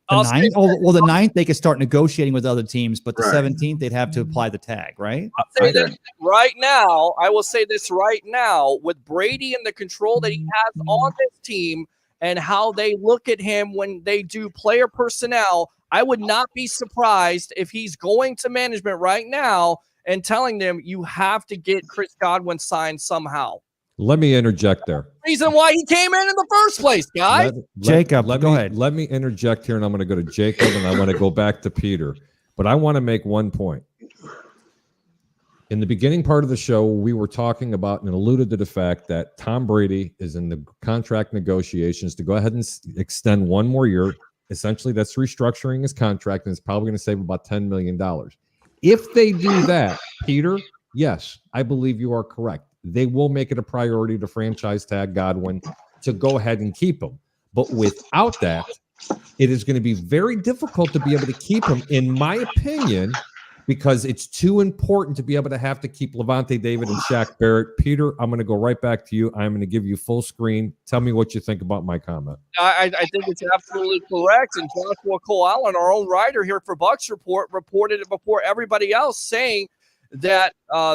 I'll 9th? Oh, well, the 9th they could start negotiating with other teams, but the Right. 17th they'd have to apply the tag, right? I'll say this right now. I will say this right now with Brady and the control that he has on this team and how they look at him when they do player personnel. I would not be surprised if he's going to management right now and telling them you have to get Chris Godwin signed somehow. Let me interject there. Reason why he came in the first place, guys. Jacob, go ahead. Let me interject here, and I'm going to go to Jacob, and I want to go back to Peter. But I want to make one point. In the beginning part of the show, we were talking about and alluded to the fact that Tom Brady is in the contract negotiations to go ahead and extend one more year. Essentially, that's restructuring his contract, and it's probably going to save about $10 million. If they do that, Peter, yes, I believe you are correct. They will make it a priority to franchise tag Godwin to go ahead and keep him. But without that, it is going to be very difficult to be able to keep him, in my opinion, because it's too important to be able to have to keep Levante David and Shaq Barrett. Peter, I'm going to go right back to you. I'm going to give you full screen. Tell me what you think about my comment. I think it's absolutely correct. And Joshua Cole Allen, our own writer here for Bucks Report, reported it before everybody else, saying that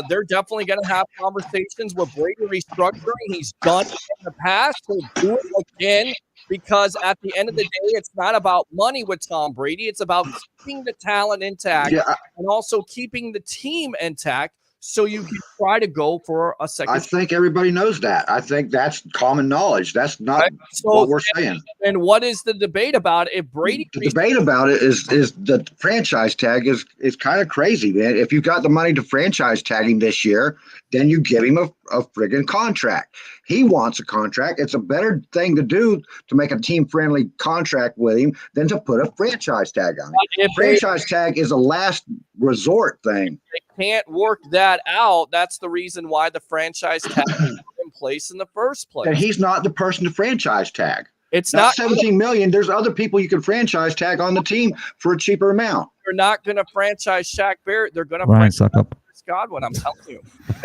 they're definitely going to have conversations with Brady restructuring. He's done it in the past. He'll do it again, because at the end of the day, it's not about money with Tom Brady. It's about keeping the talent intact and also keeping the team intact, so you can try to go for a second. I think everybody knows that. I think that's common knowledge. That's not what we're saying. And what is the debate about if Brady? The debate about it is the franchise tag is kind of crazy, man. If you've got the money to franchise tag him this year, then you give him a friggin' contract. He wants a contract. It's a better thing to do to make a team-friendly contract with him than to put a franchise tag on him. Franchise tag is a last resort thing. They can't work that out. That's the reason why the franchise tag is in place in the first place. And he's not the person to franchise tag. It's Not not 17 million. There's other people you can franchise tag on the team for a cheaper amount. They're not going to franchise Shaq Barrett. They're going to Ryan franchise Suckup. Chris Godwin. I'm telling you.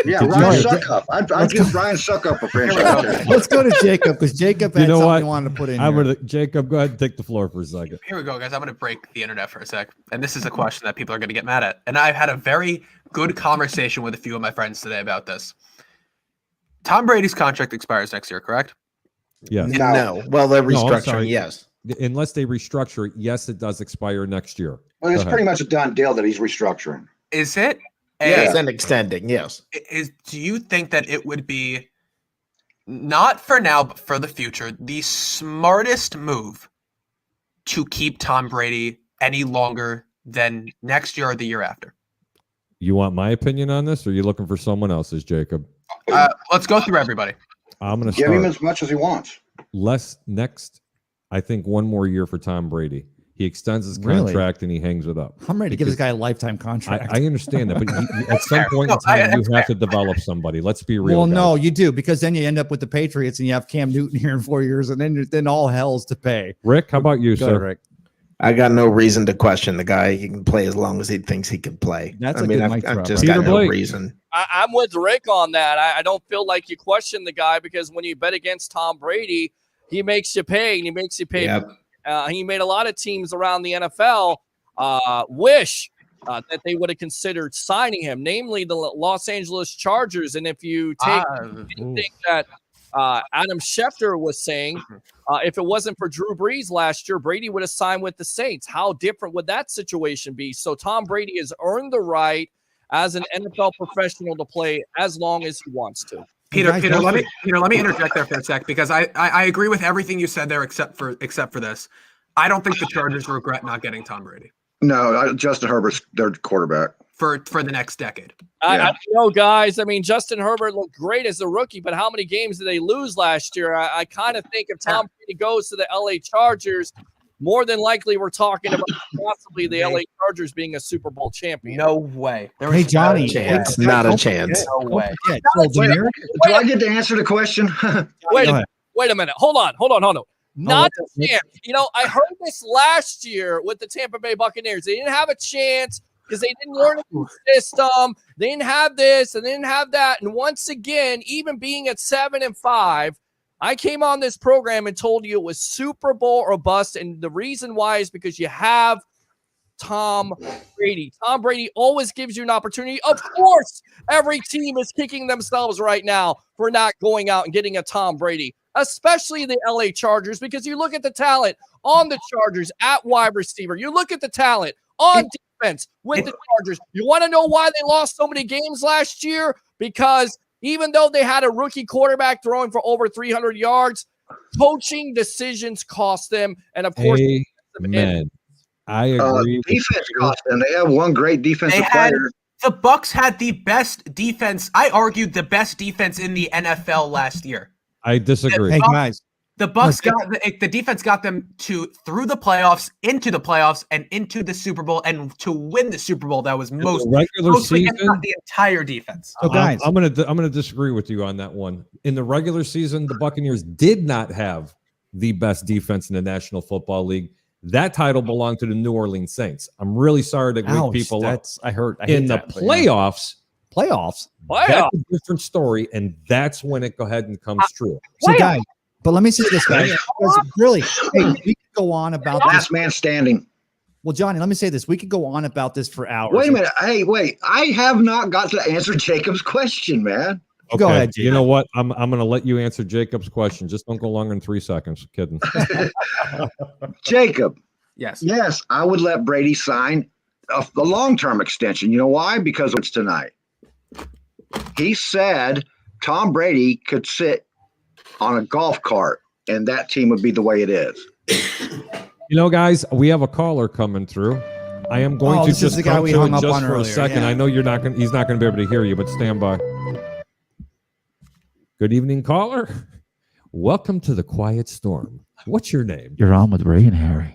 Yeah, Did Ryan you- Suckup. I'd give Ryan Suckup a franchise tag. Let's go to Jacob, because Jacob had You know something what? he wanted to put in I'm here. gonna Jacob, go ahead and take the floor for a second. Here we go, guys. I'm going to break the internet for a sec. And this is a question that people are going to get mad at. And I've had a very good conversation with a few of my friends today about this. Tom Brady's contract expires next year, correct? Yes. No. Well, they're No, I'm restructuring. sorry. Yes. Unless they restructure it, yes, it does expire next year. Well, it's Go ahead. pretty much a done deal that he's restructuring. Is it? Yes, And and extending. Yes. do you think that it would be, not for now, but for the future, the smartest move to keep Tom Brady any longer than next year or the year after? You want my opinion on this, or are you looking for someone else's, Jacob? Let's go through everybody. I'm going to Give him start. as much as he wants. I think one more year for Tom Brady. He extends his Really? contract and he hangs it up. I'm ready to give this Because guy a lifetime contract. I understand that, but at some point in No, time, you that's have to develop somebody. Let's be real. well, guys. no, you do, because then you end up with the Patriots and you have Cam Newton here in 4 years, and then all hell's to pay. Rick, how about you, Go sir? ahead, Rick. I got no reason to question the guy. He can play as long as he thinks he can play. That's I a mean, good mic I've drop, just Peter got no Blake. reason. I'm with Rick on that. I don't feel like you question the guy, because when you bet against Tom Brady, he makes you pay, and he makes you pay. Yep. He made a lot of teams around the NFL wish that they would have considered signing him, namely the Los Angeles Chargers. And if you take anything that Adam Schefter was saying, if it wasn't for Drew Brees last year, Brady would have signed with the Saints. How different would that situation be? So Tom Brady has earned the right as an NFL professional to play as long as he wants to. Peter, Guys, Peter, don't let me interject there for a sec, because I agree with everything you said there, except for this. I don't think the Chargers regret not getting Tom Brady No, Justin Herbert's their quarterback. for the next decade. Yeah. I know, guys. I mean, Justin Herbert looked great as a rookie, but how many games did they lose last year? I kind of think if Tom Brady goes to the LA Chargers, more than likely we're talking about possibly the LA Chargers being a Super Bowl champion. No way. There Hey, was Johnny. Chance. Hey, Not a don't chance. no way. forget, so Demir- Do I get to answer the question? Wait, Go ahead. wait a minute. Hold on. Not a chance. You know, I heard this last year with the Tampa Bay Buccaneers. They didn't have a chance because they didn't learn the system. They didn't have this and they didn't have that. And once again, even being at 7-5, I came on this program and told you it was Super Bowl or bust. And the reason why is because you have Tom Brady. Tom Brady always gives you an opportunity. Of course, every team is kicking themselves right now for not going out and getting a Tom Brady, especially the LA Chargers, because you look at the talent on the Chargers at wide receiver. You look at the talent on defense with the Chargers. You want to know why they lost so many games last year? Because even though they had a rookie quarterback throwing for over 300 yards, coaching decisions cost them. And of course, Amen. I agree. with Defense you. cost them. They have one great defensive They had- player. The Bucks had the best defense. I argued the best defense in the NFL last year. I disagree. Hey guys, The Bucks the defense got them through the playoffs, into the playoffs, and into the Super Bowl, and to win the Super Bowl. That was regular mostly season. not the entire defense. so guys, I'm gonna disagree with you on that one. In the regular season, the Buccaneers did not have the best defense in the National Football League. That title belonged to the New Orleans Saints. I'm really sorry to wake ouch, people up. that's I heard. I In hate the that, but yeah. playoffs, Playoffs. that's a different story, and that's when it go ahead and comes true. So guys, but let me say this, guys. Because really, hey, we could go on about this. Last man standing. Well, Johnny, let me say this. We could go on about this for hours. Wait a minute. Hey, wait. I have not got to answer Jacob's question, man. Go ahead, You Jacob. know what? I'm gonna let you answer Jacob's question. Just don't go longer than 3 seconds. Kidding. Jacob, Yes. yes, I would let Brady sign a long-term extension. You know why? Because it's tonight. He said Tom Brady could sit on a golf cart and that team would be the way it is. You know, guys, we have a caller coming through. I am going to this is just the guy come we to hung it up just on for a earlier, second. yeah. I know he's not going to be able to hear you, but stand by. Good evening, caller. Welcome to the Quiet Storm. What's your name? You're on with Ray and Harry.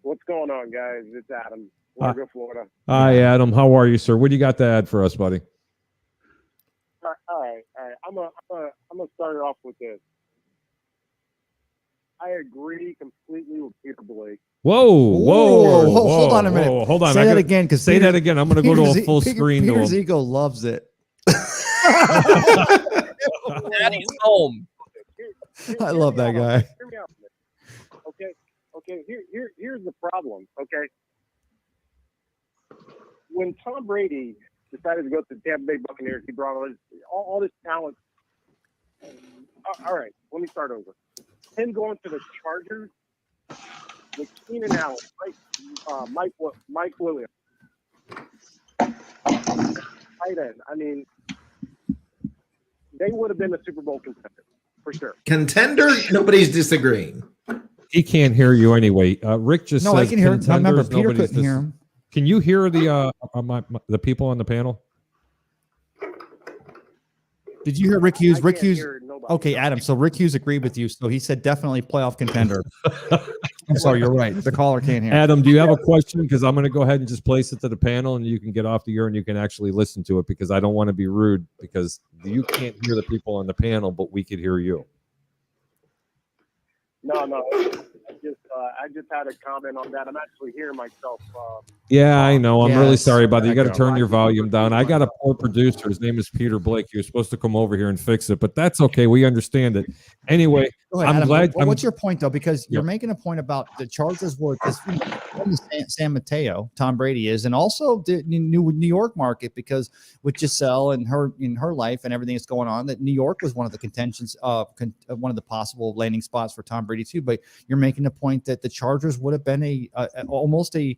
What's going on, guys? It's Adam, Largo, Florida. Hi, Adam. How are you, sir? What do you got to add for us, buddy? All right. I'm gonna start it off with this. I agree completely with Peter Blake. Whoa, Whoa, hold on a minute. whoa, hold on. Say that again, because Say that again. I'm going to go to a full screen. to Peter's him. ego loves it. Daddy's home. I love that guy. Hear me out a minute. Okay. Here's the problem. Okay. When Tom Brady decided to go to the Tampa Bay Buccaneers, he brought all this talent. All right, let me start over. Him going to the Chargers with Keenan Allen, Mike Williams, tight end. I mean, they would have been a Super Bowl contender for sure. Contender? Nobody's disagreeing. He can't hear you anyway. Rick just No, says I can hear him. I remember contenders, Peter nobody's couldn't hear him. Can you hear the people on the panel? Did you hear Rick Hughes? I Rick can't Hughes. hear nobody. Okay, Adam. So Rick Hughes agreed with you. So he said definitely playoff contender. I'm sorry, you're right. The caller can't hear. Adam, do you have a question? Because I'm going to go ahead and just place it to the panel, and you can get off the air and you can actually listen to it. Because I don't want to be rude, because you can't hear the people on the panel, but we could hear you. No. I just had a comment on that. I'm actually hearing myself. Yeah, I know. I'm really Yes. sorry about that. You got to Echo. turn your volume down. I got a poor producer. His name is Peter Blake. He was supposed to come over here and fix it, but that's okay. We understand it. Anyway, Go ahead, I'm Adam. glad- What's your point though? Because you're Yep. making a point about the Chargers were this San Mateo, Tom Brady is, and also the New York market, because with Giselle and her life and everything that's going on, that New York was one of the contentions, one of the possible landing spots for Tom Brady too. But you're making a point that the Chargers would have been almost a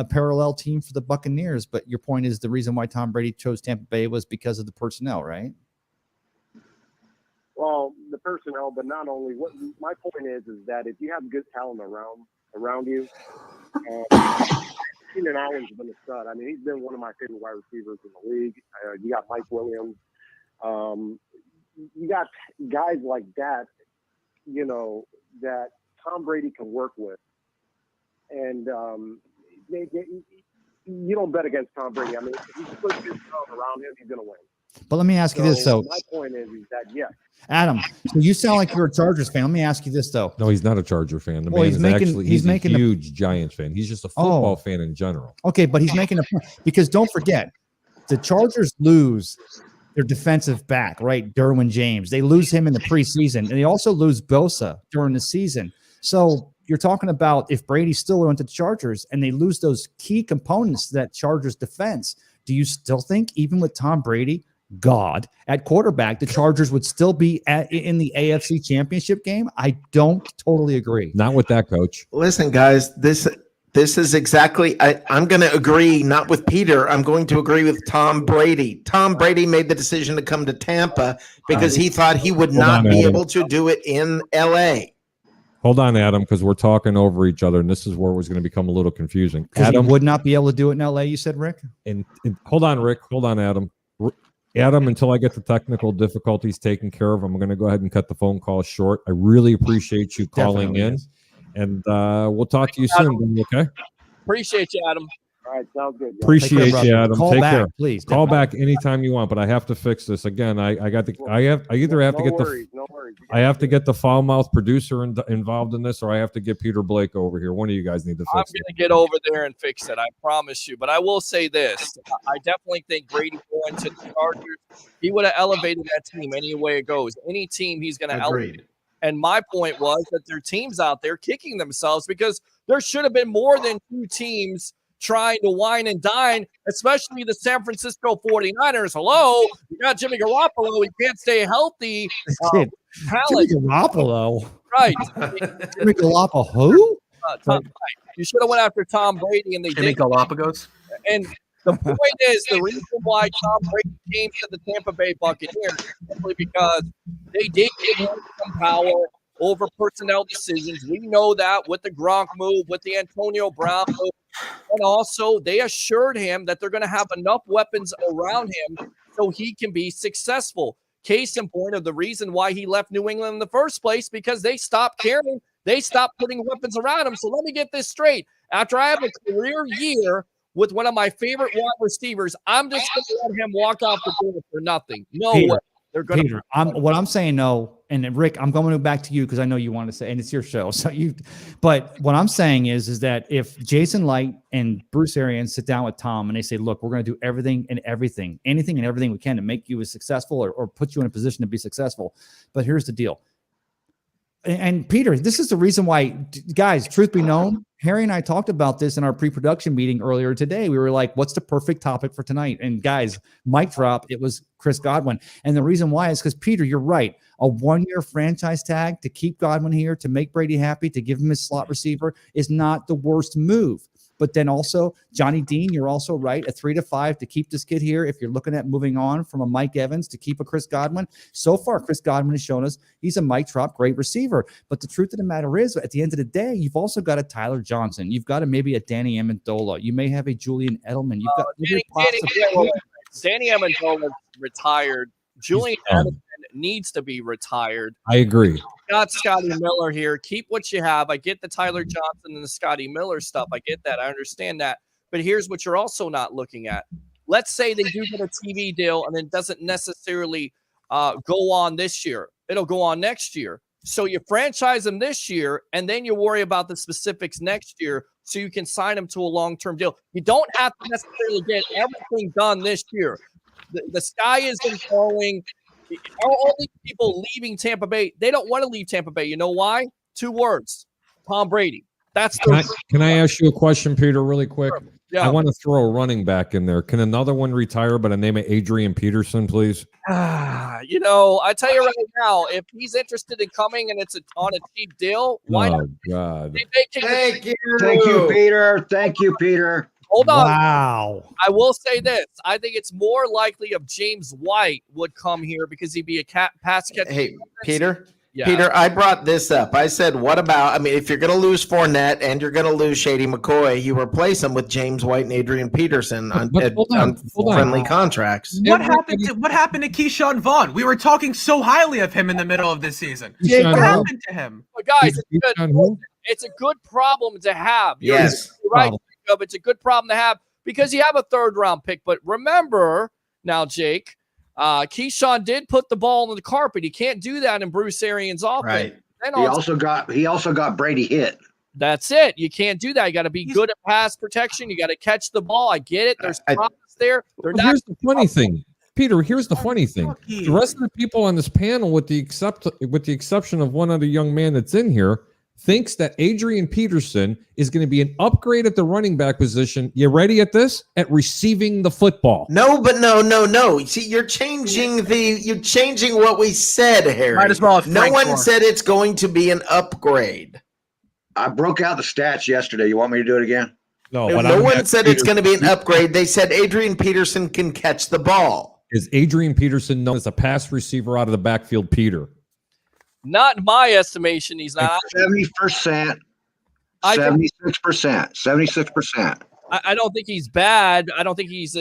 parallel team for the Buccaneers. But your point is the reason why Tom Brady chose Tampa Bay was because of the personnel, right? Well, the personnel, but not only. What my point is that if you have good talent around you, Keenan Allen's been a stud. I mean, he's been one of my favorite wide receivers in the league. You got Mike Williams. You got guys like that, that Tom Brady can work with. And you don't bet against Tom Brady. I mean, if you put good talent around him, he's going to win. But let me ask you this. So, my point is that, yes. Adam, so you sound like you're a Chargers fan. Let me ask you this though. no, he's not a Charger fan. The Well, man he's is making- actually he's making a the- huge Giants fan. He's just a football fan in general. Okay, but he's making a point because don't forget, the Chargers lose their defensive back, right? Derwin James. They lose him in the preseason, and they also lose Bosa during the season. So you're talking about if Brady still went to the Chargers and they lose those key components to that Chargers defense, do you still think even with Tom Brady, God, at quarterback, the Chargers would still be in the AFC Championship game? I don't totally agree. Not with that coach. Listen, guys, this is exactly. I'm going to agree, not with Peter. I'm going to agree with Tom Brady. Tom Brady made the decision to come to Tampa because he thought he would Hold not on, be Adam. able to do it in LA. Hold on, Adam, because we're talking over each other, and this is where it was going to become a little confusing. Because he Adam, would not be able to do it in LA, you said, Rick? and hold on, Rick. Hold on, Adam. Adam, until I get the technical difficulties taken care of, I'm going to go ahead and cut the phone call short. I really appreciate you calling Definitely in, is. and we'll talk to you soon. Buddy, okay? Appreciate you, Adam. All right, sounds good. guys. Appreciate you, brother. Adam. Call Take back, care. please. Call Definitely. back anytime you want, but I have to fix this again. I either have to get the No worries. I have to get the foul mouth producer involved in this, or I have to get Peter Blake over here. One of you guys need to I'm fix it. going to get over there and fix it. I promise you. But I will say this. I definitely think Brady going to the Chargers, he would have elevated that team any way it goes. Any team he's going to elevate. Agreed. And my point was that there are teams out there kicking themselves because there should have been more than 2 teams trying to wine and dine, especially the San Francisco 49ers. Hello, you got Jimmy Garoppolo. He can't stay healthy. Jimmy Talent, Garoppolo. right. Jimmy Garoppolo who? Right. You should have went after Tom Brady, and they Jimmy did. Galapagos. And the point is, the reason why Tom Brady came to the Tampa Bay Buccaneers is simply because they did give him some power over personnel decisions. We know that with the Gronk move, with the Antonio Brown move, and also they assured him that they're going to have enough weapons around him so he can be successful. Case in point of the reason why he left New England in the first place, because they stopped caring. They stopped putting weapons around him. So let me get this straight. After I have a career year with one of my favorite wide receivers, I'm just going to let him walk out the door for nothing. No Peter, way. They're going Peter, what I'm saying, no, and Rick, I'm going back to you because I know you want to say, and it's your show. So but what I'm saying is that if Jason Light and Bruce Arians sit down with Tom and they say, look, we're going to do anything and everything we can to make you as successful or put you in a position to be successful. But here's the deal. And Peter, this is the reason why, guys, truth be known, Harry and I talked about this in our pre-production meeting earlier today. We were like, what's the perfect topic for tonight? And guys, mic drop, it was Chris Godwin. And the reason why is because, Peter, you're right. A 1-year franchise tag to keep Godwin here, to make Brady happy, to give him his slot receiver is not the worst move. But then also, Johnny Dean, you're also right. A 3 to 5 to keep this kid here. If you're looking at moving on from a Mike Evans to keep a Chris Godwin, so far Chris Godwin has shown us he's a mic drop great receiver. But the truth of the matter is, at the end of the day, you've also got a Tyler Johnson. You've got maybe a Danny Amendola. You may have a Julian Edelman. You've got Danny Amendola retired. Julian Edelman needs to be retired. I agree. Got Scotty Miller here. Keep what you have. I get the Tyler Johnson and the Scotty Miller stuff. I get that. I understand that. But here's what you're also not looking at. Let's say they do get a TV deal and it doesn't necessarily go on this year. It'll go on next year. So you franchise them this year, and then you worry about the specifics next year so you can sign them to a long-term deal. You don't have to necessarily get everything done this year. The sky isn't falling. All these people leaving Tampa Bay, they don't want to leave Tampa Bay. You know why? 2 words. Tom Brady. That's Can I ask you a question, Peter, really quick? Yeah. I want to throw a running back in there. Can another one retire by the name of Adrian Peterson, please? You know, I tell you right now, if he's interested in coming and it's on a cheap deal, why not? Oh, God. Thank you. Thank you, Peter. Thank you, Peter. Hold on. Wow. I will say this. I think it's more likely if James White would come here because he'd be a pass catcher. Hey, Peter. Yeah. Peter, I brought this up. I said, what about, I mean, if you're going to lose Fournette and you're going to lose Shady McCoy, you replace them with James White and Adrian Peterson on Hold on. friendly contracts. What happened to Keyshawn Vaughn? We were talking so highly of him in the middle of this season. Keyshawn What Vaughn? happened to him? But guys, Keyshawn who? it's a good problem to have. You're Yes. right, Jacob. It's a good problem to have because you have a 3rd-round pick. But remember now, Jake, Keyshawn did put the ball on the carpet. He can't do that in Bruce Arians' offense. Right. Then He also got Brady hit. That's it. You can't do that. You got to be good at pass protection. You got to catch the ball. I get it. There's problems there. They're But not. here's the funny thing, Peter. Here's the funny thing. The rest of the people on this panel, with the exception of one other young man that's in here, thinks that Adrian Peterson is going to be an upgrade at the running back position. You ready at this? At receiving the football. No, but no. See, you're changing what we said, Harry. Might as well have No Frank one Gore. said it's going to be an upgrade. I broke out the stats yesterday. You want me to do it again? No, No one said it's going to be an upgrade. They said Adrian Peterson can catch the ball. Is Adrian Peterson known as a pass receiver out of the backfield, Peter? Not in my estimation. He's not. 70%, I think- 76%, 76%. I don't think he's bad. I don't think he's,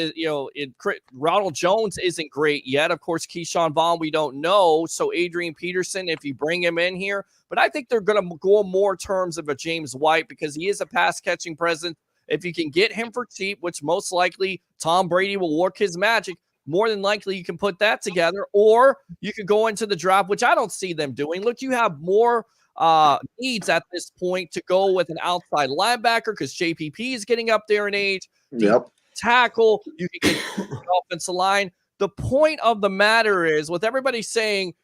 Ronald Jones isn't great yet. Of course, Keyshawn Vaughn, we don't know. So Adrian Peterson, if you bring him in here, but I think they're going to go more terms of a James White because he is a pass catching presence. If you can get him for cheap, which most likely Tom Brady will work his magic, more than likely you can put that together, or you could go into the draft, which I don't see them doing. Look, you have more needs at this point to go with an outside linebacker because JPP is getting up there in age. Yep. Tackle, you can get the offensive line. The point of the matter is, with everybody saying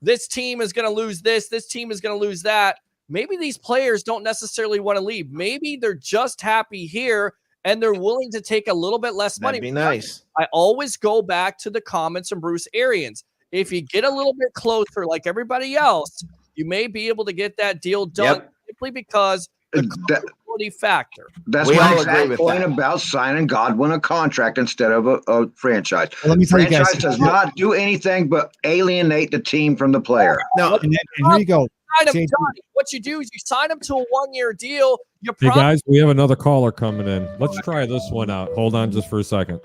this team is going to lose this team is going to lose that, maybe these players don't necessarily want to leave. Maybe they're just happy here and they're willing to take a little bit less money. That'd be nice. I always go back to the comments from Bruce Arians. If you get a little bit closer, like everybody else, you may be able to get that deal done simply because the comfortability factor. That's We my all agree exact with point that. about signing Godwin a contract instead of a franchise. Well, let me tell you Franchise guys. does not do anything but alienate the team from the player. No, And here you go. Sign him, JP. Johnny. What you do is you sign him to a 1-year deal. You Hey probably guys, we have another caller coming in. Let's try this one out. Hold on just for a second.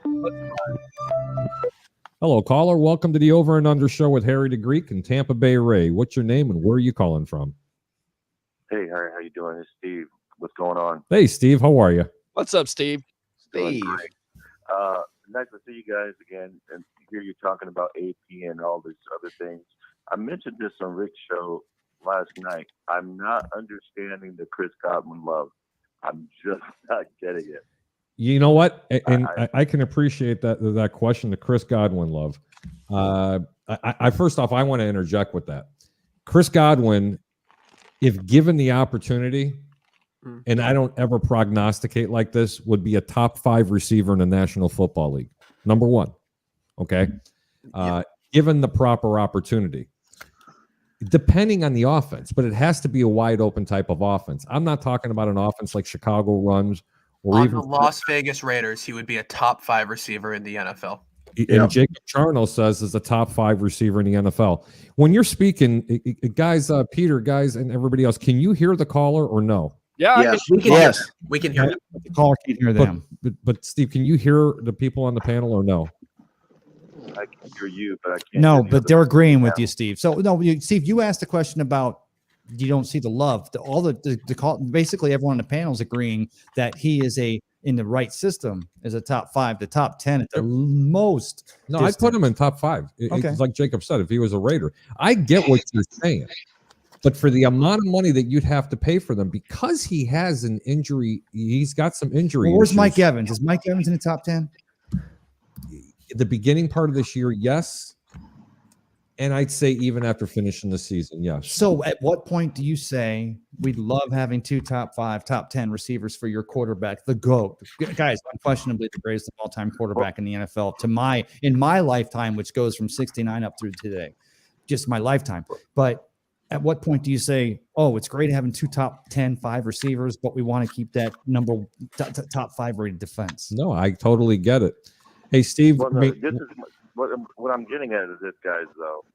Hello, caller. Welcome to the Over and Under Show with Harry the Greek and Tampa Bay Ray. What's your name and where are you calling from? Hey, Harry, how you doing? It's Steve. What's going on? Hey, Steve. How are you? What's up, Steve? Doing Steve. great. Nice to see you guys again and hear you talking about AP and all these other things. I mentioned this on Rick's show last night. I'm not understanding the Chris Godwin love. I'm just not getting it. You know what? And I can appreciate that question, the Chris Godwin love. I first off, I want to interject with that. Chris Godwin, if given the opportunity, and I don't ever prognosticate like this, would be a top 5 receiver in the National Football League. Number 1. Okay. Given the proper opportunity. Depending on the offense, but it has to be a wide open type of offense. I'm not talking about an offense like Chicago runs or On even the Las Vegas Raiders, he would be a top 5 receiver in the NFL. and Jacob Charno says is a top 5 receiver in the NFL. When you're speaking, guys, Peter, guys, and everybody else, can you hear the caller or no? Yeah, Yes. We can Yes. hear them. We can hear them. The caller can't hear them. But Steve, can you hear the people on the panel or no? I can hear you, but I can't. No, hear the but other they're people. agreeing with you, Steve. So no, Steve, you asked a question about you don't see the love. All the call, basically everyone on the panel is agreeing that he is in the right system is a top 5, the top 10 at the most. No, I'd put him in top 5. Okay. It's like Jacob said, if he was a Raider. I get what you're saying. But for the amount of money that you'd have to pay for them, because he has an injury, he's got some injury. Well, where's issues. Mike Evans? Is Mike Evans in the top 10? The beginning part of this year, yes. And I'd say even after finishing the season, yes. So at what point do you say we'd love having 2 top 5, top 10 receivers for your quarterback, the GOAT? Guys, unquestionably the greatest of all time quarterback in the NFL in my lifetime, which goes from 69 up through today, just my lifetime. But at what point do you say, oh, it's great having 2 top 10, 5 receivers, but we want to keep that top 5 rated defense? No, I totally get it. Hey, Steve. Well, no, this is what I'm getting at is this, guys, though.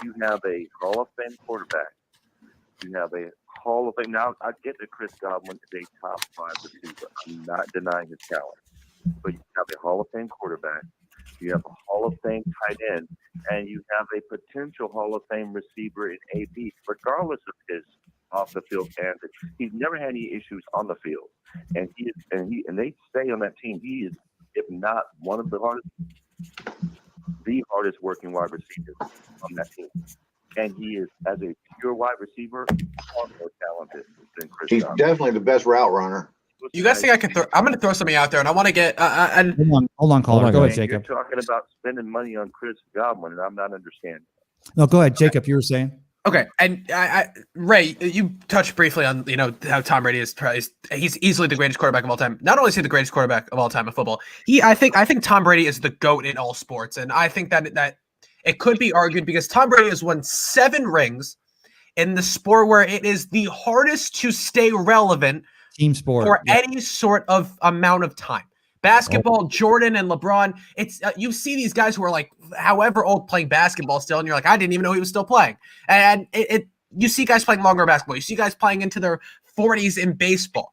You have a Hall of Fame quarterback. You have a Hall of Fame. Now, I get that Chris Godwin is a top 5 receiver. I'm not denying his talent. But you have a Hall of Fame quarterback. You have a Hall of Fame tight end. And you have a potential Hall of Fame receiver in AP, regardless of his off the field antics. He's never had any issues on the field. And they say on that team, he is, if not one of the hardest working wide receivers on that team. And he is, as a pure wide receiver, far more talented than Chris He's Godwin. definitely the best route runner. You guys think I could throw? I'm going to throw something out there, and I want to get and Hold on, caller. Hold on, Go guys. ahead, You're Jacob. talking about spending money on Chris Godwin, and I'm not understanding. No, go ahead, Jacob. You were saying? okay. And Ray, you touched briefly on how Tom Brady is. He's easily the greatest quarterback of all time. Not only is he the greatest quarterback of all time in football, I think Tom Brady is the GOAT in all sports, and I think that it could be argued because Tom Brady has won 7 rings in the sport where it is the hardest to stay relevant Team sport. for any sort of amount of time. Basketball, Jordan and LeBron. It's you see these guys who are like, however old, playing basketball still, and you're like, I didn't even know he was still playing. And you see guys playing longer basketball. You see guys playing into their 40s in baseball.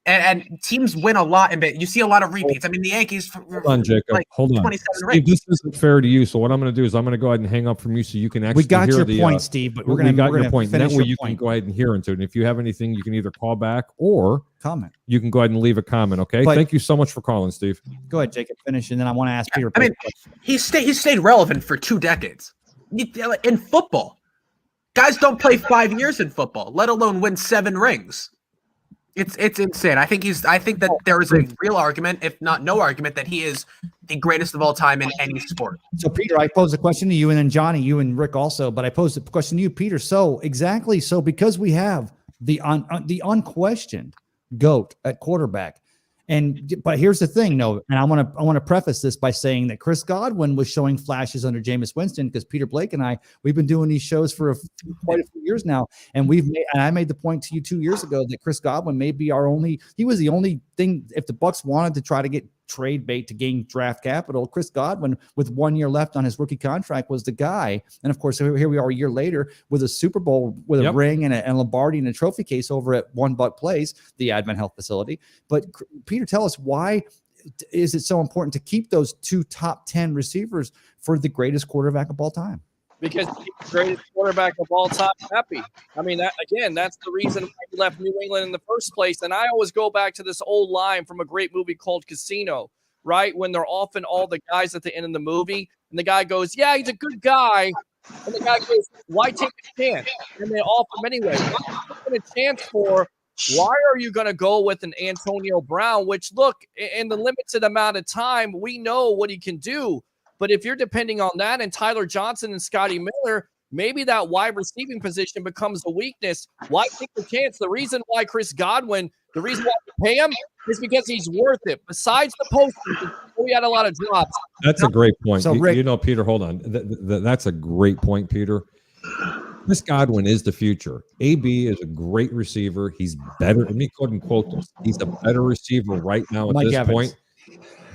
And teams win a lot in baseball. You see a lot of repeats. I mean, the Yankees. Hold on, Jacob. Like Hold on. 27 Steve, rings. this isn't fair to you. So what I'm going to do is I'm going to go ahead and hang up from you so you can actually We got hear your the, point, Steve, but we're we got gonna your point. That finish way your you point. can go ahead and hear into it. And if you have anything, you can either call back or Comment. you can go ahead and leave a comment. Okay. But- Thank you so much for calling, Steve. Go ahead, Jacob. Finish, and then I want to ask Peter. I mean, he stayed relevant for 2 decades. In football, guys don't play 5 years in football, let alone win 7 rings. It's insane. I think that there is a real argument, if not no argument, that he is the greatest of all time in any sport. So, Peter, I posed a question to you, and then Johnny, you and Rick also, but I posed a question to you, Peter. So, exactly. So, because we have the unquestioned GOAT at quarterback, but here's the thing, no, and I want to preface this by saying that Chris Godwin was showing flashes under Jameis Winston, because Peter Blake and we've been doing these shows for quite a few years now, and I made the point to you 2 years ago that Chris Godwin may be he was the only thing, if the Bucs wanted to try to get trade bait to gain draft capital, Chris Godwin, with 1 year left on his rookie contract, was the guy. And of course, here we are a year later with a Super Bowl with a ring and a Lombardi and a trophy case over at One Buck Place, the Advent Health facility. But Peter, tell us, why is it so important to keep those 2 top 10 receivers for the greatest quarterback of all time? Because he's the greatest quarterback of all time happy. I mean, that's the reason why he left New England in the first place. And I always go back to this old line from a great movie called Casino, right? When they're often all the guys at the end of the movie, and the guy goes, yeah, he's a good guy. And the guy goes, why take a chance? And they offer him anyway. What are you taking a chance for? Why are you going to go with an Antonio Brown, which, look, in the limited amount of time, we know what he can do. But if you're depending on that and Tyler Johnson and Scotty Miller, maybe that wide receiving position becomes a weakness. Why take the chance? The reason why Chris Godwin, the reason why we pay him is because he's worth it. Besides the postseason, we had a lot of drops. That's a great point. So, Rick, Peter, hold on. That's a great point, Peter. Chris Godwin is the future. AB is a great receiver. He's better. Let me go ahead and quote this. He's a better receiver right now at Mike this Evans. point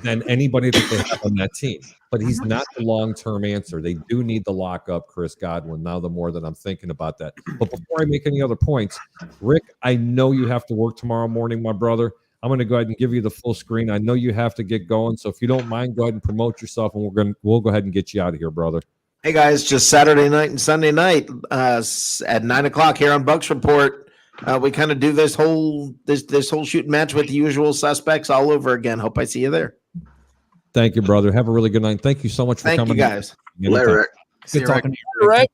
than anybody that they have on that team. But he's not the long-term answer. They do need to lock up Chris Godwin now, the more that I'm thinking about that. But before I make any other points, Rick, I know you have to work tomorrow morning, my brother. I'm going to go ahead and give you the full screen. I know you have to get going. So if you don't mind, go ahead and promote yourself, and we'll go ahead and get you out of here, brother. Hey guys, just Saturday night and Sunday night at 9 o'clock here on Bucks Report. We kind of do this whole shooting match with the usual suspects all over again. Hope I see you there. Thank you, brother. Have a really good night. Thank you so much for Thank coming. you guys. Anytime. Rick. Good talking to you. Right?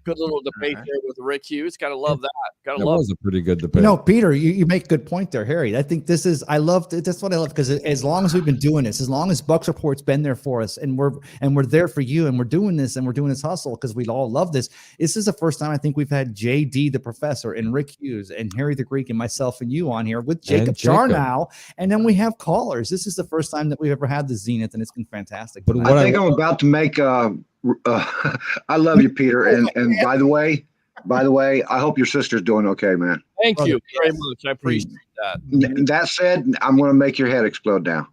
Good little debate there with Rick Hughes. Gotta love that. Gotta That love was a pretty good debate. No, Peter, you make a good point there, Harry. I think that's what I love, because as long as we've been doing this, as long as Bucks Report's been there for us, and we're there for you, and we're doing this hustle because we all love this. This is the first time I think we've had JD the Professor and Rick Hughes and Harry the Greek and myself and you on here with Jacob Charnow, and then we have callers. This is the first time that we've ever had the Zenith, and it's been fantastic. But I think I'm about to make I love you, Peter. And by the way, I hope your sister's doing okay, man. Thank you very much. I appreciate that. That said, I'm going to make your head explode now.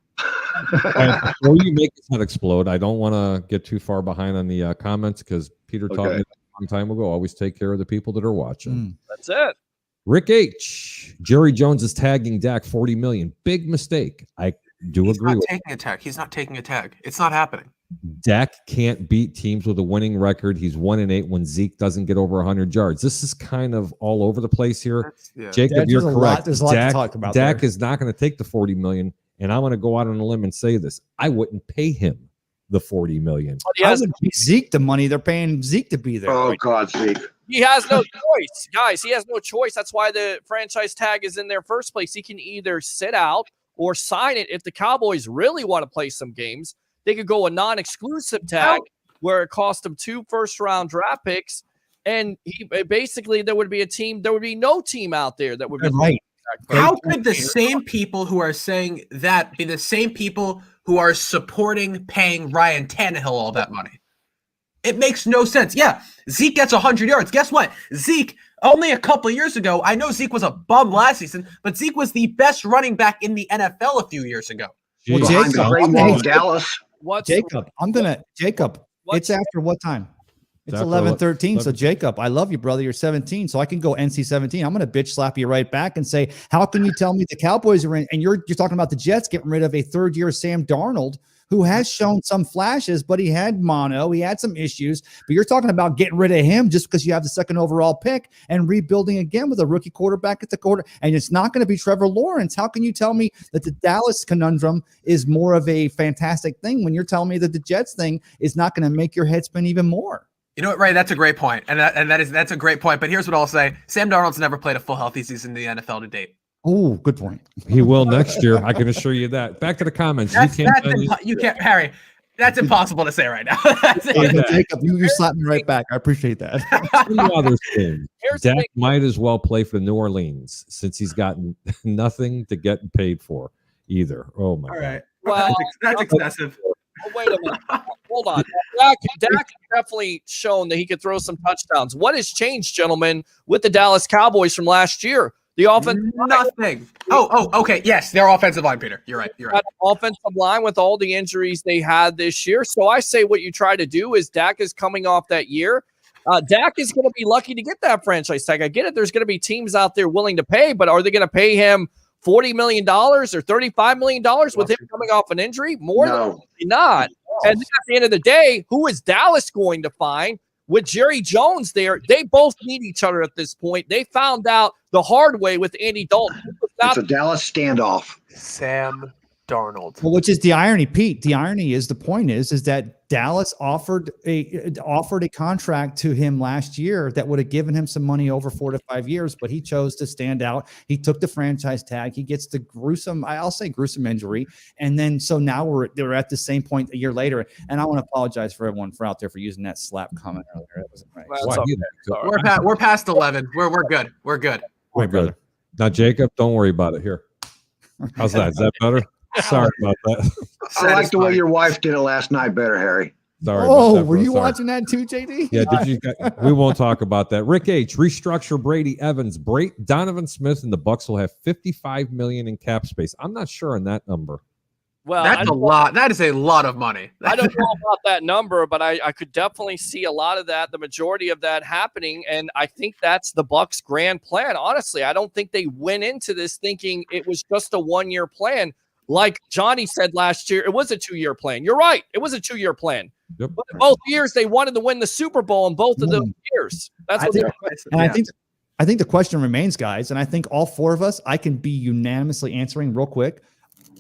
Before you make his head explode, I don't want to get too far behind on the comments, because Peter taught me a long time ago, always take care of the people that are watching. That's it. Rick H. Jerry Jones is tagging Dak $40 million. Big mistake. I do He's agree not with taking a tag. He's not taking a tag. It's not happening. Dak can't beat teams with a winning record. He's 1-8 when Zeke doesn't get over 100 yards. This is kind of all over the place here. Jacob, you're correct. There's a lot to talk about. Dak is not going to take the $40 million, and I'm going to go out on a limb and say this: I wouldn't pay him the $40 million. I wouldn't pay Zeke the money. They're paying Zeke to be there. Oh, God, Zeke. He has no choice, guys. He has no choice. That's why the franchise tag is in their first place. He can either sit out or sign it. If the Cowboys really want to play some games, they could go a non-exclusive tag where it cost him 2 first-round draft picks, and there would be no team out there that would be right. How could the same people who are saying that be the same people who are supporting paying Ryan Tannehill all that money? It makes no sense. Yeah, Zeke gets 100 yards. Guess what? Zeke only a couple years ago. I know Zeke was a bum last season, but Zeke was the best running back in the NFL a few years ago. Well, Jeez. Behind the Jacob, Great Wall of Dallas. What's Jacob, What's- it's after what time? It's after 11:13. So 11. Jacob, I love you, brother. You're 17. So I can go NC 17. I'm going to bitch slap you right back and say, how can you tell me the Cowboys are in, and you're talking about the Jets getting rid of a third year Sam Darnold, who has shown some flashes, but he had mono, he had some issues, but you're talking about getting rid of him just because you have the second overall pick and rebuilding again with a rookie quarterback at the quarter. And it's not going to be Trevor Lawrence. How can you tell me that the Dallas conundrum is more of a fantastic thing when you're telling me that the Jets thing is not going to make your head spin even more? You know what, Ray? That's a great point, and that's a great point. But here's what I'll say: Sam Darnold's never played a full healthy season in the NFL to date. Oh, good point. He will next year. I can assure you that. Back to the comments. You can't, Harry. That's impossible to say right now. Hey, Jacob, you slapped me right back. I appreciate that. Two other things. Here's the Dak thing. might as well play for New Orleans since he's gotten nothing to get paid for either. Oh my All God. right. Well, that's excessive. Oh, wait a minute. Hold on. Dak has definitely shown that he could throw some touchdowns. What has changed, gentlemen, with the Dallas Cowboys from last year? The offensive Nothing. Oh, okay. Yes, their offensive line, Peter. You're right. offensive line with all the injuries they had this year. So I say what you try to do is Dak is coming off that year. Dak is going to be lucky to get that franchise tag. I get it. There's going to be teams out there willing to pay, but are they going to pay him $40 million or $35 million with him coming off an injury? More than likely not. And then at the end of the day, who is Dallas going to find? With Jerry Jones there, they both need each other at this point. They found out the hard way with Andy Dalton. It's a Dallas standoff. Sam Darnold. Well, which is the irony, Pete. The irony is the point is that Dallas offered a contract to him last year that would have given him some money over 4 to 5 years, but he chose to stand out. He took the franchise tag. He gets the gruesome injury, and then so now we're at the same point a year later. And I want to apologize for everyone out there for using that slap comment earlier. That wasn't right. Well, We're past 11. We're good. We're good. We're good. Now, Jacob, don't worry about it. Here. How's that? Is that better? Sorry about that. I like the way your wife did it last night better, Harry. Sorry. Oh, about that, were bro. you Sorry. watching that too, JD? Yeah, did you? We won't talk about that. Rick H. Restructure Brady Evans. Donovan Smith and the Bucks will have $55 million in cap space. I'm not sure on that number. Well, That's a lot. That is a lot of money. I don't know about that number, but I could definitely see a lot of that, the majority of that happening. And I think that's the Bucks' grand plan. Honestly, I don't think they went into this thinking it was just a 1-year plan. Like Johnny said last year, it was a 2-year plan. You're right. It was a 2-year plan. Yep. But both years, they wanted to win the Super Bowl in both of those years. That's what I think the question remains, guys, and I think all four of us, I can be unanimously answering real quick.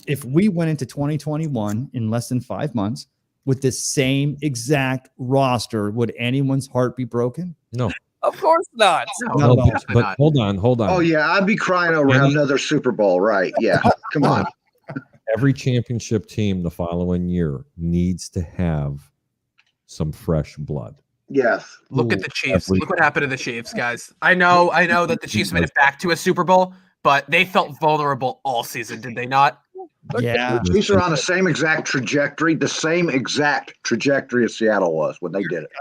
If we went into 2021 in less than 5 months with the same exact roster, would anyone's heart be broken? No. Of course not. Not at all. But hold on. Oh, yeah. I'd be crying over another Super Bowl, right? Yeah. Come on. Every championship team the following year needs to have some fresh blood. Yes. Look at the Chiefs. Look what happened to the Chiefs, guys. I know that the Chiefs made it back to a Super Bowl, but they felt vulnerable all season, did they not? Yeah. The Chiefs are on the same exact trajectory as Seattle was when they did it.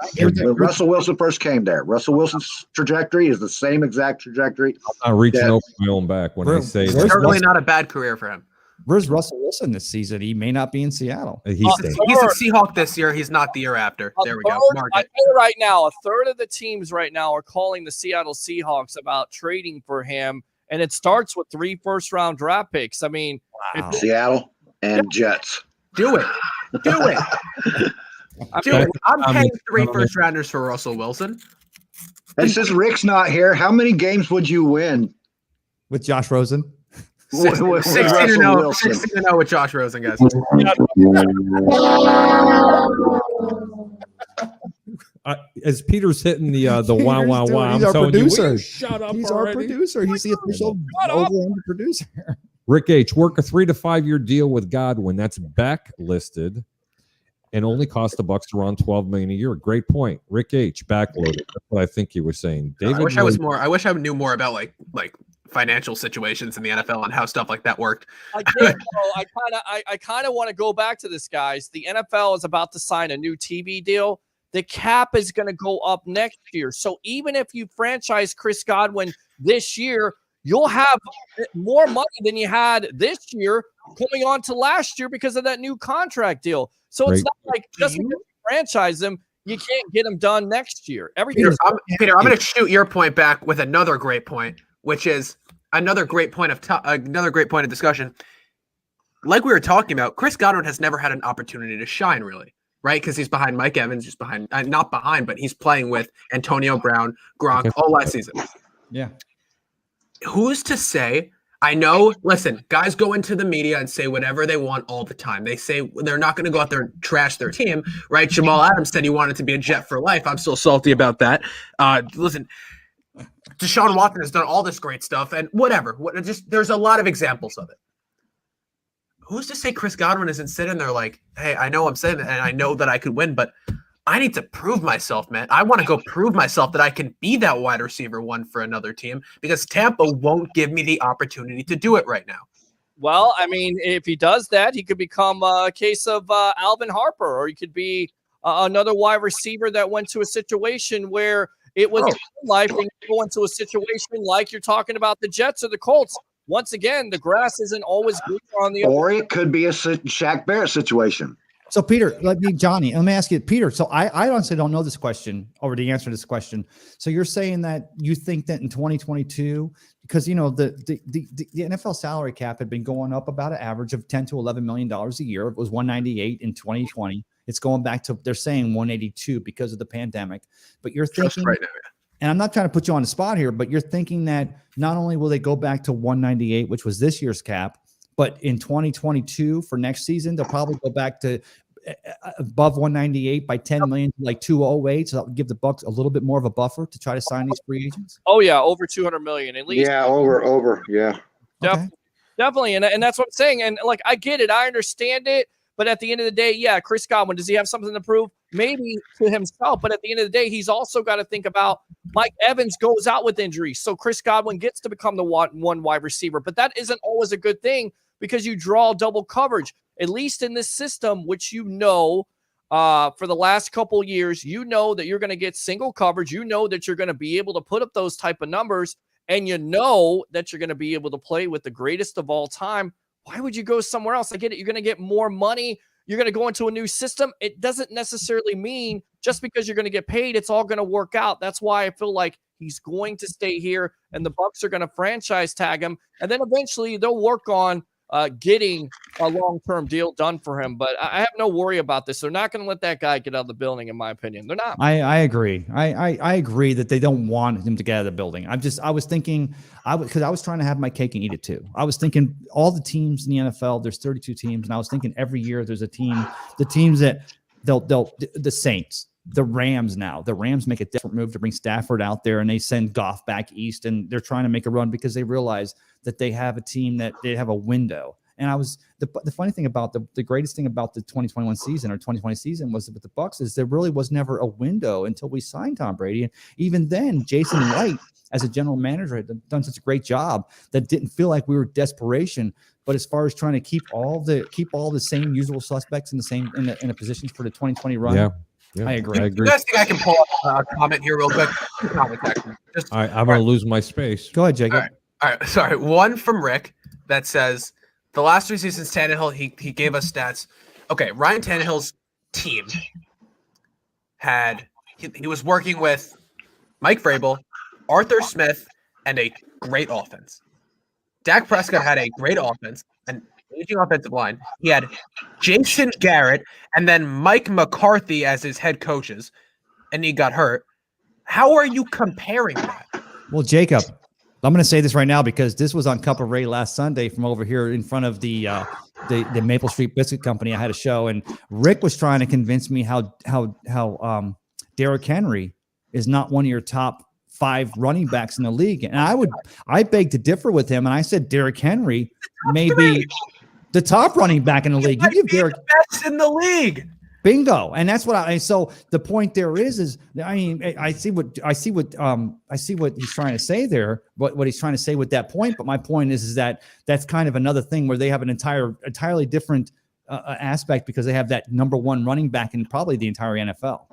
When Russell Wilson first came there, Russell Wilson's trajectory is the same exact trajectory. I'm not reaching over my own back when I say that. Certainly not a bad career for him. Where's Russell Wilson this season? He may not be in Seattle. He's He's a Seahawk this year. He's not the year after. There we go. Mark I it. tell you right now, a third of the teams right now are calling the Seattle Seahawks about trading for him, and it starts with 3 first-round draft picks. I mean, Seattle and Jets. Do it. Do it. I'm paying 3 first-rounders for Russell Wilson. And since Rick's not here, how many games would you win With Josh Rosen? with 16 Russell to 0 Wilson? 16 to 0 with Josh Rosen, guys. As Peter's hitting the wow wow wow, He's our telling producer. you, will you shut up He's already? our producer. He's the official over-under producer. Rick H. Work a 3 to 5 year deal with Godwin. That's backlisted and only cost the Bucks around $12 million a year. Great point, Rick H. Backloaded. That's what I think you were saying. David, I wish I knew more about like financial situations in the NFL and how stuff like that worked. I kind of want to go back to this, guys. The NFL is about to sign a new TV deal. the cap is going to go up next year. So even if you franchise Chris Godwin this year, you'll have more money than you had this year coming on to last year because of that new contract deal. So it's not like just because you franchise him, you can't get him done next year. Peter, I'm going to shoot your point back with another great point, which is another great point of discussion. Like we were talking about, Chris Godwin has never had an opportunity to shine, really, right? Because he's behind Mike Evans, just behind, not behind, but he's playing with Antonio Brown, Gronk, all last season. Yeah. Who's to say? I know, listen, guys go into the media and say whatever they want all the time. They say they're not going to go out there and trash their team, right? Jamal Adams said he wanted to be a Jet for life. I'm still salty about that. Listen, Deshaun Watson has done all this great stuff and whatever. There's a lot of examples of it. Who's to say Chris Godwin isn't sitting there like, hey, I know I'm saying that and I know that I could win, but I need to prove myself, man. I want to go prove myself that I can be that wide receiver one for another team because Tampa won't give me the opportunity to do it right now. Well, I mean, if he does that, he could become a case of Alvin Harper, or he could be another wide receiver that went to a situation where it was life and go into a situation like you're talking about the Jets or the Colts. Once again, the grass isn't always greener on the or it could be a Shaq Barrett situation. So Peter, let me ask you, Peter. So I honestly don't know this question or the answer to this question. So you're saying that you think that in 2022, because the NFL salary cap had been going up about an average of $10 to $11 million a year. It was 198 in 2020. It's going back to, they're saying 182 because of the pandemic. But you're thinking right now, and I'm not trying to put you on the spot here, but you're thinking that not only will they go back to 198, which was this year's cap, but in 2022 for next season, they'll probably go back to above 198 by 10 million, like 208. So that would give the Bucs a little bit more of a buffer to try to sign these free agents. Oh yeah, over 200 million at least. Yeah, over. Yeah, definitely, and that's what I'm saying. And like, I get it, I understand it, but at the end of the day, yeah, Chris Godwin, does he have something to prove? Maybe to himself, but at the end of the day, he's also got to think about Mike Evans goes out with injury, so Chris Godwin gets to become the one wide receiver. But that isn't always a good thing because you draw double coverage. At least in this system, which for the last couple of years, you know that you're going to get single coverage. You know that you're going to be able to put up those type of numbers, and you know that you're going to be able to play with the greatest of all time. Why would you go somewhere else? I get it. You're going to get more money. You're going to go into a new system. It doesn't necessarily mean just because you're going to get paid, it's all going to work out. That's why I feel like he's going to stay here, and the Bucs are going to franchise tag him, and then eventually they'll work on getting a long-term deal done for him. But I have no worry about this. They're not going to let that guy get out of the building, in my opinion. They're not. I agree. I agree that they don't want him to get out of the building. I was thinking, because I was trying to have my cake and eat it too. I was thinking all the teams in the NFL, there's 32 teams, and I was thinking every year there's a team, the teams that the Saints, the Rams now. The Rams make a different move to bring Stafford out there, and they send Goff back east, and they're trying to make a run because they realize that they have a team that they have a window. And the funny thing about the greatest thing about the 2021 season or 2020 season was with the Bucs is there really was never a window until we signed Tom Brady. And even then, Jason White, as a general manager, had done such a great job that didn't feel like we were desperation. But as far as trying to keep all the same usual suspects in the positions for the 2020 run. Yeah, I agree. You guys think I can pull up a comment here real quick? I'm going to lose my space. Go ahead, Jacob. All right. Sorry. One from Rick that says the last 3 seasons, Tannehill, he gave us stats. Okay, Ryan Tannehill's team he was working with Mike Vrabel, Arthur Smith, and a great offense. Dak Prescott had a great offense, an aging offensive line. He had Jason Garrett and then Mike McCarthy as his head coaches, and he got hurt. How are you comparing that? Well, Jacob, I'm going to say this right now because this was on Cup of Ray last Sunday from over here in front of the Maple Street Biscuit Company. I had a show, and Rick was trying to convince me how Derrick Henry is not one of your top 5 running backs in the league. And I beg to differ with him. And I said, Derrick Henry may be the top running back in the league. You give Derrick the best in the league. Bingo. And that's what so the point there is I mean, I see what he's trying to say there, what he's trying to say with that point. But my point is that that's kind of another thing where they have an entirely different aspect because they have that number one running back in probably the entire NFL.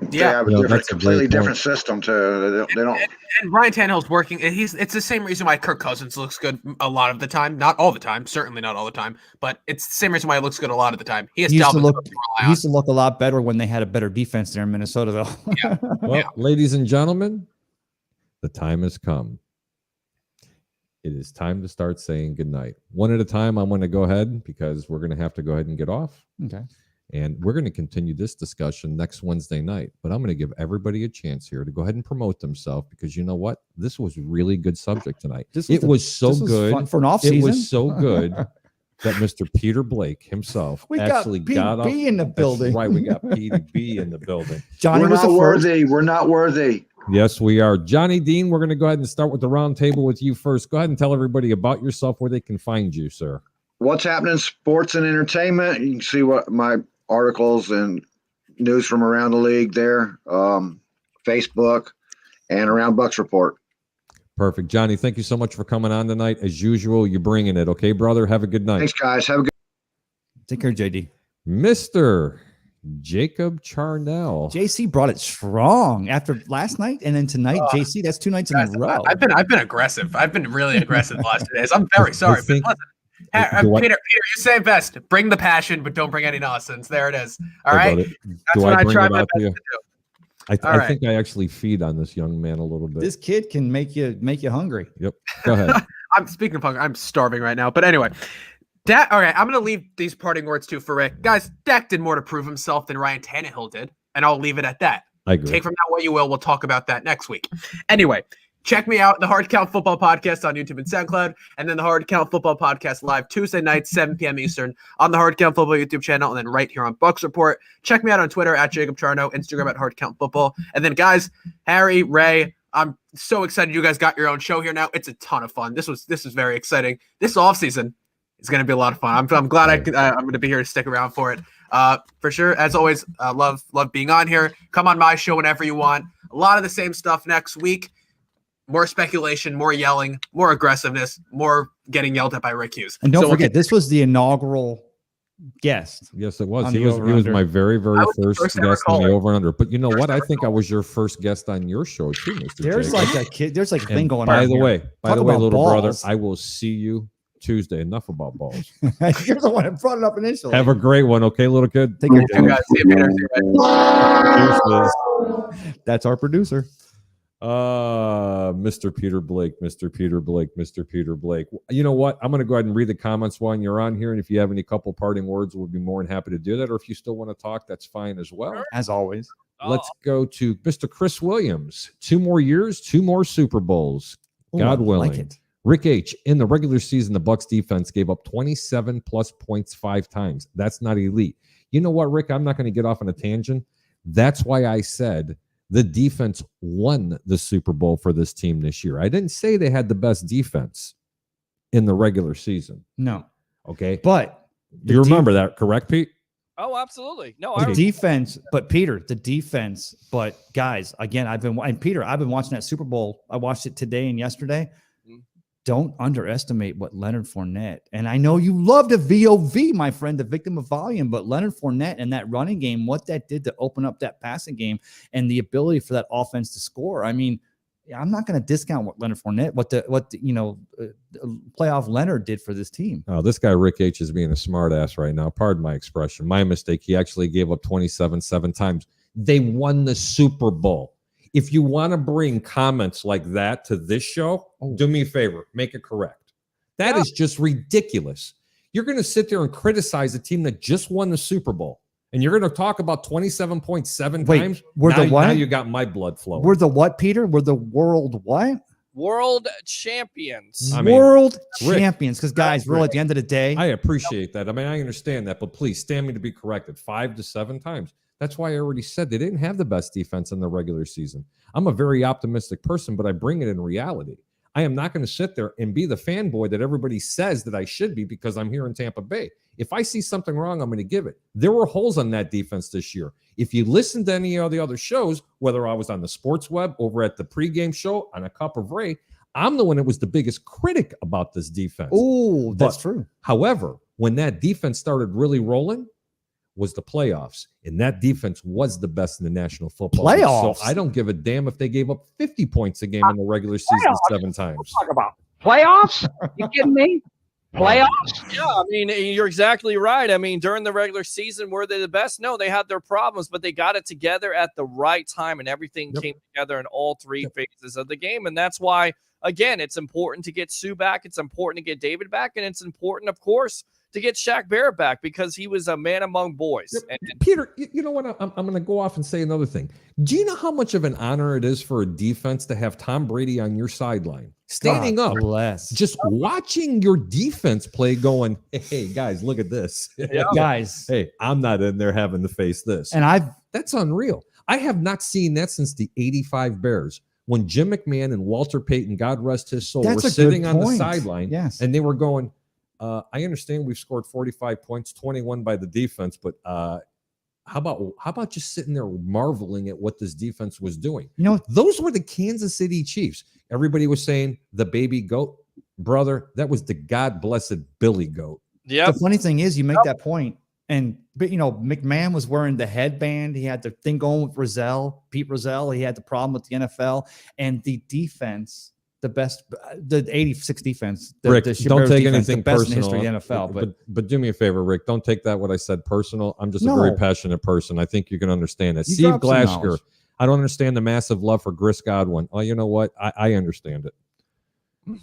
They have a No, different, that's a completely great different system too. They don't. And Ryan Tannehill's working. And it's the same reason why Kirk Cousins looks good a lot of the time. Not all the time, certainly not all the time, but it's the same reason why he looks good a lot of the time. He has He used to Dalvin look Cook to rely he used on. to look a lot better when they had a better defense there in Minnesota, though. Well, ladies and gentlemen, the time has come. It is time to start saying goodnight. One at a time, I'm going to go ahead because we're going to have to go ahead and get off. Okay. And we're going to continue this discussion next Wednesday night. But I'm going to give everybody a chance here to go ahead and promote themselves because you know what? This was really good subject tonight. It was so good. Fun for an off It season. was so good that Mr. Peter Blake himself We actually got got up. PB in the That's building. right. We got PDB in the building. Johnny We're was not the first. worthy. We're not worthy. Yes, we are. Johnny Dean, we're going to go ahead and start with the round table with you first. Go ahead and tell everybody about yourself, where they can find you, sir. What's happening in sports and entertainment? You can see what my articles and news from around the league there, Facebook, and around Bucks Report. Perfect. Johnny, thank you so much for coming on tonight. As usual, you're bringing it. Okay, brother? Have a good night. Thanks, guys. Have a good. Take care, JD. Mr. Jacob Charnell. JC brought it strong after last night and then tonight. JC, that's 2 nights in a row. I've been aggressive. I've been really aggressive the last 2 days. I'm very sorry. But think- listen, Do I- Peter, you say it best. Bring the passion, but don't bring any nonsense. There it is. All How right. about it? That's Do what I bring try it my out to best you? to do. I All right. think I actually feed on this young man a little bit. This kid can make you hungry. Yep. Go ahead. I'm speaking of hunger. I'm starving right now. But anyway, Dak. All right, I'm gonna leave these parting words too for Rick. Guys, Dak did more to prove himself than Ryan Tannehill did, and I'll leave it at that. I agree. Take from that what you will. We'll talk about that next week. Anyway, check me out, the Hard Count Football Podcast on YouTube and SoundCloud, and then the Hard Count Football Podcast live Tuesday night, 7 p.m. Eastern on the Hard Count Football YouTube channel, and then right here on Bucks Report. Check me out on Twitter at Jacob Charno, Instagram at Hard Count Football. And then, guys, Harry, Ray, I'm so excited you guys got your own show here now. It's a ton of fun. This was very exciting. This offseason is going to be a lot of fun. I'm glad I'm going to be here to stick around for it. For sure. As always, love being on here. Come on my show whenever you want. A lot of the same stuff next week. More speculation, more yelling, more aggressiveness, more getting yelled at by Rick Hughes. And don't So we'll forget, this was the inaugural guest. Yes, it was. On He the was over-under. my very, very I was the first first ever guest on the caller. over and under. But you know First what? I ever think I was your first guest on your show too, Mr. There's Jacob. like a kid. There's like a thing And going by on. the here. way, Talk little about brother, balls. I will see you Tuesday. Enough about balls. You're the one that brought it up initially. Have a great one, okay, little kid. Take care, you guys see you later. See you guys. Deuces. That's our producer. Mr. Peter Blake, Mr. Peter Blake, Mr. Peter Blake. You know what? I'm going to go ahead and read the comments while you're on here. And if you have any couple parting words, we'll be more than happy to do that. Or if you still want to talk, that's fine as well. As always. Let's go to Mr. Chris Williams. 2 more years, 2 more Super Bowls. Ooh, God I willing. like it. Rick H. In the regular season, the Bucs defense gave up 27 plus points 5 times. That's not elite. You know what, Rick? I'm not going to get off on a tangent. That's why I said the defense won the Super Bowl for this team this year. I didn't say they had the best defense in the regular season. No, Okay. but You remember that, correct, Pete? Oh, absolutely. No, the I defense. But Peter, the defense. But guys, again, I've been watching that Super Bowl. I watched it today and yesterday. Don't underestimate what Leonard Fournette, and I know you love the VOV, my friend, the victim of volume, but Leonard Fournette and that running game, what that did to open up that passing game and the ability for that offense to score. I mean, I'm not going to discount what Leonard Fournette, what the playoff Leonard did for this team. Oh, this guy Rick H is being a smart ass right now. Pardon my expression. My mistake. He actually gave up 27 7 times. They won the Super Bowl. If you want to bring comments like that to this show, do me a favor, make it correct. That is just ridiculous. You're going to sit there and criticize a team that just won the Super Bowl, and you're going to talk about 27.7 Wait, times. we're now, the what? Now you got my blood flowing. We're the what, Peter? We're the world what? world champions. I mean, World Rick, champions. Because guys, really, at the end of the day, I appreciate that. I mean, I understand that, but please stand me to be corrected 5 to 7 times. That's why I already said they didn't have the best defense in the regular season. I'm a very optimistic person, but I bring it in reality. I am not going to sit there and be the fanboy that everybody says that I should be because I'm here in Tampa Bay. If I see something wrong, I'm going to give it. There were holes on that defense this year. If you listen to any of the other shows, whether I was on the Sports Web, over at the pregame show, on A Cup of Ray, I'm the one that was the biggest critic about this defense. oh, that's But, true. However, when that defense started really rolling was the playoffs. And that defense was the best in the National Football League. Playoffs? So I don't give a damn if they gave up 50 points a game in the regular season 7 times. Talk about playoffs? You kidding me? Playoffs? Yeah, I mean, you're exactly right. I mean, during the regular season, were they the best? No, they had their problems, but they got it together at the right time, and everything Yep. came together in all three phases of the game. And that's why, again, it's important to get Sue back. It's important to get David back, and it's important, of course, to get Shaq Barrett back because he was a man among boys. Yep. Peter, you know what? I'm going to go off and say another thing. Do you know how much of an honor it is for a defense to have Tom Brady on your sideline, standing God up, bless. just watching your defense play, going, "Hey guys, look at this, Guys. Hey, I'm not in there having to face this." And That's unreal. I have not seen that since the '85 Bears when Jim McMahon and Walter Payton, God rest his soul, That's were a good sitting on the point. sideline, Yes. and they were going, "I understand we've scored 45 points, 21 by the defense, but how about just sitting there marveling at what this defense was doing?" You know, Those were the Kansas City Chiefs. Everybody was saying the baby goat, brother. That was the God blessed Billy Goat. Yep. the funny thing is, you make that point, but McMahon was wearing the headband. He had the thing going with Pete Rozelle. He had the problem with the NFL and the defense. The best, the '86 defense. Rick, the don't Bears take defense, anything the best personal. in history of the NFL. But do me a favor, Rick. Don't take that what I said personal. I'm just a No. very passionate person. I think you can understand that. You Steve dropped some Glasker. knowledge. I don't understand the massive love for Chris Godwin. Oh, you know what? I understand it.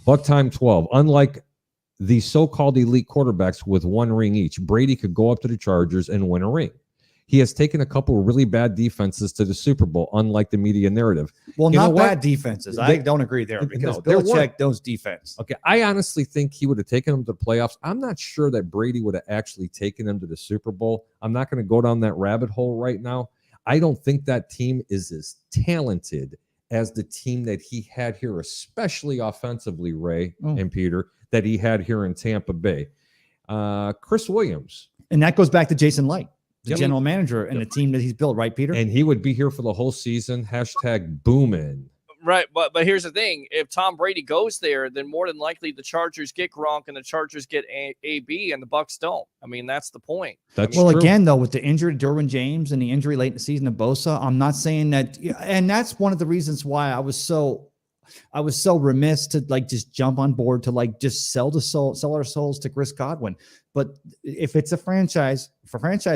Buck time 12. Unlike the so-called elite quarterbacks with one ring each, Brady could go up to the Chargers and win a ring. He has taken a couple of really bad defenses to the Super Bowl, unlike the media narrative. Well, You know not what? bad defenses. I don't agree there because No, there Belichick weren't. knows defense. Okay, I honestly think he would have taken them to the playoffs. I'm not sure that Brady would have actually taken them to the Super Bowl. I'm not going to go down that rabbit hole right now. I don't think that team is as talented as the team that he had here, especially offensively, Ray and Peter, that he had here in Tampa Bay. Chris Williams. And that goes back to Jason Light, the Yep. general manager and the team that he's built, right, Peter? And he would be here for the whole season. #booming. Right, but here's the thing: if Tom Brady goes there, then more than likely the Chargers get Gronk and the Chargers get AB, and the Bucks don't. I mean, that's the point. That's well, true. again, though, with the injury to Derwin James and the injury late in the season of Bosa, I'm not saying that, and that's one of the reasons why I was so remiss to just jump on board to just sell our souls to Chris Godwin. But if it's a franchise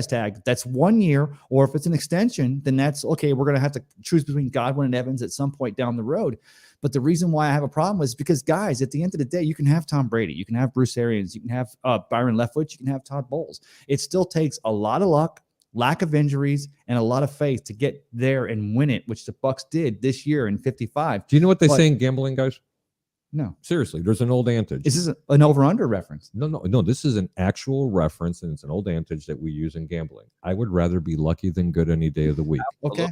tag, that's 1 year, or if it's an extension, then that's okay. We're going to have to choose between Godwin and Evans at some point down the road. But the reason why I have a problem is because, guys, at the end of the day, you can have Tom Brady, you can have Bruce Arians, you can have Byron Leftwich, you can have Todd Bowles. It still takes a lot of luck, lack of injuries, and a lot of faith to get there and win it, which the Bucks did this year in 55. Do you know what they say in gambling, guys? No. Seriously, there's an old adage. Is this an over-under reference? No. This is an actual reference, and it's an old adage that we use in gambling. I would rather be lucky than good any day of the week. Okay.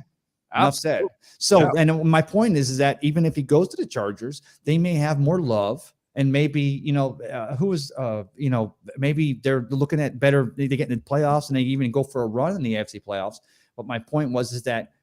Enough said. So, and my point is that even if he goes to the Chargers, they may have more love. And maybe, maybe they're looking at better, they get in the playoffs and they even go for a run in the AFC playoffs. But my point is that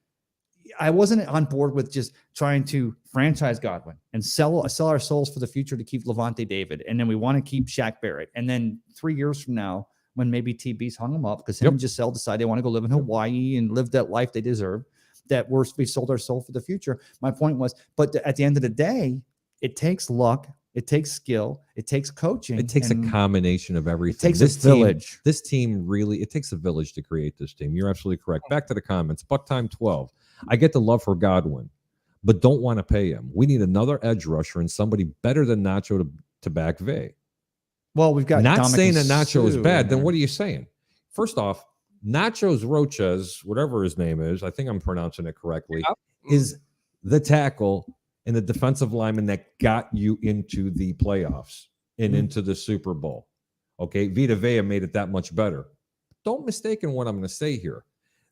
I wasn't on board with just trying to franchise Godwin and sell our souls for the future to keep Levante David. And then we want to keep Shaq Barrett. And then 3 years from now, when maybe TB's hung him up because him and Giselle decide they want to go live in Hawaii and live that life they deserve, that we sold our soul for the future. My point was, but at the end of the day, it takes luck. It takes skill. It takes coaching. It takes a combination of everything. It takes a village. This team really, it takes a village to create this team. You're absolutely correct. Back to the comments. Buck time 12. I get the love for Godwin, but don't want to pay him. We need another edge rusher and somebody better than Nacho to back Vay. Well, we've got not Dominic saying that and Nacho is Sue bad. in Then there. what are you saying? First off, Nachos Roches, whatever his name is, I think I'm pronouncing it correctly, is the tackle and the defensive lineman that got you into the playoffs and into the Super Bowl. Okay, Vita Vea made it that much better. Don't mistake in what I'm going to say here.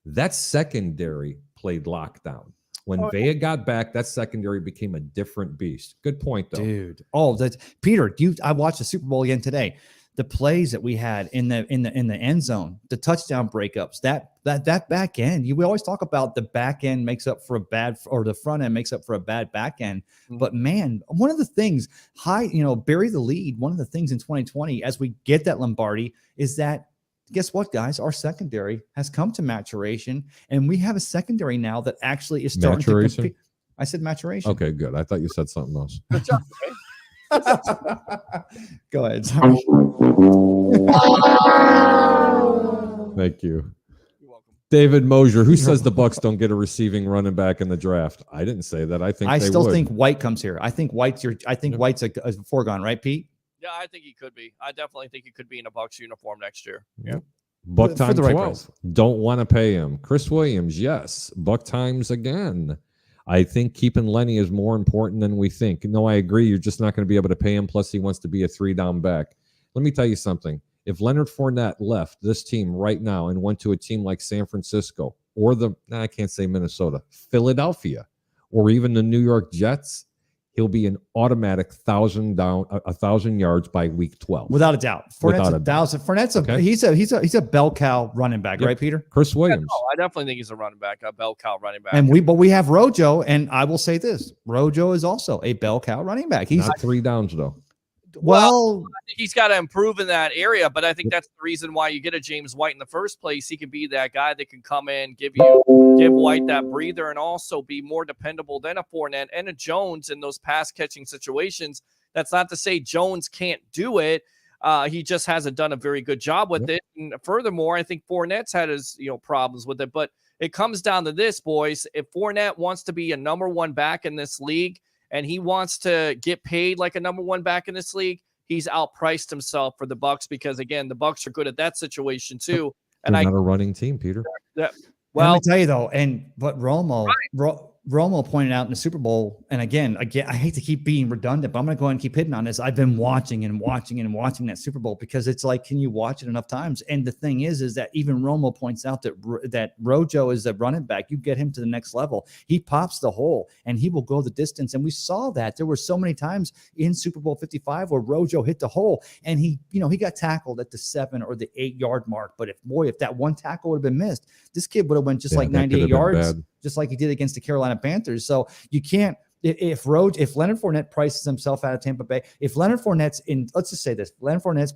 That secondary played lockdown. When Vea got back, that secondary became a different beast. Good point, though. Dude. Oh, that's Peter. I watched the Super Bowl again today. the plays that we had in the end zone, the touchdown breakups, that back end. We always talk about the back end makes up for the front end makes up for a bad back end. But man, one of the things bury the lead. One of the things in 2020 as we get that Lombardi is that, guess what, guys? Our secondary has come to maturation, and we have a secondary now that actually is starting to compete. I said maturation. Okay, good. I thought you said something else. Good job, Ray. Go ahead. Sorry. Thank you. You're welcome. David Mosier, who says the Bucks don't get a receiving running back in the draft? I didn't say that. I think I they still would. think White comes here. I think White's a foregone, right, Pete? Yeah, I think he could be. I definitely think he could be in a Bucks uniform next year. Yeah. Buck For time the right 12. price. Don't want to pay him. Chris Williams, yes. Buck times again. I think keeping Lenny is more important than we think. No, I agree. You're just not going to be able to pay him. Plus, he wants to be a 3-down back. Let me tell you something. If Leonard Fournette left this team right now and went to a team like San Francisco or I can't say Minnesota, Philadelphia, or even the New York Jets, he'll be an automatic 1,000 yards by week 12. Without a doubt. Fournette's Without a a 1,000. Fournette's Okay. he's a bell cow running back, Yep. right, Peter? Chris Williams. No, I definitely think he's a running back, a bell cow running back. But we have Rojo, and I will say this: Rojo is also a bell cow running back. He's Not 3 downs, though. well, I think he's got to improve in that area, but I think that's the reason why you get a James White in the first place. He can be that guy that can come in, give White that breather, and also be more dependable than a Fournette and a Jones in those pass catching situations. That's not to say Jones can't do it. He just hasn't done a very good job with it. And furthermore, I think Fournette's had his problems with it. But it comes down to this, boys. If Fournette wants to be a number one back in this league, and he wants to get paid like a number one back in this league, he's outpriced himself for the Bucks because, again, the Bucks are good at that situation too. And They're not a running team, Peter. let well, me tell you though, but Romo pointed out in the Super Bowl, and again, I hate to keep being redundant, but I'm going to go ahead and keep hitting on this. I've been watching that Super Bowl because it's like, can you watch it enough times? And the thing is that even Romo points out that Rojo is a running back. You get him to the next level, he pops the hole and he will go the distance. And we saw that there were so many times in Super Bowl 55 where Rojo hit the hole and he got tackled at the 7 or the 8 yard mark. But if that one tackle would have been missed, this kid would have went just like that could 98 have been yards. bad. Just like he did against the Carolina Panthers. So you can't, if Leonard Fournette prices himself out of Tampa Bay, if Leonard Fournette's let's just say this, Leonard Fournette's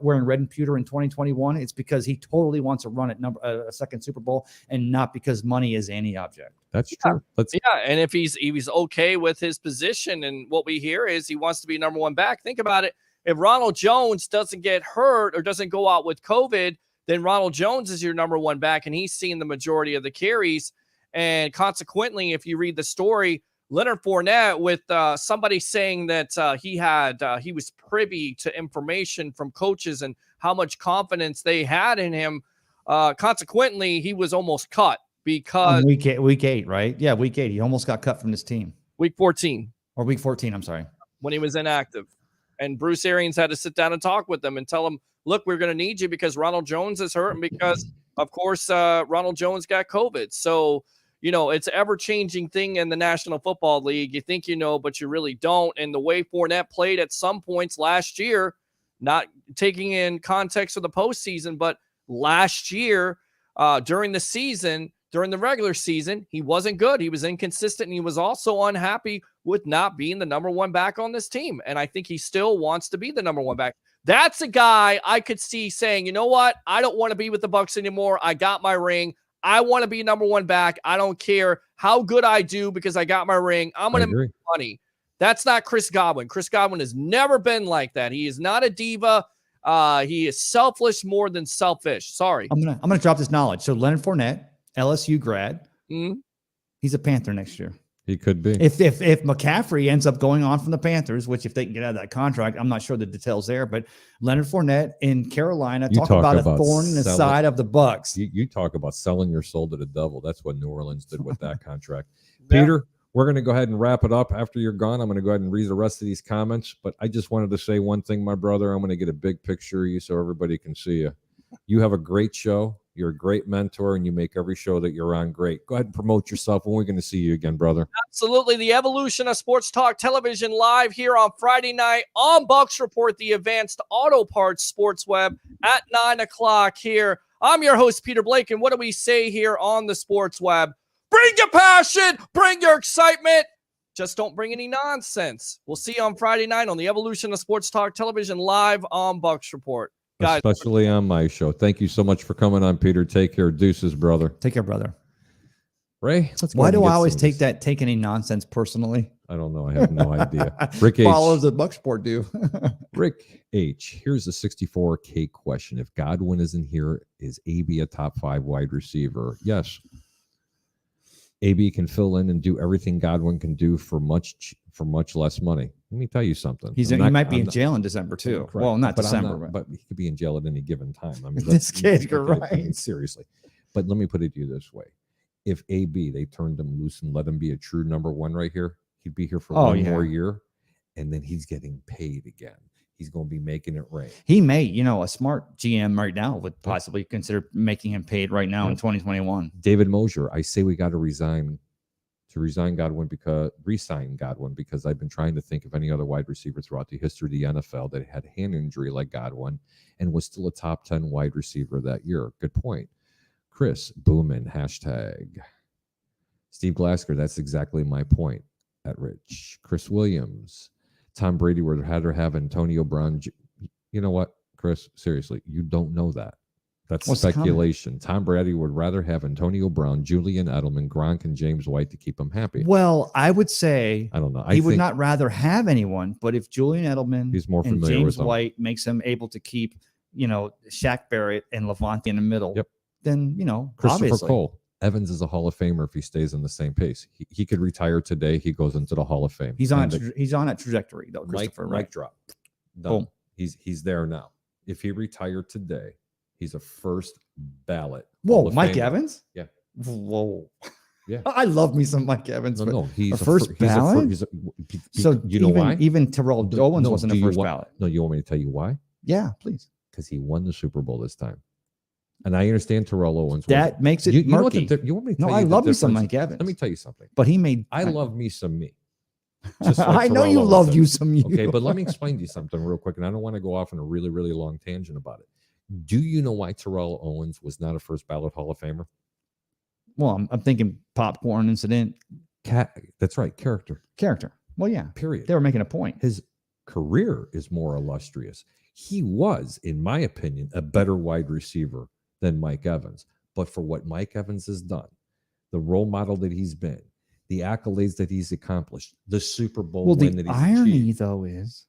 wearing red and pewter in 2021, it's because he totally wants to run at a second Super Bowl and not because money is any object. That's true. and if he's okay with his position, and what we hear is he wants to be number one back. Think about it. If Ronald Jones doesn't get hurt or doesn't go out with COVID, then Ronald Jones is your number one back, and he's seeing the majority of the carries. And consequently, if you read the story, Leonard Fournette, with somebody saying that he was privy to information from coaches and how much confidence they had in him. Consequently, he was almost cut because week 8, right? Yeah, week 8. He almost got cut from this team. Week 14. Or week 14, I'm sorry. When he was inactive. And Bruce Arians had to sit down and talk with them and tell him, look, we're going to need you because Ronald Jones is hurt and because, of course, Ronald Jones got COVID. So, it's an ever-changing thing in the National Football League. You think you know, but you really don't. And the way Fournette played at some points last year, not taking in context of the postseason, but last year during the season, during the regular season, he wasn't good. He was inconsistent, and he was also unhappy with not being the number one back on this team. And I think he still wants to be the number one back. That's a guy I could see saying, you know what? I don't want to be with the Bucks anymore. I got my ring. I want to be number one back. I don't care how good I do because I got my ring. I'm going to make money. That's not Chris Godwin. Chris Godwin has never been like that. He is not a diva. He is selfless more than selfish. Sorry. I'm gonna drop this knowledge. So Leonard Fournette, LSU grad, Mm-hmm. he's a Panther next year. He could be. If McCaffrey ends up going on from the Panthers, which if they can get out of that contract, I'm not sure the details there, but Leonard Fournette in Carolina, talk about a thorn in the side of the Bucks. You talk about selling your soul to the devil. That's what New Orleans did with that contract. Peter, we're going to go ahead and wrap it up. After you're gone, I'm going to go ahead and read the rest of these comments, but I just wanted to say one thing, my brother. I'm going to get a big picture of you so everybody can see you. You have a great show. You're a great mentor, and you make every show that you're on great. Go ahead and promote yourself. When we're going to see you again, brother? Absolutely. The evolution of Sports Talk Television live here on Friday night on Bucks Report, the Advanced Auto Parts Sports Web at 9 o'clock here. I'm your host, Peter Blake, and what do we say here on the Sports Web? Bring your passion, bring your excitement. Just don't bring any nonsense. We'll see you on Friday night on the evolution of Sports Talk Television live on Bucks Report. Guys, Especially on my show. Thank you so much for coming on, Peter. Take care. Deuces, brother. Take care, brother. Ray, let's go Why ahead and do I get always some of take any nonsense personally? I don't know. I have no idea. Rick H. Followers of Bucksport do. Rick H. Here's a 64K question. If Godwin isn't here, is AB a top 5 wide receiver? Yes. AB can fill in and do everything Godwin can do for much less money. Let me tell you something. He might be in jail in December too. Correct. Well, not But December, but he could be in jail at any given time. I mean, This kid, you're I mean, right. seriously. But let me put it to you this way: if AB they turned him loose and let him be a true number one right here, he'd be here for one more year, and then he's getting paid again. He's going to be making it rain. He may, a smart GM right now would possibly consider making him paid right now in 2021. David Mosier, I say we got to resign Godwin re-sign Godwin because I've been trying to think of any other wide receiver throughout the history of the NFL that had a hand injury like Godwin and was still a top 10 wide receiver that year. Good point. Chris Booman, hashtag. Steve Glasker, that's exactly my point at Rich. Chris Williams, Tom Brady would rather have Antonio Brown. You know what, Chris? Seriously, you don't know that. That's speculation. Tom Brady would rather have Antonio Brown, Julian Edelman, Gronk, and James White to keep him happy. Well, I would say I don't know. He would not rather have anyone, but if Julian Edelman He's more and familiar James with them. White makes him able to keep, Shaq Barrett and Levante in the middle, Yep. then, Christopher obviously. Cole. Evans is a Hall of Famer if he stays in the same pace. He could retire today. He goes into the Hall of Fame. He's on And he's on a trajectory though, Christopher, right? Mic drop. Done. Boom. He's there now. If he retired today, he's a first ballot. Whoa, Hall of Mike Famer. Evans? Yeah. Whoa. Yeah. I love me some Mike Evans. No, but no, he's a first ballot. So you know why? Even Terrell Owens wasn't a first ballot. No, you want me to tell you why? Yeah, please. Because he won the Super Bowl this time. And I understand Terrell Owens. That makes it you know what murky. you want me to tell No, you I the love me some difference? Mike Evans. Let me tell you something. But he made. I love me some me. I know Terrell you Owens love did. you some you. Okay, but let me explain to you something real quick, and I don't want to go off on a really, really long tangent about it. Do you know why Terrell Owens was not a first ballot Hall of Famer? Well, I'm thinking popcorn incident. That's right, character. Well, yeah. Period. They were making a point. His career is more illustrious. He was, in my opinion, a better wide receiver than Mike Evans. But for what Mike Evans has done, the role model that he's been, the accolades that he's accomplished, the Super Bowl Well, win the that he's irony achieved. though is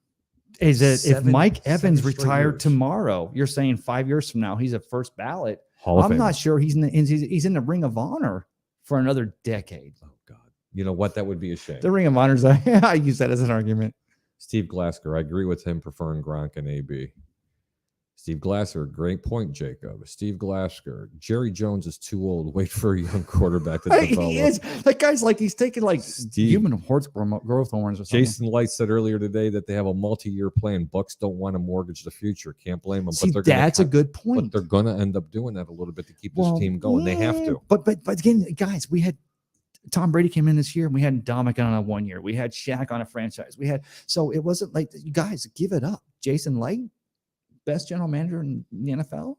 that if Mike Evans seven straight retired years. tomorrow, you're saying 5 years from now he's a first ballot. Hall of I'm Famer. not sure he's in the Ring of Honor for another decade. Oh God, you know what? That would be a shame. The Ring of Honor's I use that as an argument. Steve Glasker, I agree with him preferring Gronk and AB. Steve Glasser, great point, Jacob. Steve Glasker, Jerry Jones is too old. Wait for a young quarterback to develop. He is. That guy's like he's taking like human growth hormones or something. Jason Light said earlier today that they have a multi-year plan. Bucks don't want to mortgage the future. Can't blame them. See, but they're that's a good point. But they're going to end up doing that a little bit to keep this team going. They have to. But again, guys, we had Tom Brady came in this year, and we had Dominic on a 1 year. We had Shaq on a franchise. So it wasn't like you guys give it up. Jason Light, best general manager in the NFL.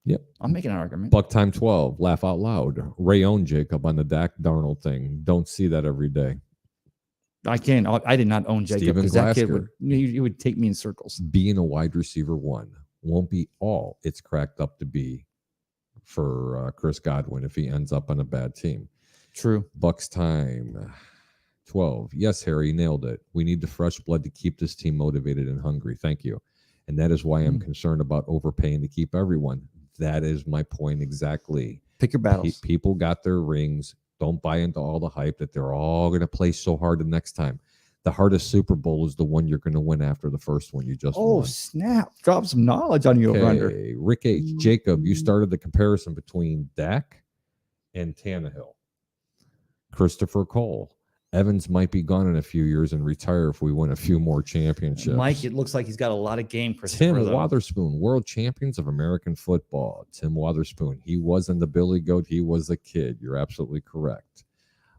Yep. I'm making an argument. Buck time 12. Laugh out loud. Ray owned Jacob on the Dak Darnold thing. Don't see that every day. I did not own Jacob Steven because that kid Glasker. he would take me in circles. Being a wide receiver one won't be all it's cracked up to be for Chris Godwin if he ends up on a bad team. True. Bucks time 12. Yes, Harry, nailed it. We need the fresh blood to keep this team motivated and hungry. Thank you. And that is why I'm concerned about overpaying to keep everyone. That is my point exactly. Pick your battles. People got their rings. Don't buy into all the hype that they're all going to play so hard the next time. The hardest Super Bowl is the one you're going to win after the first one you just Oh, won. snap. Drop some knowledge on you over under. Okay, Rick H. Jacob, you started the comparison between Dak and Tannehill. Christopher Cole. Evans might be gone in a few years and retire if we win a few more championships. Mike, it looks like he's got a lot of game. Tim Christopher, though. Wotherspoon, world champions of American football. Tim Wotherspoon. He wasn't the Billy Goat. He was a kid. You're absolutely correct.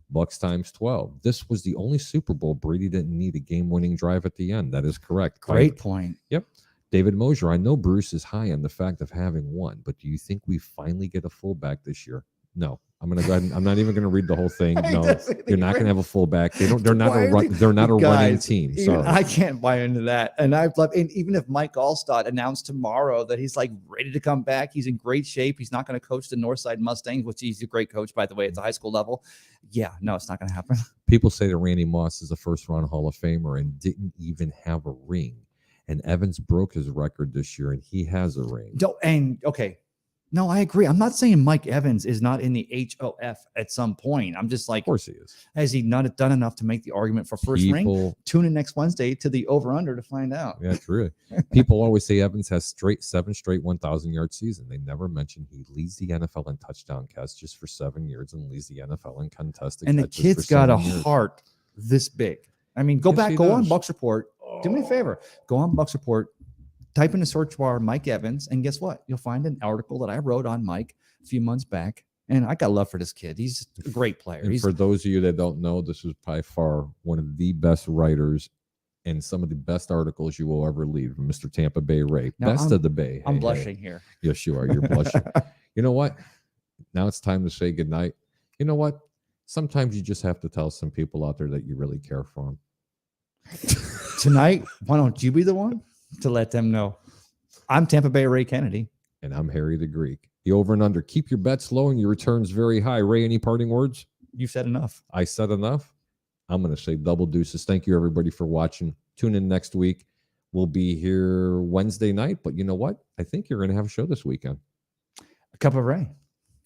Bucks times 12. This was the only Super Bowl Brady didn't need a game-winning drive at the end. That is correct. Great point. Yep. David Mosier, I know Bruce is high on the fact of having one, but do you think we finally get a fullback this year? No. I'm gonna go ahead and I'm not even gonna read the whole thing. No, you're not gonna have a fullback. They're not a running team. Even Sorry. I can't buy into that. And I've loved, and even if Mike Allstott announced tomorrow that he's like ready to come back, he's in great shape. He's not going to coach the Northside Mustangs, which he's a great coach, by the way, at the high school level. Yeah, no, it's not going to happen. People say that Randy Moss is a first-round Hall of Famer and didn't even have a ring. And Evans broke his record this year, and he has a ring. No, I agree. I'm not saying Mike Evans is not in the HOF at some point. I'm just like, Of course he is. has he not done enough to make the argument for first ring? Tune in next Wednesday to the over/under to find out. Yeah, it's really. People always say Evans has seven straight 1,000-yard season. They never mention he leads the NFL in touchdown catches for 7 years and leads the NFL in contested And the catches kid's for got a 7 years. heart this big. I mean, go Yes, back, he go on does. Bucks Report. Do me a favor. Go on Bucks Report, type in the search bar Mike Evans, and guess what? You'll find an article that I wrote on Mike a few months back. And I got love for this kid. He's a great player. And He's for those of you that don't know, this is by far one of the best writers and some of the best articles you will ever read from Mr. Tampa Bay Ray. Now, Best of the Bay. I'm Hey, blushing hey. here. Yes, you are. You're blushing. You know what? Now it's time to say goodnight. You know what? Sometimes you just have to tell some people out there that you really care for them. Tonight, why don't you be the one to let them know? I'm Tampa Bay Ray Kennedy. And I'm Harry the Greek. The over and under. Keep your bets low and your returns very high. Ray, any parting words? You said enough. I said enough. I'm going to say double deuces. Thank you, everybody, for watching. Tune in next week. We'll be here Wednesday night, but you know what? I think you're going to have a show this weekend. A cup of Ray.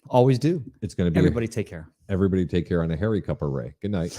Always do. It's going to be Everybody take care. Everybody take care on a Harry Cup of Ray. Good night.